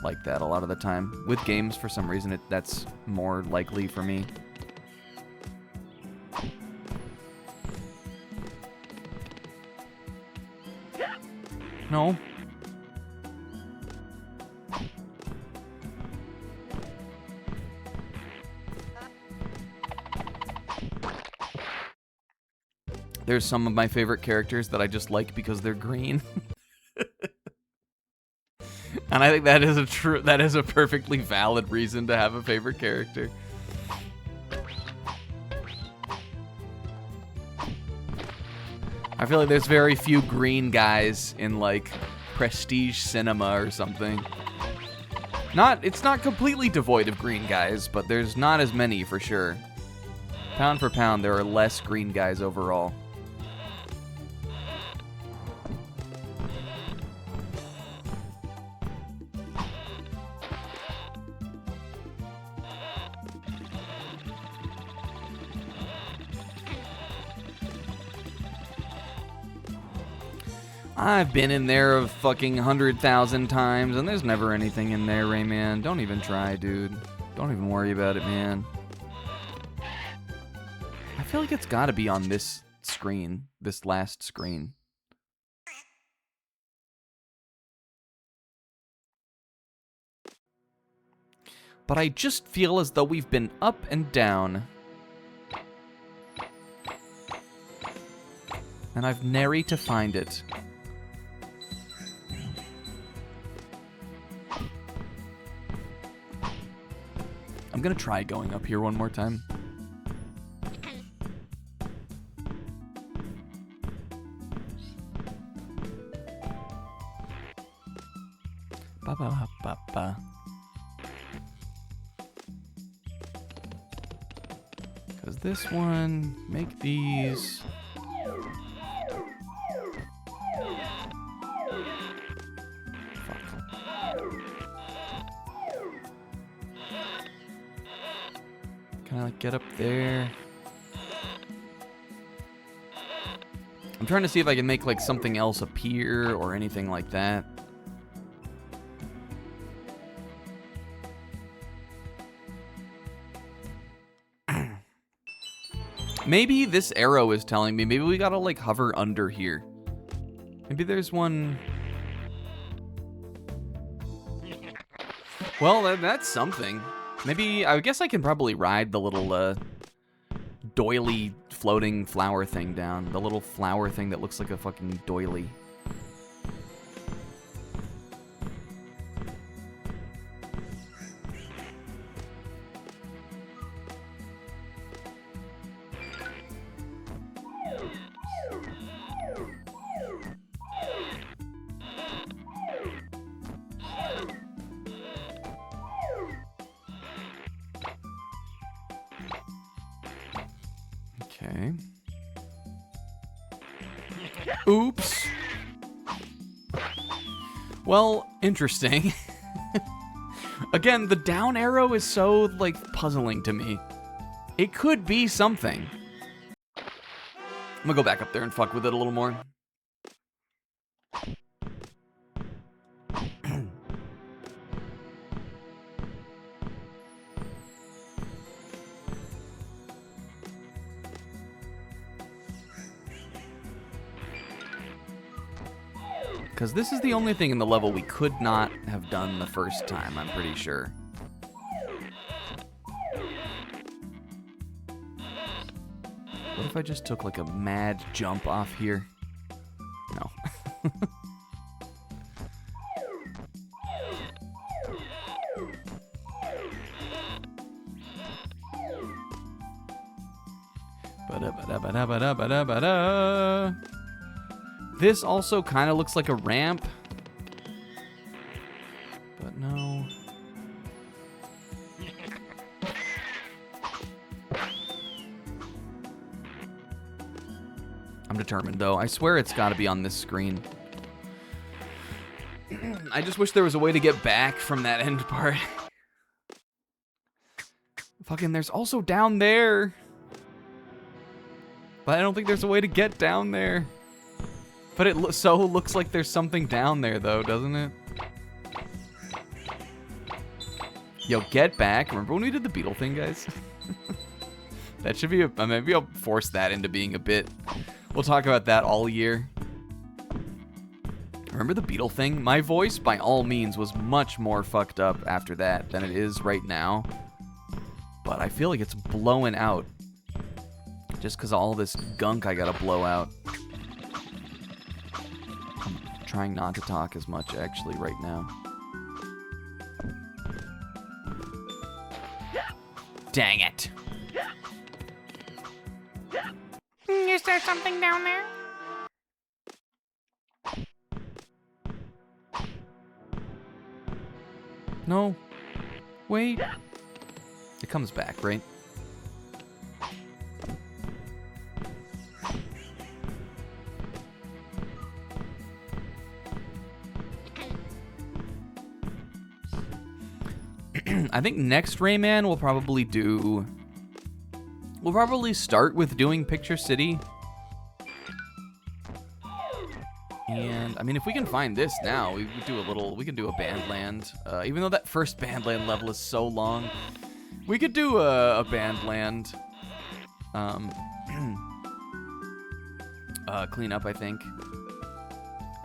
like that a lot of the time. With games, for some reason, that's more likely for me. No. There's some of my favorite characters that I just like because they're green. And I think that is a perfectly valid reason to have a favorite character. I feel like there's very few green guys in, like, prestige cinema or something. It's not completely devoid of green guys, but there's not as many for sure. Pound for pound, there are less green guys overall. I've been in there a fucking 100,000 times, and there's never anything in there, Rayman. Don't even try, dude. Don't even worry about it, man. I feel like it's gotta be on this screen, this last screen. But I just feel as though we've been up and down. And I've nary to find it. I'm gonna try going up here one more time. Ba ba ba ba. Because this one, make these. Can I, like, get up there? I'm trying to see if I can make, like, something else appear or anything like that. Maybe this arrow is telling me, maybe we gotta, like, hover under here. Maybe there's one. Well, that's something. Maybe, I guess I can probably ride the little, doily floating flower thing down. The little flower thing that looks like a fucking doily. Okay. Oops. Well, interesting. Again, the down arrow is so, like, puzzling to me. It could be something. I'm gonna go back up there and fuck with it a little more. Because this is the only thing in the level we could not have done the first time, I'm pretty sure. What if I just took like a mad jump off here? No. Ba-da-ba-da-ba-da-ba-da-ba-da. This also kind of looks like a ramp. But no. I'm determined, though. I swear it's got to be on this screen. I just wish there was a way to get back from that end part. Fucking, there's also down there. But I don't think there's a way to get down there. But it so looks like there's something down there, though, doesn't it? Yo, get back. Remember when we did the beetle thing, guys? That should be maybe I'll force that into being a bit. We'll talk about that all year. Remember the beetle thing? My voice, by all means, was much more fucked up after that than it is right now. But I feel like it's blowing out. Just because of all this gunk I gotta blow out. I'm trying not to talk as much, actually, right now. Dang it. Is there something down there? No. Wait. It comes back, right? I think next Rayman we'll probably do... We'll probably start with doing Picture City. And, I mean, if we can find this now, we could do a little... We can do a Bandland. Even though that first Bandland level is so long, we could do a Bandland. Clean up, I think.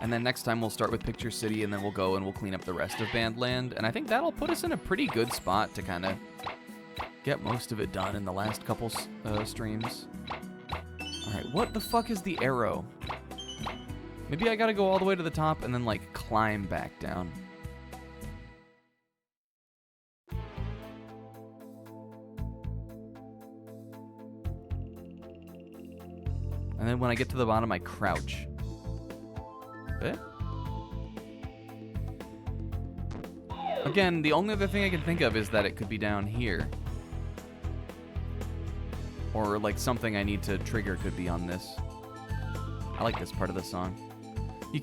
And then next time we'll start with Picture City, and then we'll go and we'll clean up the rest of Bandland. And I think that'll put us in a pretty good spot to kind of get most of it done in the last couple streams. Alright, what the fuck is the arrow? Maybe I gotta go all the way to the top and then, like, climb back down. And then when I get to the bottom, I crouch. Eh? Again, the only other thing I can think of is that it could be down here. Or, like, something I need to trigger could be on this. I like this part of the song. You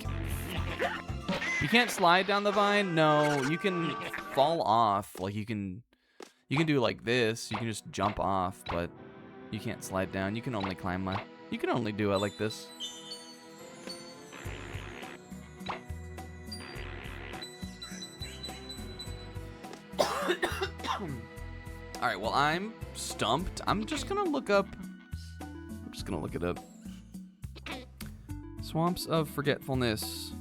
can't slide down the vine? No, you can fall off. Like, you can do like this. You can just jump off, but you can't slide down. You can only climb you can only do it like this. Alright, well, I'm stumped. I'm just gonna look up... I'm just gonna look it up. Swamps of Forgetfulness.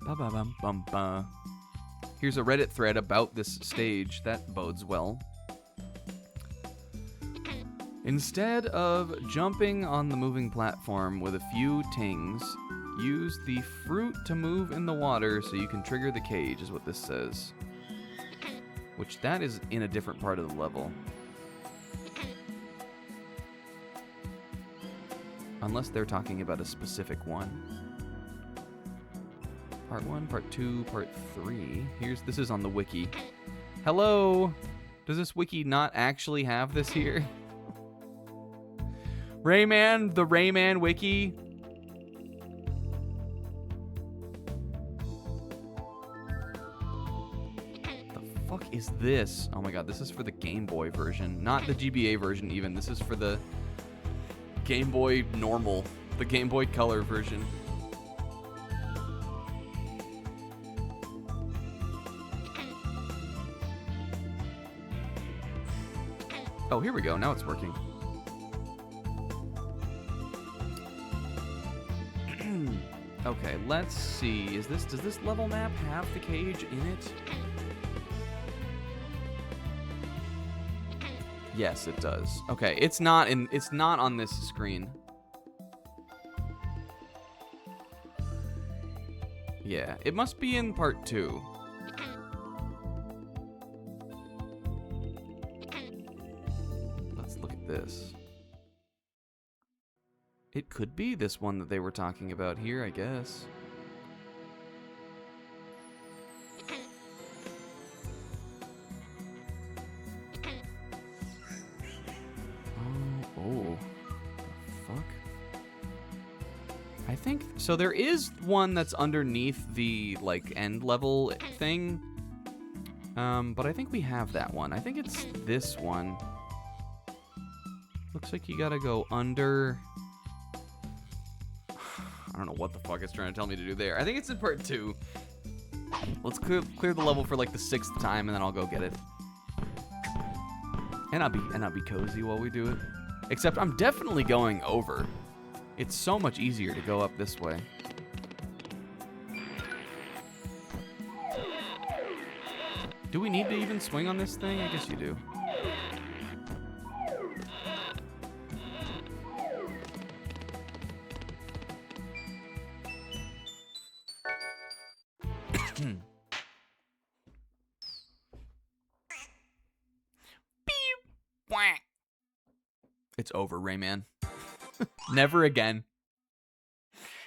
Ba-ba-bum-bum-ba. Here's a Reddit thread about this stage. That bodes well. Instead of jumping on the moving platform with a few tings, use the fruit to move in the water so you can trigger the cage, is what this says. Which, that is in a different part of the level. Unless they're talking about a specific one. Part 1, Part 2, Part 3. This is on the wiki. Hello! Does this wiki not actually have this here? Rayman, the Rayman wiki. The fuck is this? Oh my god, this is for the Game Boy version. Not the GBA version even. This is for the Game Boy normal. The Game Boy Color version. Oh, here we go. Now it's working. Okay, let's see. Does this level map have the cage in it? Yes, it does. Okay, it's not on this screen. Yeah, it must be in part 2. Let's look at this. It could be this one that they were talking about here, I guess. Oh. The fuck? I think so. There is one that's underneath the like end level thing. But I think we have that one. I think it's this one. Looks like you gotta go under. I don't know what the fuck it's trying to tell me to do there. I think it's in part 2. Let's clear the level for like the 6th time, and then I'll go get it. And I'll be cozy while we do it. Except I'm definitely going over. It's so much easier to go up this way. Do we need to even swing on this thing? I guess you do. It's over, Rayman. Never again.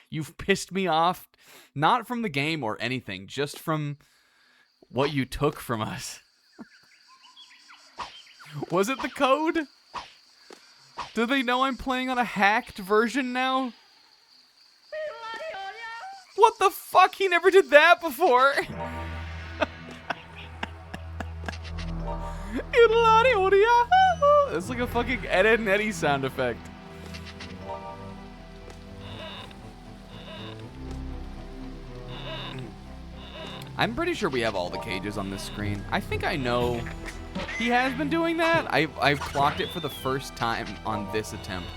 You've pissed me off, not from the game or anything, just from what you took from us. Was it the code? Do they know I'm playing on a hacked version now? What the fuck? He never did that before. It's like a fucking Ed, Edd and Eddy sound effect. I'm pretty sure we have all the cages on this screen. I think I know he has been doing that. I've clocked it for the first time on this attempt.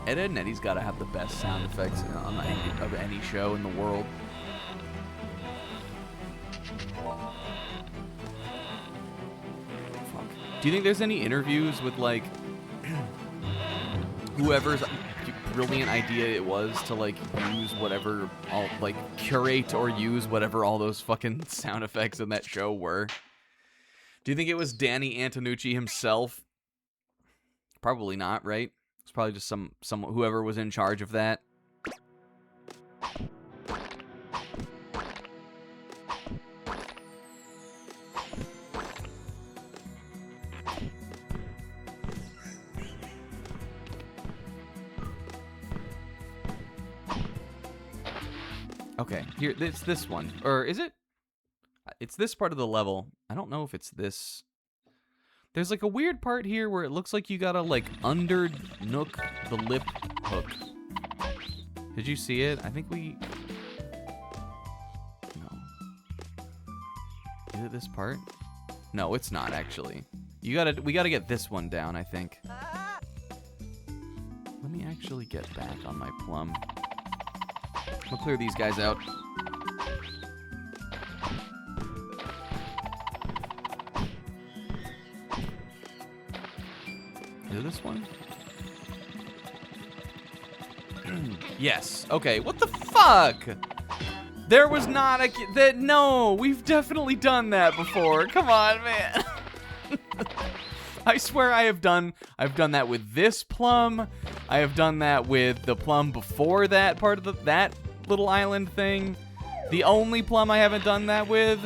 Ed, Edd and Eddy's got to have the best sound effects of any show in the world. Fuck. Do you think there's any interviews with, like, whoever's brilliant idea it was to, like, use whatever, curate or use whatever all those fucking sound effects in that show were? Do you think it was Danny Antonucci himself? Probably not, right? It's probably just some whoever was in charge of that. Okay, here, it's this one. Or is it? It's this part of the level. I don't know if it's this. There's like a weird part here where it looks like you gotta like under-nook the lip hook. Did you see it? I think we... No. Is it this part? No, it's not actually. We gotta get this one down, I think. Let me actually get back on my plum. I'll clear these guys out. Is it this one? Yes. Okay. What the fuck? There was not a... No, we've definitely done that before. Come on, man. I swear I've done that with this plum. I have done that with the plum before that part of that little island thing. The only plum I haven't done that with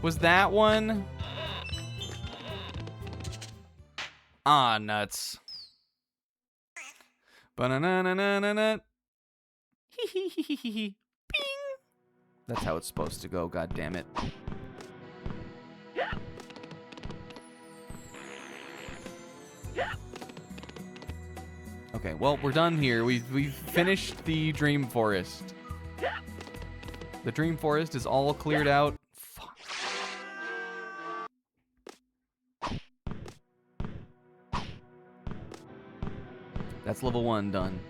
was that one. Ah, nuts. Ba-na-na-na-na-na. Hee-hee-hee-hee-hee. Ping. That's how it's supposed to go, god damn it. Okay, well, we're done here. We've finished the Dream Forest. The Dream Forest is all cleared out. Fuck. That's level 1 done.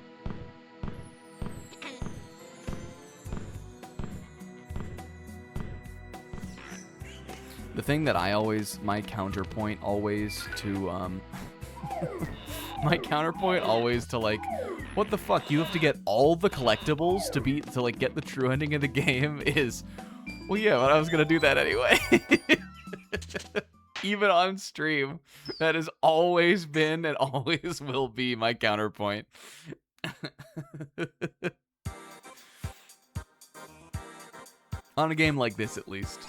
The thing that I always, my counterpoint always to, my counterpoint always to, like, what the fuck, you have to get all the collectibles to like, get the true ending of the game is, well, yeah, but I was gonna do that anyway. Even on stream, that has always been and always will be my counterpoint. On a game like this, at least.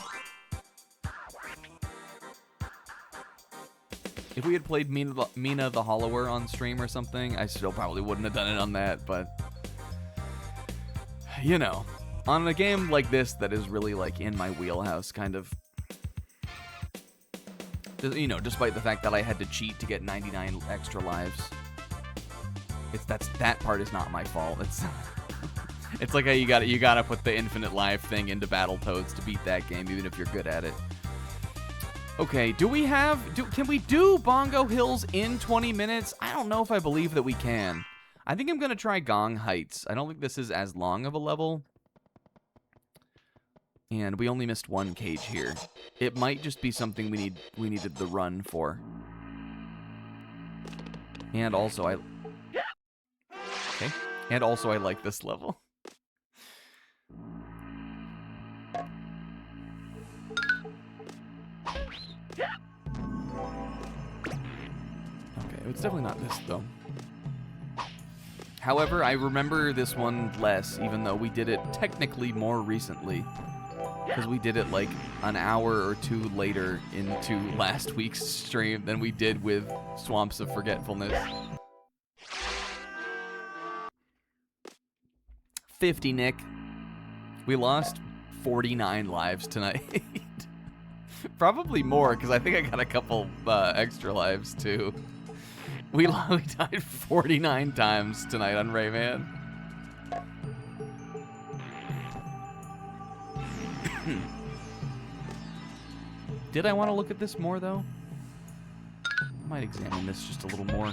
If we had played Mina the Hollower on stream or something, I still probably wouldn't have done it on that, but... You know, on a game like this that is really, like, in my wheelhouse, kind of... You know, despite the fact that I had to cheat to get 99 extra lives. That part is not my fault. It's like how you gotta put the infinite life thing into Battletoads to beat that game, even if you're good at it. Okay, can we do Bongo Hills in 20 minutes? I don't know if I believe that we can. I think I'm gonna try Gong Heights. I don't think this is as long of a level. And we only missed one cage here. It might just be something we needed the run for. And also I like this level. Okay, it's definitely not this, though. However, I remember this one less, even though we did it technically more recently. Because we did it like an hour or two later into last week's stream than we did with Swamps of Forgetfulness. 50, Nick. We lost 49 lives tonight. Probably more, because I think I got a couple extra lives, too. We died 49 times tonight on Rayman. Did I want to look at this more, though? I might examine this just a little more.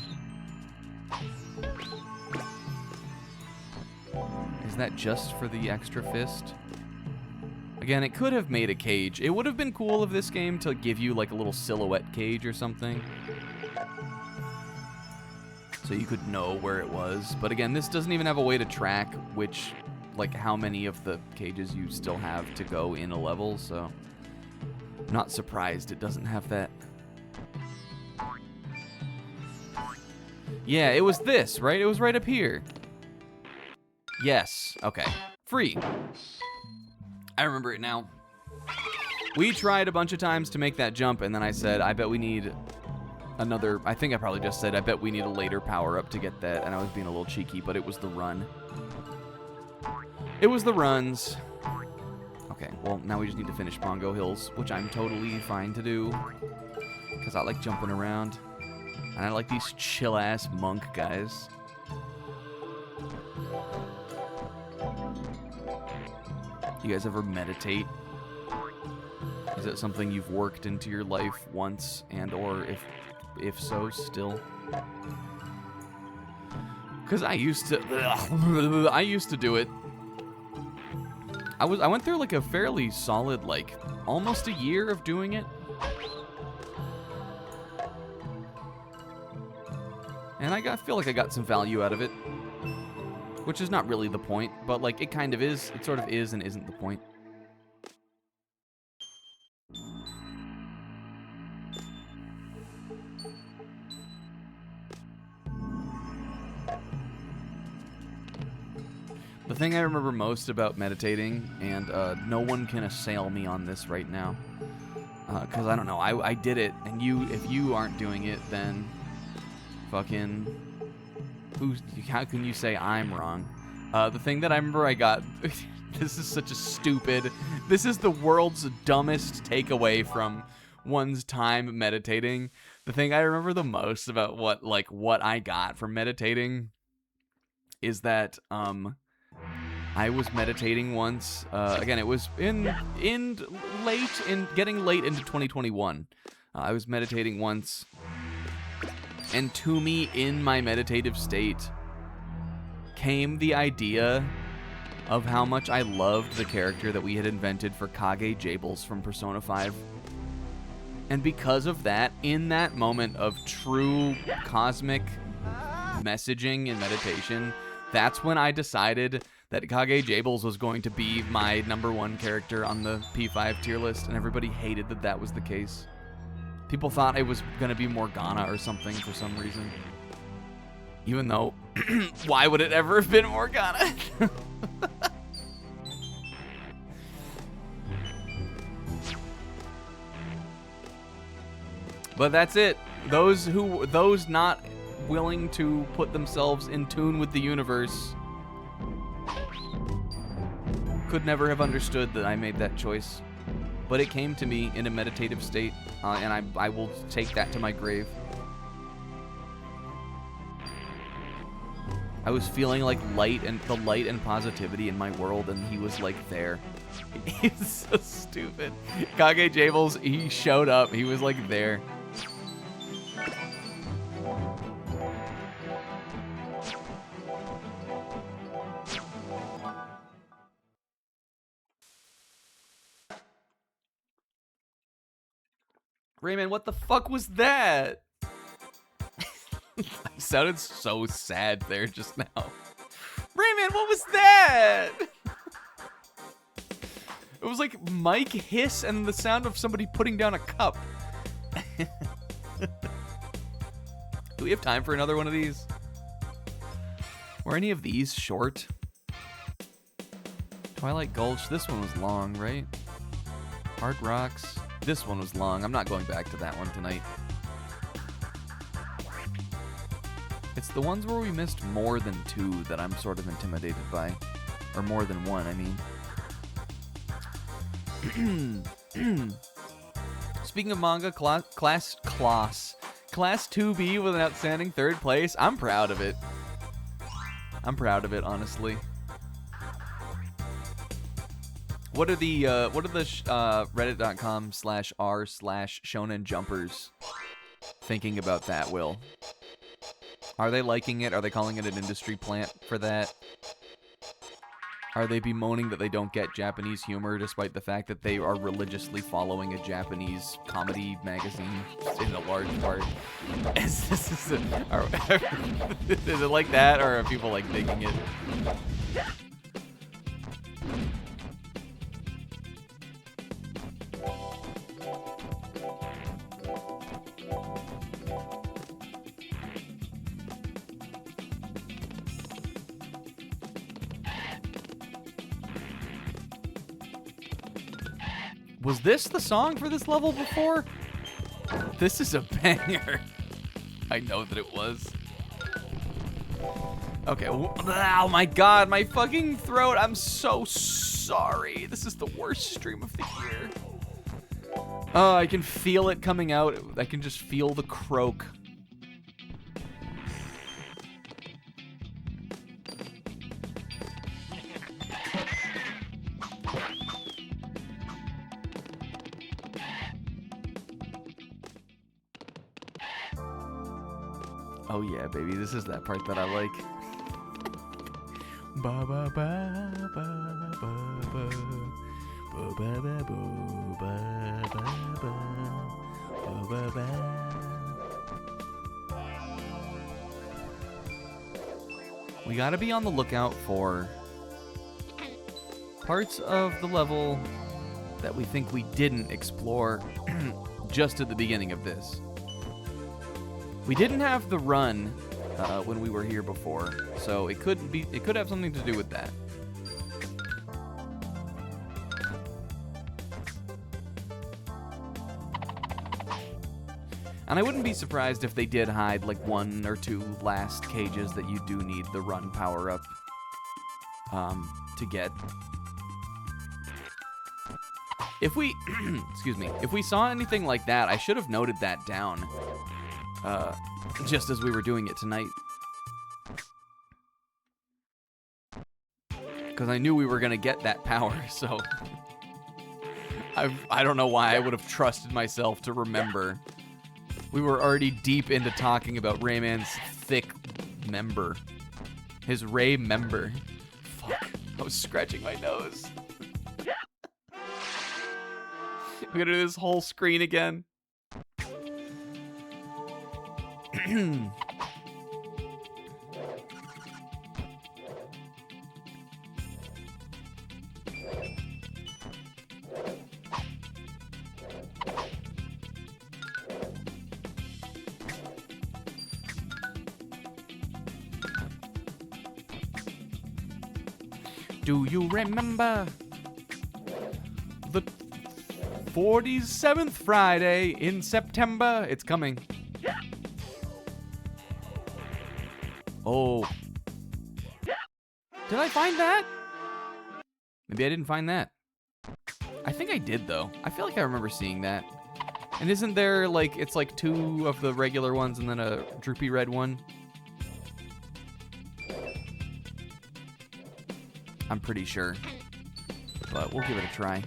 Is that just for the extra fist? Again, it could have made a cage. It would have been cool of this game to give you like a little silhouette cage or something. So you could know where it was. But again, this doesn't even have a way to track which, like how many of the cages you still have to go in a level, so... I'm not surprised it doesn't have that. Yeah, it was this, right? It was right up here. Yes, okay. Free. I remember it now. We tried a bunch of times to make that jump, and then I said, I bet we need another... I think I probably just said, I bet we need a later power-up to get that, and I was being a little cheeky, but it was the run. It was the runs. Okay, well, now we just need to finish Bongo Hills, which I'm totally fine to do, because I like jumping around, and I like these chill-ass monk guys. You guys ever meditate? Is it something you've worked into your life once, and or if so, still? Because I used to do it. I went through like a fairly solid, like, almost a year of doing it. And I feel like I got some value out of it. Which is not really the point, but like it kind of is. It sort of is and isn't the point. The thing I remember most about meditating, and no one can assail me on this right now, because I don't know, I did it, and if you aren't doing it, then fucking, how can you say I'm wrong? The thing that I remember I got, this is such a stupid, this is the world's dumbest takeaway from one's time meditating. The thing I remember the most about what I got from meditating is that I was meditating once. Again, it was getting late into 2021. I was meditating once, and to me, in my meditative state, came the idea of how much I loved the character that we had invented for Kage Jables from Persona 5. And because of that, in that moment of true cosmic messaging and meditation, that's when I decided that Kage Jables was going to be my #1 character on the P5 tier list, and everybody hated that that was the case. People thought it was going to be Morgana or something for some reason. Even though, why would it ever have been Morgana? But that's it. Those not willing to put themselves in tune with the universe could never have understood that I made that choice. But it came to me in a meditative state, and I will take that to my grave. I was feeling like the light and positivity in my world, and he was like there. He's so stupid. Kage Jables, he showed up. He was like there. Rayman, what the fuck was that? I sounded so sad there just now. Rayman, what was that? It was like mic hiss and the sound of somebody putting down a cup. Do we have time for another one of these? Were any of these short? Twilight Gulch, this one was long, right? Hard Rocks, this one was long. I'm not going back to that one tonight. It's the ones where we missed more than 2 that I'm sort of intimidated by. Or more than 1, I mean. Speaking of manga, Class 2B with an outstanding 3rd place. I'm proud of it. I'm proud of it, honestly. What are the reddit.com/r/shonen jumpers thinking about that, Will? Are they liking it? Are they calling it an industry plant for that? Are they bemoaning that they don't get Japanese humor despite the fact that they are religiously following a Japanese comedy magazine in a large part? Is it like that, or are people like digging it? Was this the song for this level before? This is a banger. I know that it was. Okay. Oh my god, my fucking throat. I'm so sorry. This is the worst stream of the year. Oh, I can feel it coming out. I can just feel the croak. Oh yeah, baby, this is that part that I like. Ba ba ba ba ba ba ba ba ba ba ba ba ba. We gotta be on the lookout for parts of the level that we think we didn't explore just at the beginning of this. We didn't have the run when we were here before, so it could have something to do with that. And I wouldn't be surprised if they did hide like 1 or 2 last cages that you do need the run power up to get. If we excuse me, if we saw anything like that, I should have noted that down. Just as we were doing it tonight. Because I knew we were going to get that power, so... I don't know why I would have trusted myself to remember. We were already deep into talking about Rayman's thick member. His Ray member. Fuck. I was scratching my nose. We're gonna do this whole screen again. Do you remember the 47th Friday in September? It's coming. Oh. Did I find that? Maybe I didn't find that. I think I did, though. I feel like I remember seeing that. And isn't there, like, it's like 2 of the regular ones and then a droopy red one? I'm pretty sure. But we'll give it a try.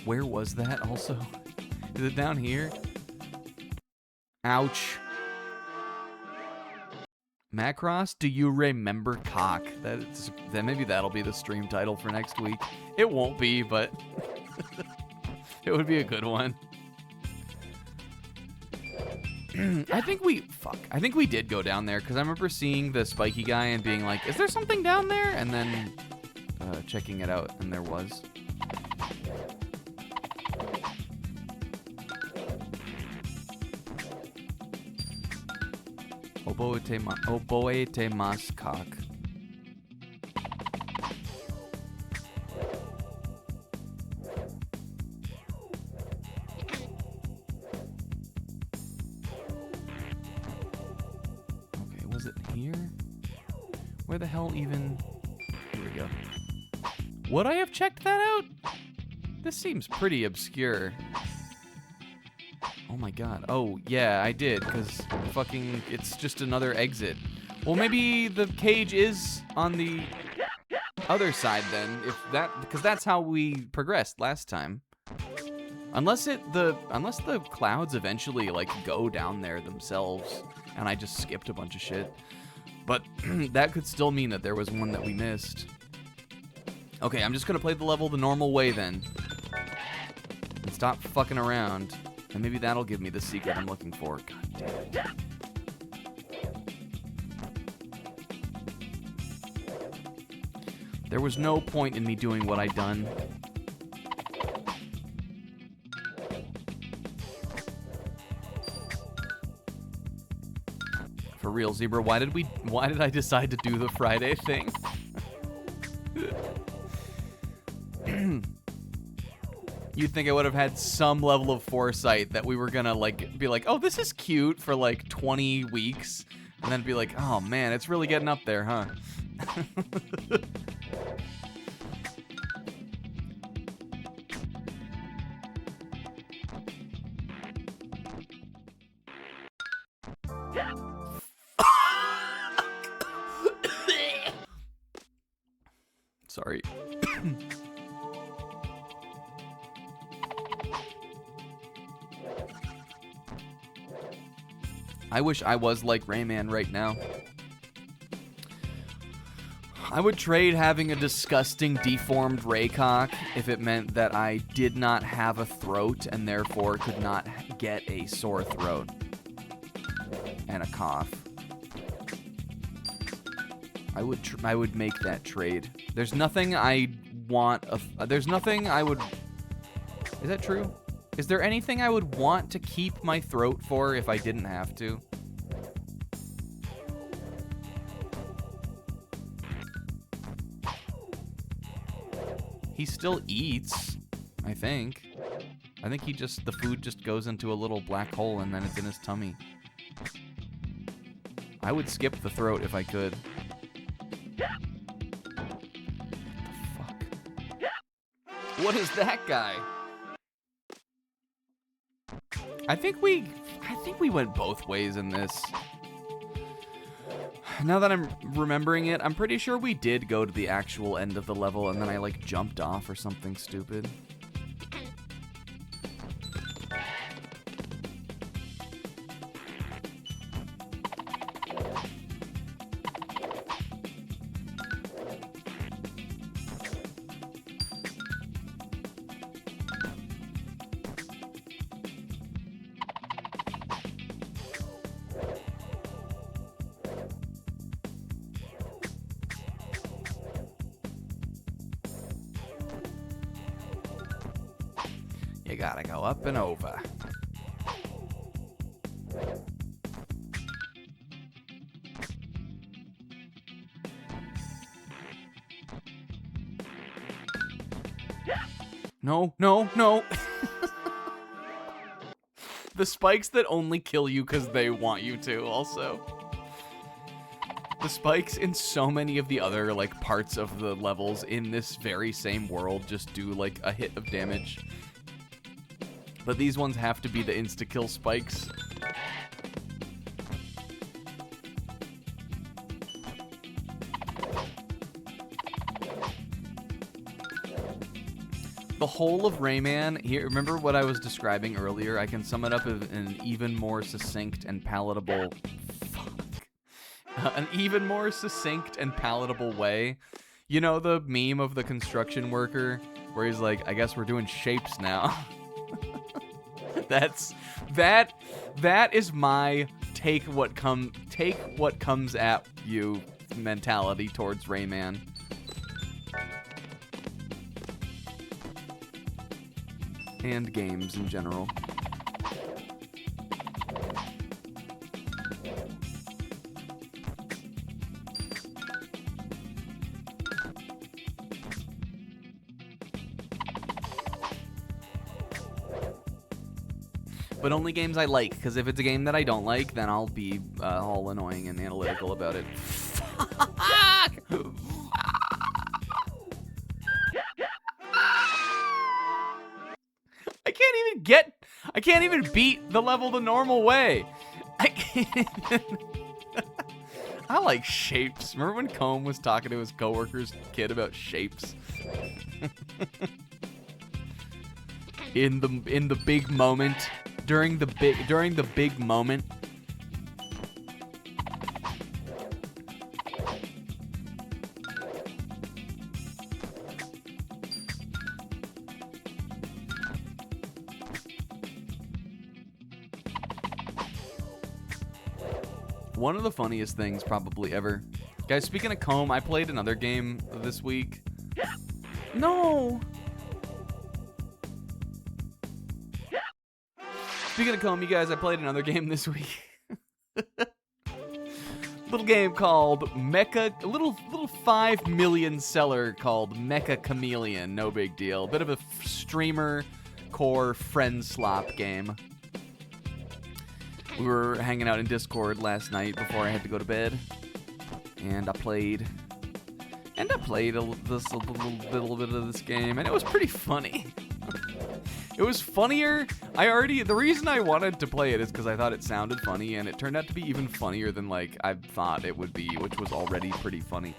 Where was that also? Is it down here? Ouch. Macross, do you remember cock? Then maybe that'll be the stream title for next week. It won't be, but it would be a good one. I think we did go down there because I remember seeing the spiky guy and being like, is there something down there? And then checking it out, and there was. Oboete mas cock. Okay, was it here? Where the hell even? Here we go. Would I have checked that out? This seems pretty obscure. Oh my god. Oh, yeah, I did, because fucking it's just another exit. Well, maybe the cage is on the other side then, because that's how we progressed last time. Unless the clouds eventually like go down there themselves and I just skipped a bunch of shit. But that could still mean that there was one that we missed. Okay, I'm just gonna play the level the normal way then. And stop fucking around. And maybe that'll give me the secret I'm looking for. God damn it. There was no point in me doing what I'd done. For real, Zebra, why did I decide to do the Friday thing? You'd think I would have had some level of foresight that we were gonna like be like, oh, this is cute for like 20 weeks, and then be like, oh man, it's really getting up there, huh? Sorry. I wish I was like Rayman right now. I would trade having a disgusting deformed Raycock if it meant that I did not have a throat and therefore could not get a sore throat and a cough. I would make that trade. There's nothing I want. There's nothing I would. Is that true? Is there anything I would want to keep my throat for if I didn't have to? He still eats, I think. I think the food just goes into a little black hole and then it's in his tummy. I would skip the throat if I could. What the fuck? What is that guy? I think we I think we went both ways in this. Now that I'm remembering it, I'm pretty sure we did go to the actual end of the level and then I like jumped off or something stupid. You gotta go up and over. No, no, no. The spikes that only kill you because they want you to, also. The spikes in so many of the other, like, parts of the levels in this very same world just do, like, a hit of damage. But these ones have to be the insta-kill spikes. The whole of Rayman, here, remember what I was describing earlier? I can sum it up in an even more succinct and palatable... an even more succinct and palatable way. You know the meme of the construction worker where he's like, I guess we're doing shapes now. That is my take what comes at you mentality towards Rayman. And games in general. But only games I like, because if it's a game that I don't like, then I'll be all annoying and analytical about it. Fuck! I can't even beat the level the normal way. I can't even... I like shapes. Remember when Combe was talking to his coworker's kid about shapes? in the big moment. During the big moment. One of the funniest things probably ever. Guys, speaking of Combe, I played another game this week. No! Speaking of Combe, you guys, I played another game this week. Little game called Mecha, a little 5 million seller called Mecha Chameleon. No big deal. Bit of a streamer core friend slop game. We were hanging out in Discord last night before I had to go to bed, and I played a little bit of this game, and it was pretty funny. It was funnier. The reason I wanted to play it is because I thought it sounded funny, and it turned out to be even funnier than, like, I thought it would be, which was already pretty funny.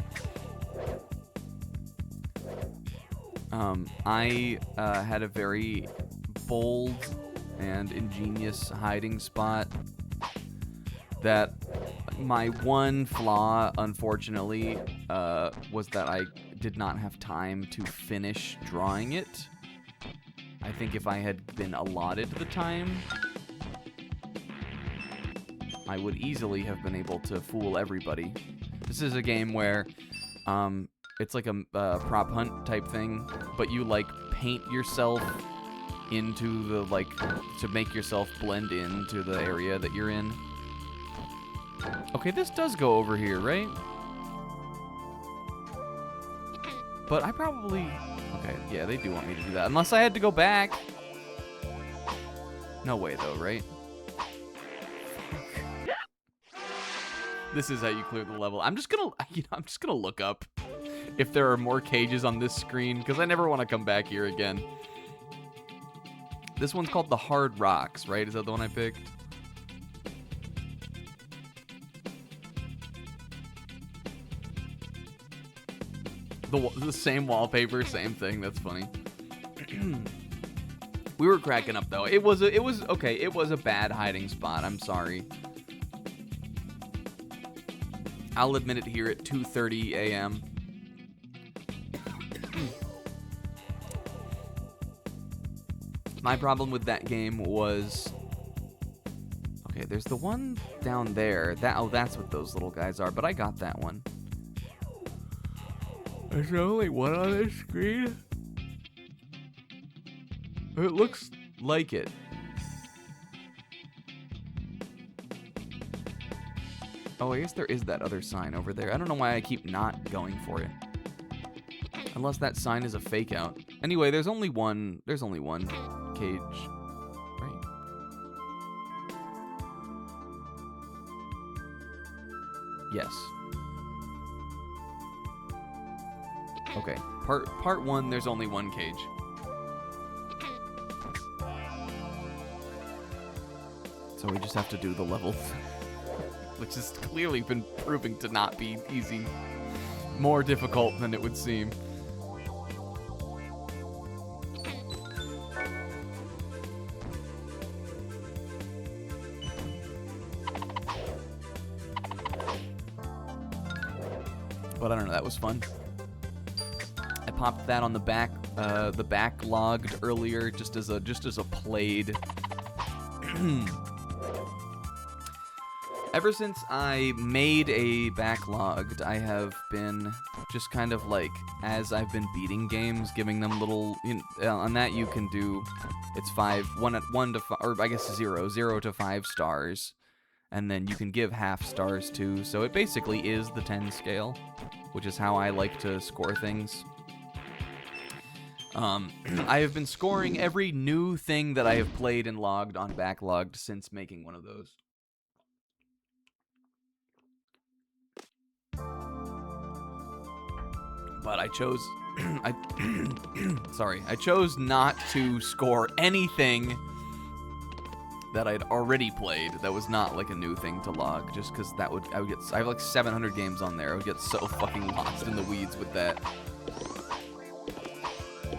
I had a very bold and ingenious hiding spot that my one flaw, unfortunately, was that I did not have time to finish drawing it. I think if I had been allotted the time, I would easily have been able to fool everybody. This is a game where it's like a prop hunt type thing, but you like paint yourself into the, like, to make yourself blend into the area that you're in. Okay, this does go over here, right? But I probably... Okay, yeah, they do want me to do that. Unless I had to go back. No way, though, right? This is how you clear the level. I'm just gonna look up if there are more cages on this screen, because I never want to come back here again. This one's called the Hard Rocks, right? Is that the one I picked? The same wallpaper, same thing. That's funny. We were cracking up though. It was okay. It was a bad hiding spot. I'm sorry. I'll admit it here at 2:30 a.m. My problem with that game was, okay, there's the one down there. That's what those little guys are. But I got that one. There's only one on this screen. It looks like it. Oh, I guess there is that other sign over there. I don't know why I keep not going for it. Unless that sign is a fake out. Anyway, there's only one cage, right? Yes. Okay. Part 1, there's only one cage. So we just have to do the level, which has clearly been proving to not be easy. More difficult than it would seem. But I don't know, that was fun. I popped that on the backlogged earlier just as a played. Ever since I made a backlogged, I have been just kind of like, as I've been beating games, giving them little, on that you can do, it's 1 to 5, or I guess 0 to 5 stars, and then you can give half stars too, so it basically is the 10 scale, which is how I like to score things. I have been scoring every new thing that I have played and logged on backlogged since making one of those. But I chose, I chose not to score anything that I'd already played that was not like a new thing to log, just because I have like 700 games on there. I would get so fucking lost in the weeds with that.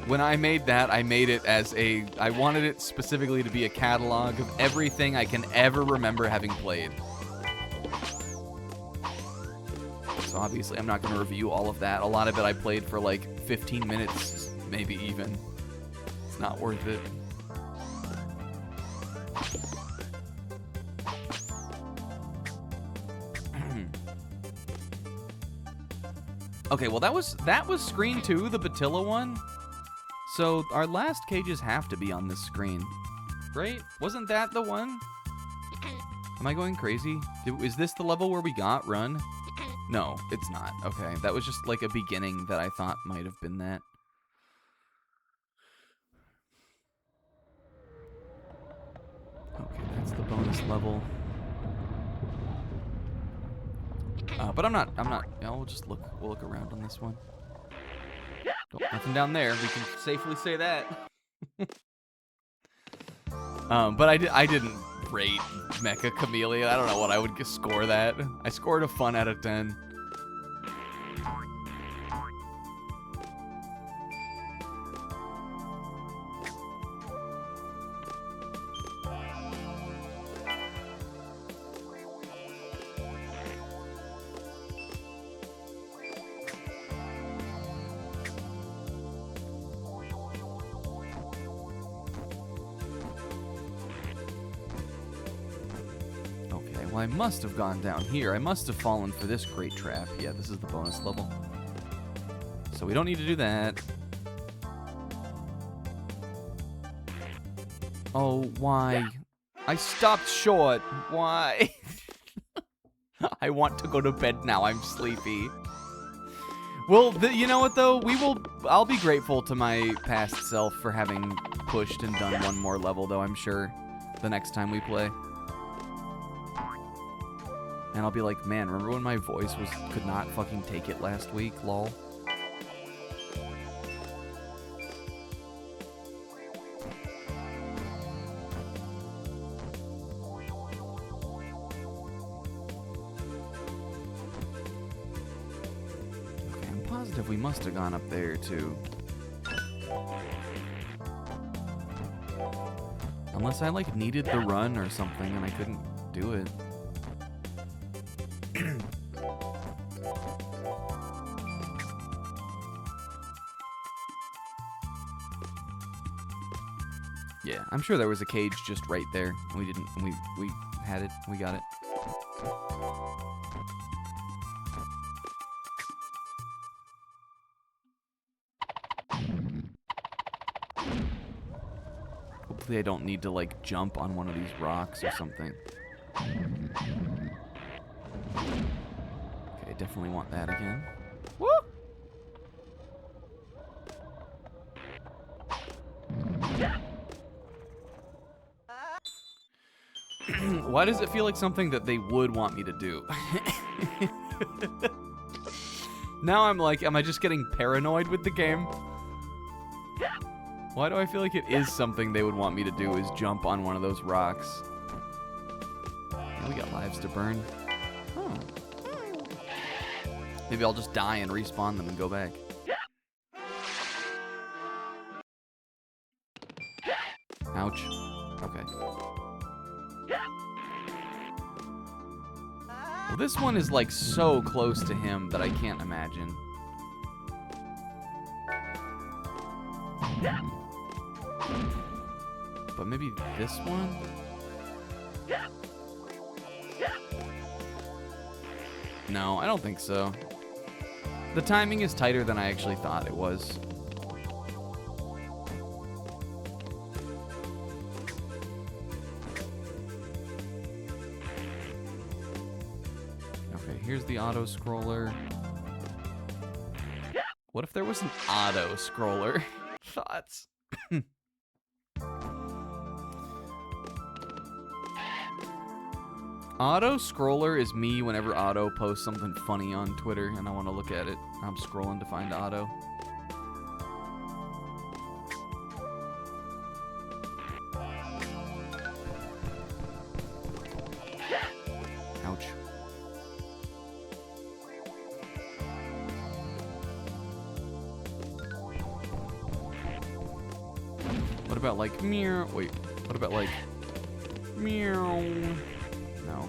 When I made that, I made it as I wanted it specifically to be a catalog of everything I can ever remember having played. So obviously I'm not going to review all of that. A lot of it I played for like 15 minutes, maybe even. It's not worth it. Okay, well that was screen 2, the Batilla one. So our last cages have to be on this screen, right? Wasn't that the one? Am I going crazy? Is this the level where we got run? No, it's not. Okay, that was just like a beginning that I thought might have been that. Okay, that's the bonus level. But I'm not, we'll just we'll look around on this one. Nothing down there. We can safely say that. But I didn't rate Mecha Chameleon. I don't know what I would score that. I scored a fun out of 10. Well, I must have gone down here. I must have fallen for this great trap. Yeah, this is the bonus level. So we don't need to do that. Oh, why? I stopped short. Why? I want to go to bed now. I'm sleepy. Well, you know what, though? I'll be grateful to my past self for having pushed and done one more level, though, I'm sure, the next time we play. And I'll be like, man, remember when my voice could not fucking take it last week? Lol. Okay, I'm positive have we must have gone up there too. Unless I like needed the run or something and I couldn't do it. Yeah, I'm sure there was a cage just right there. We didn't. We had it. We got it. Hopefully I don't need to, like, jump on one of these rocks or something. Okay, definitely want that again. Woo! Why does it feel like something that they would want me to do? Now I'm like, am I just getting paranoid with the game? Why do I feel like it is something they would want me to do, is jump on one of those rocks? Yeah, we got lives to burn. Oh. Maybe I'll just die and respawn them and go back. Ouch. Okay. Well, this one is like so close to him that I can't imagine. But maybe this one? No, I don't think so. The timing is tighter than I actually thought it was. Okay, here's the auto scroller. What if there was an auto scroller? Thoughts? Auto scroller is me whenever Otto posts something funny on Twitter and I want to look at it. I'm scrolling to find Otto. Ouch. What about like meow? Wait, what about like meow? No.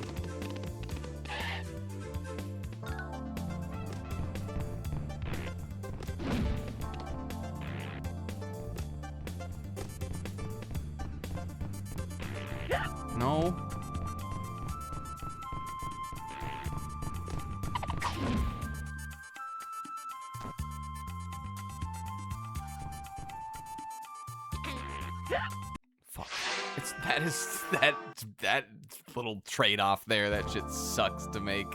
No. Fuck. That little trade-off there. That shit sucks to make.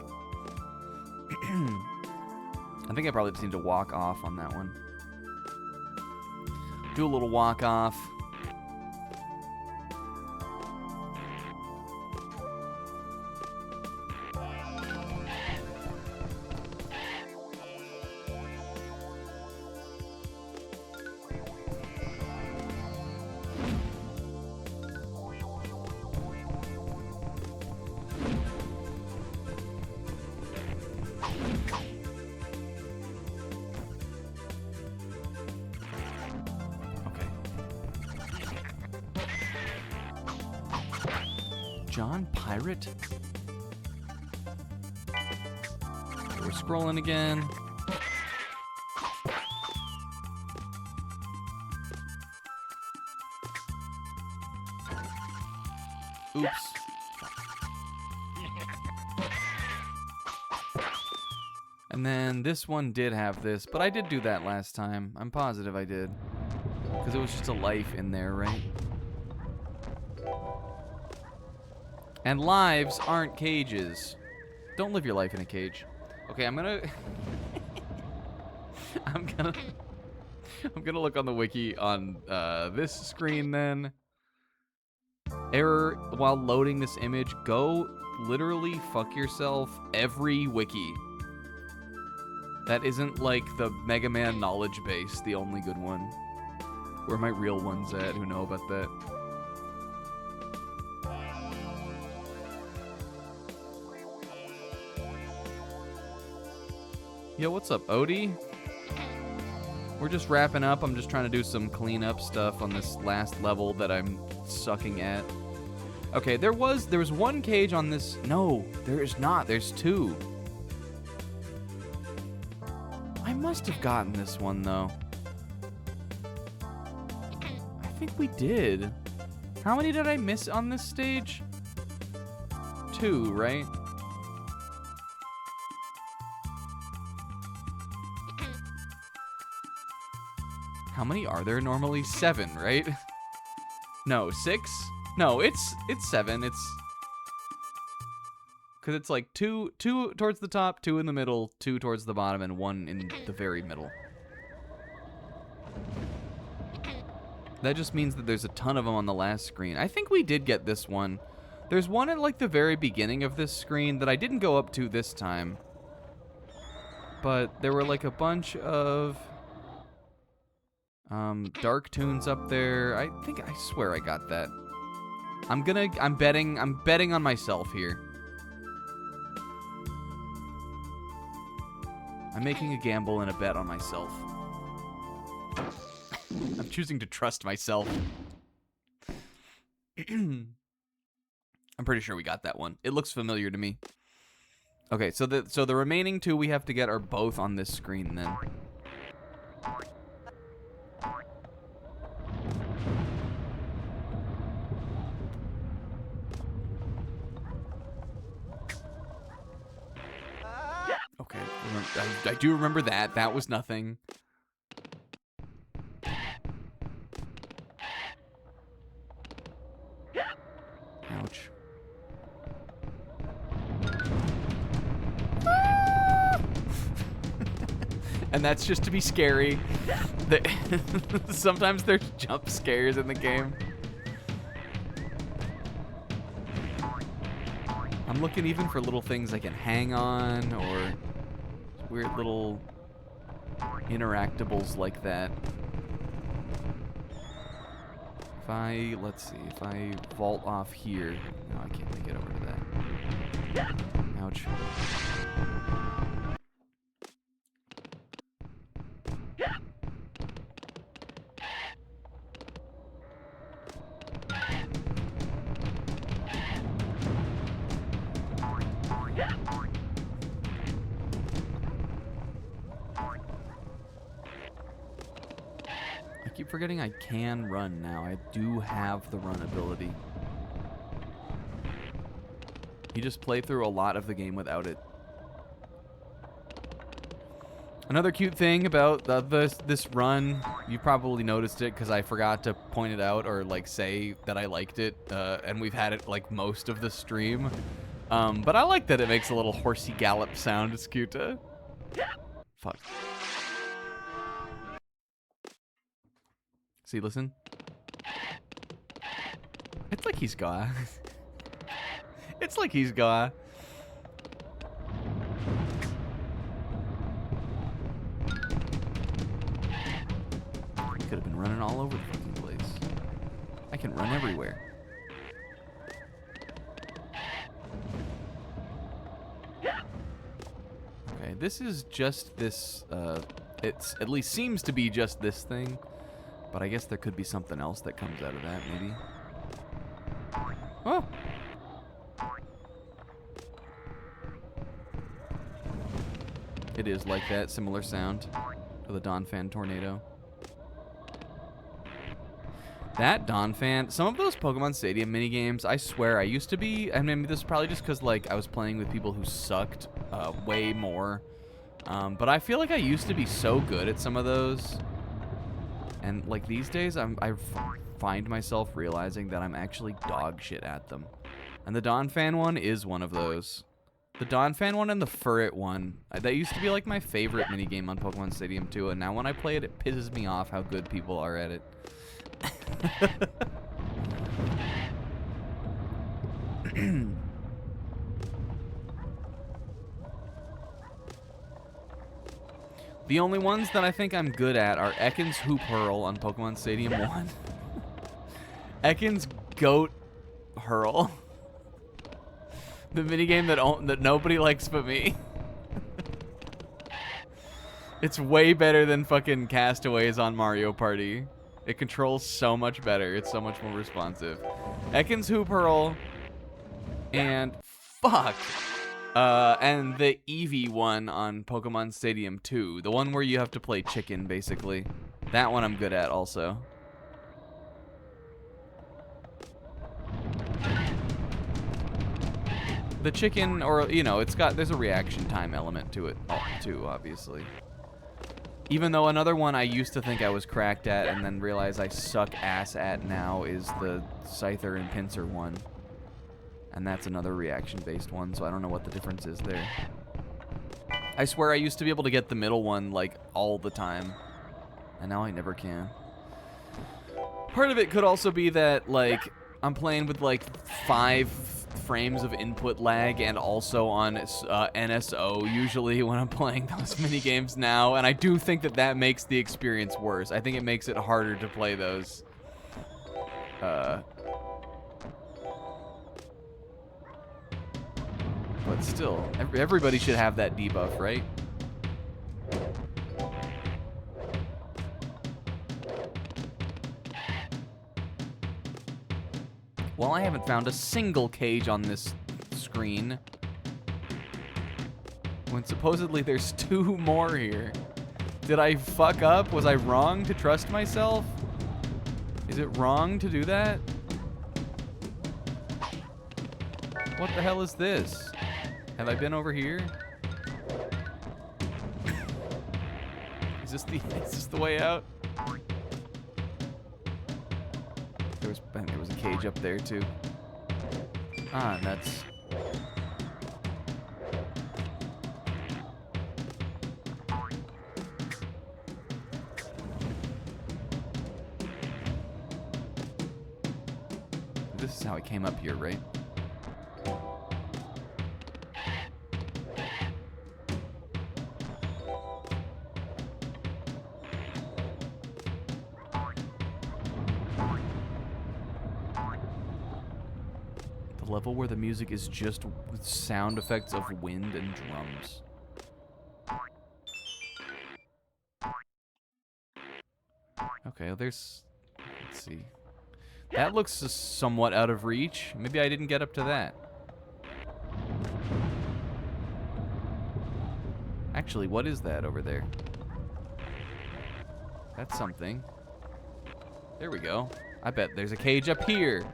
I think I probably just need to walk off on that one. Do a little walk off. John Pirate? We're scrolling again. Oops. And then this one did have this, but I did do that last time. I'm positive I did. Because it was just a life in there, right? And lives aren't cages. Don't live your life in a cage. Okay, I'm gonna I'm gonna look on the wiki on this screen then. Error while loading this image. Go literally fuck yourself every wiki. That isn't like the Mega Man knowledge base, the only good one. Where are my real ones at who know about that? Yo, what's up, Odie? We're just wrapping up. I'm just trying to do some cleanup stuff on this last level that I'm sucking at. Okay, there was one cage on this. No, there is not. There's 2. I must have gotten this one, though. I think we did. How many did I miss on this stage? 2, right? How many are there normally? 7, right? No, 6? No, it's 7. It's because it's like two towards the top, 2 in the middle, 2 towards the bottom, and 1 in the very middle. That just means that there's a ton of them on the last screen. I think we did get this one. There's one at like the very beginning of this screen that I didn't go up to this time. But there were like a bunch of dark tunes up there. I swear I got that. I'm betting on myself here. I'm making a gamble and a bet on myself. I'm choosing to trust myself. I'm pretty sure we got that one. It looks familiar to me. Okay, so the remaining 2 we have to get are both on this screen then. Okay, I do remember that. That was nothing. Ouch. And that's just to be scary. Sometimes there's jump scares in the game. I'm looking even for little things I can hang on or weird little interactables like that. Let's see, if I vault off here. No, I can't make it over to that. Ouch. I keep forgetting I can run now. I do have the run ability. You just play through a lot of the game without it. Another cute thing about this run, you probably noticed it because I forgot to point it out or like say that I liked it, and we've had it like most of the stream. But I like that it makes a little horsey gallop sound. It's cute. Fuck. See, listen. It's like he's gone. It's like he's gone. Could have been running all over the fucking place. I can run everywhere. Okay, this is just this, it's at least seems to be just this thing. But I guess there could be something else that comes out of that, maybe. Oh! It is like that, similar sound to the Donphan tornado. That Donphan, some of those Pokemon Stadium minigames, I swear I used to be, I mean, this is probably just because, like, I was playing with people who sucked way more. But I feel like I used to be so good at some of those. And, like, these days, I find myself realizing that I'm actually dog shit at them. And the Donphan one is one of those. The Donphan one and the Furret one. That used to be, like, my favorite minigame on Pokemon Stadium 2. And now when I play it, it pisses me off how good people are at it. The only ones that I think I'm good at are Ekans Hoop Hurl on Pokemon Stadium 1. Ekans Goat Hurl. The minigame that nobody likes but me. It's way better than fucking Castaways on Mario Party. It controls so much better. It's so much more responsive. Ekans Hoop Hurl and fuck. And the Eevee one on Pokemon Stadium 2. The one where you have to play chicken, basically. That one I'm good at also. The chicken, or, you know, there's a reaction time element to it, too, obviously. Even though another one I used to think I was cracked at and then realize I suck ass at now is the Scyther and Pinsir one. And that's another reaction-based one, so I don't know what the difference is there. I swear I used to be able to get the middle one, like, all the time. And now I never can. Part of it could also be that, like, I'm playing with, like, 5 frames of input lag and also on NSO usually when I'm playing those mini games now, and I do think that that makes the experience worse. I think it makes it harder to play those. But still, everybody should have that debuff, right? Well, I haven't found a single cage on this screen, when supposedly there's 2 more here. Did I fuck up? Was I wrong to trust myself? Is it wrong to do that? What the hell is this? Have I been over here? Is this the way out? There was a cage up there too. Ah, nuts. This is how I came up here, right? Level where the music is just sound effects of wind and drums. Okay, well, let's see. That looks somewhat out of reach. Maybe I didn't get up to that. Actually, what is that over there? That's something. There we go. I bet there's a cage up here.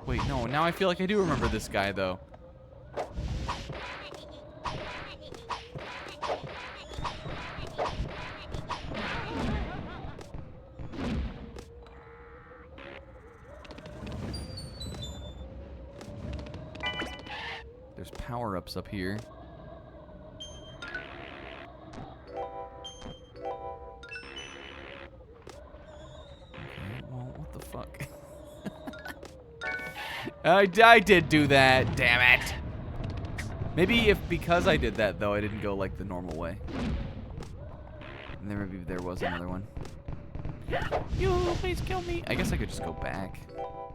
Wait, no, now I feel like I do remember this guy, though. There's power-ups up here. Okay, well, what the fuck? I did do that, damn it. Maybe because I did that, though, I didn't go, like, the normal way. And then maybe there was another one. You, please kill me. I guess I could just go back.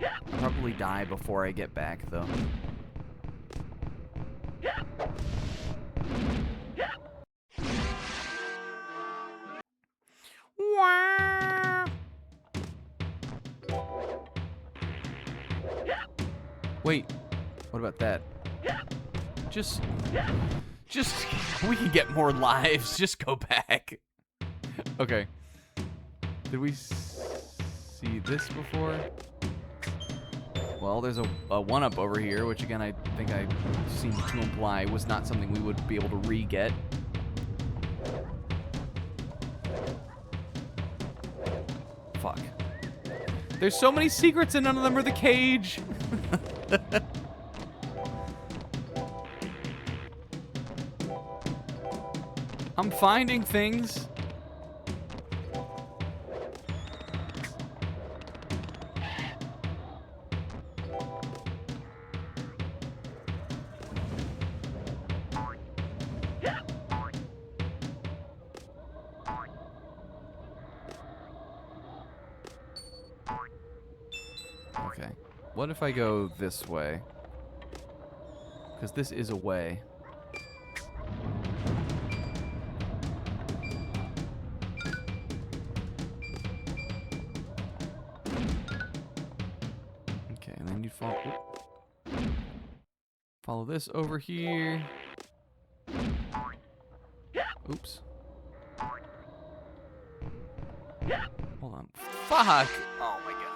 I'll probably die before I get back, though. Wait, what about that? Just, we can get more lives. Just go back. Okay. Did we see this before? Well, there's a one-up over here, which again I think I seemed to imply was not something we would be able to re-get. Fuck. There's so many secrets and none of them are the cage. I'm finding things. Okay. What if I go this way? Because this is a way. Okay, and then you follow this over here. Oops. Hold on. Fuck! Oh my god.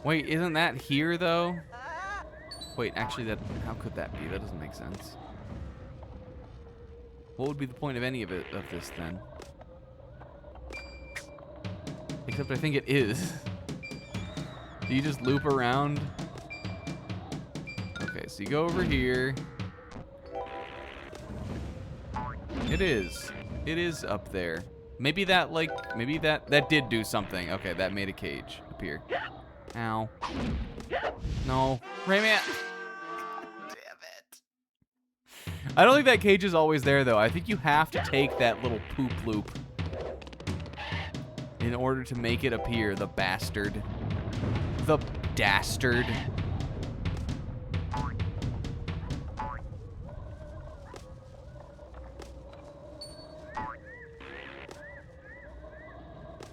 Wait, isn't that here though? Wait, actually how could that be? That doesn't make sense. What would be the point of any of this then? Except I think it is. Do you just loop around? Okay, so you go over here. It is. It is up there. Maybe that that did do something. Okay, that made a cage appear. Ow. No. Rayman! Damn it. I don't think that cage is always there, though. I think you have to take that little poop loop in order to make it appear, the bastard. The dastard.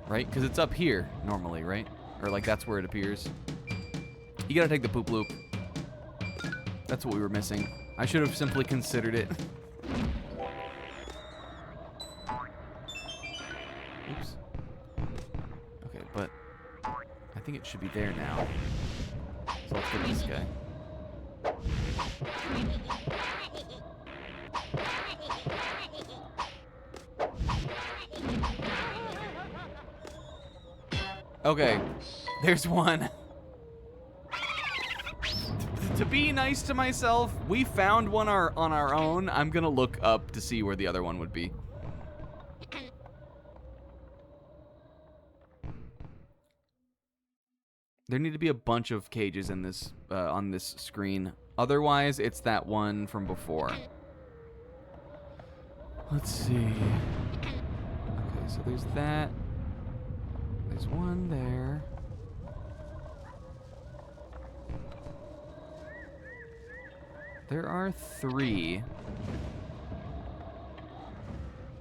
Right? Because it's up here, normally, right? Or, like, that's where it appears. You gotta take the poop loop. That's what we were missing. I should have simply considered it. Oops. Okay, but I think it should be there now. So let's get this guy. Okay, there's one. To be nice to myself, we found one on our own. I'm gonna look up to see where the other one would be. There need to be a bunch of cages in this on this screen. Otherwise, it's that one from before. Let's see. Okay, so there's that. There's one there. There are 3.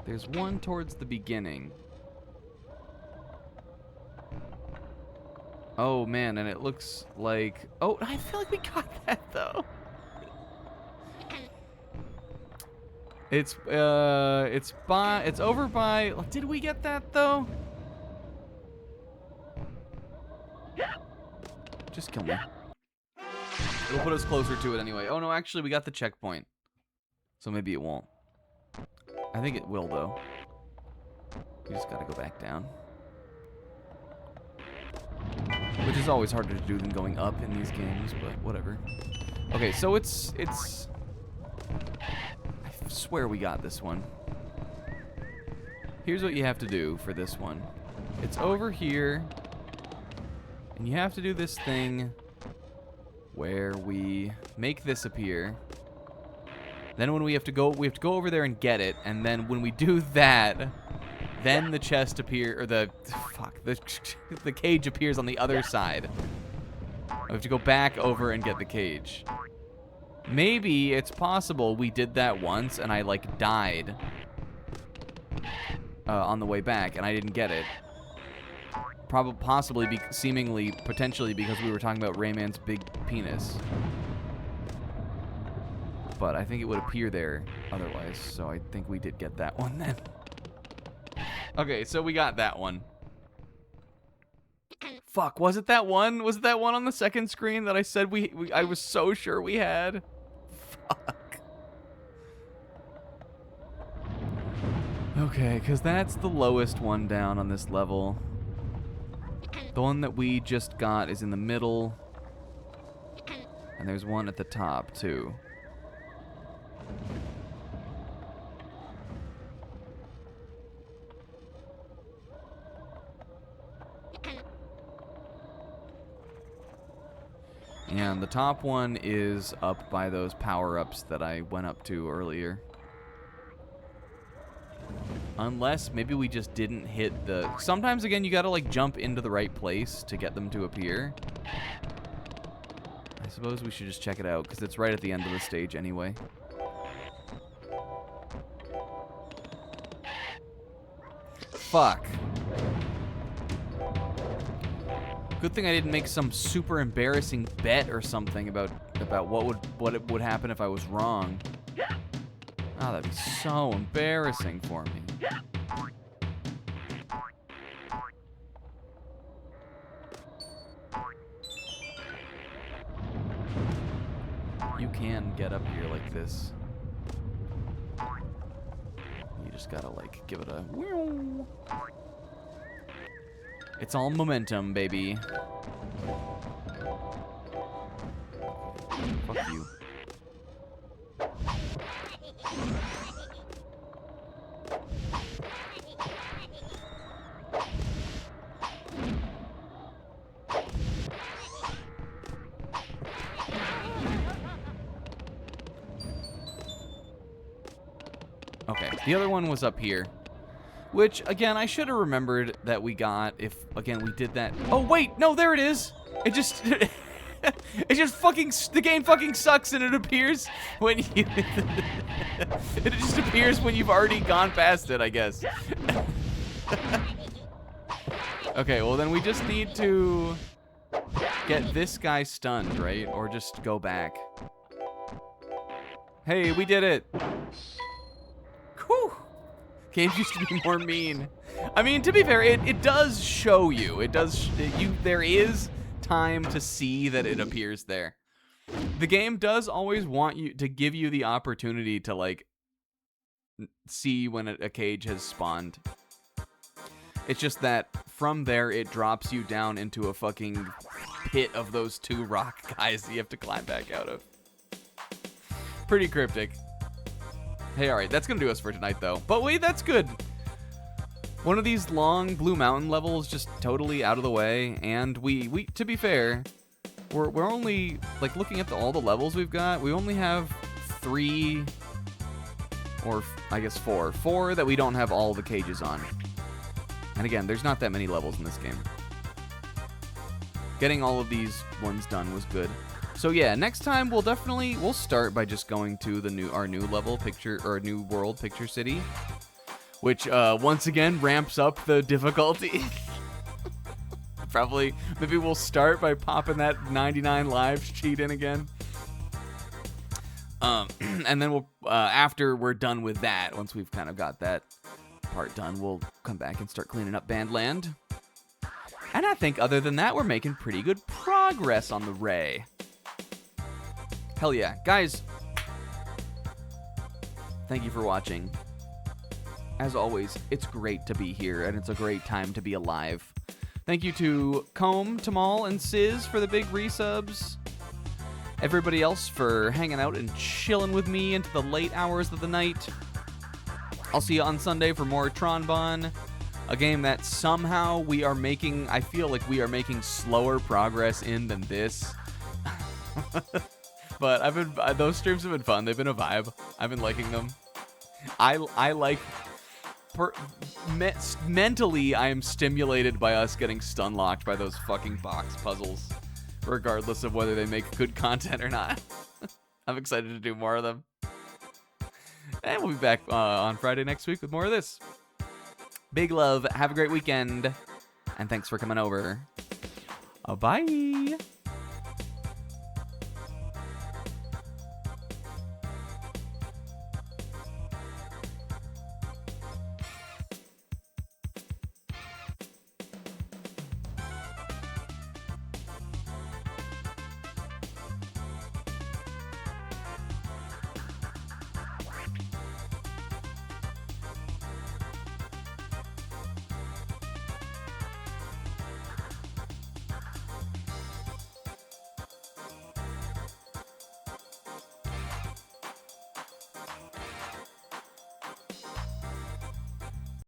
There's one towards the beginning. Oh man, and it looks like... Oh, I feel like we got that though. It's over by... Did we get that though? Just kill me. It'll put us closer to it anyway. Oh no, actually we got the checkpoint. So maybe it won't. I think it will though. You just gotta go back down. Which is always harder to do than going up in these games, but whatever. Okay, so it's... I swear we got this one. Here's what you have to do for this one. It's over here. And you have to do this thing where we make this appear. Then when we have to go over there and get it, and then when we do that, then the chest appear, or the cage appears on the other side. We have to go back over and get the cage. Maybe it's possible we did that once and I like died on the way back and I didn't get it. Possibly, potentially because we were talking about Rayman's big penis. But I think it would appear there otherwise, so I think we did get that one then. Okay, so we got that one. Fuck, was it that one? Was it that one on the second screen that I said I was so sure we had? Fuck. Okay, because that's the lowest one down on this level. The one that we just got is in the middle. And there's one at the top, too. top one is up by those power-ups that I went up to earlier. Unless maybe we just didn't hit the... Sometimes, again, you gotta, like, jump into the right place to get them to appear. I suppose we should just check it out, because it's right at the end of the stage anyway. Fuck. Good thing I didn't make some super embarrassing bet or something about what would happen if I was wrong. Oh, that'd be so embarrassing for me. You can get up here like this. You just gotta, like, give it a... It's all momentum, baby. Fuck you. Okay, the other one was up here. Which, again, I should have remembered that we got if, again, we did that. Oh, wait, no, there it is. It just, it just fucking, the game fucking sucks and it appears when you, it just appears when you've already gone past it, I guess. Okay, well then we just need to get this guy stunned, right? Or just go back. Hey, we did it. Whew. Games used to be more mean. I mean, to be fair, it does show you. It does. There is time to see that it appears there. The game does always want you to give you the opportunity to, like, see when a cage has spawned. It's just that from there it drops you down into a fucking pit of those two rock guys that you have to climb back out of. Pretty cryptic. Hey, alright, that's gonna do us for tonight, though. But wait, that's good. One of these long Blue Mountain levels just totally out of the way, and we to be fair, we're only, like, looking at all the levels we've got, we only have 3, or I guess 4 that we don't have all the cages on. And again, there's not that many levels in this game. Getting all of these ones done was good. So yeah, next time we'll start by just going to our new level picture, or new world, Picture City, which once again ramps up the difficulty. Maybe we'll start by popping that 99 lives cheat in again. And then we'll after we're done with that, once we've kind of got that part done, we'll come back and start cleaning up Bandland. And I think other than that, we're making pretty good progress on the Ray. Hell yeah. Guys, thank you for watching. As always, it's great to be here, and it's a great time to be alive. Thank you to Comb, Tamal, and Sizz for the big resubs. Everybody else for hanging out and chilling with me into the late hours of the night. I'll see you on Sunday for more Tronbon, a game that somehow we are making, I feel like we are making slower progress in than this. But those streams have been fun. They've been a vibe. I've been liking them. I like, mentally, I am stimulated by us getting stun locked by those fucking box puzzles, regardless of whether they make good content or not. I'm excited to do more of them. And we'll be back on Friday next week with more of this. Big love. Have a great weekend. And thanks for coming over. Bye.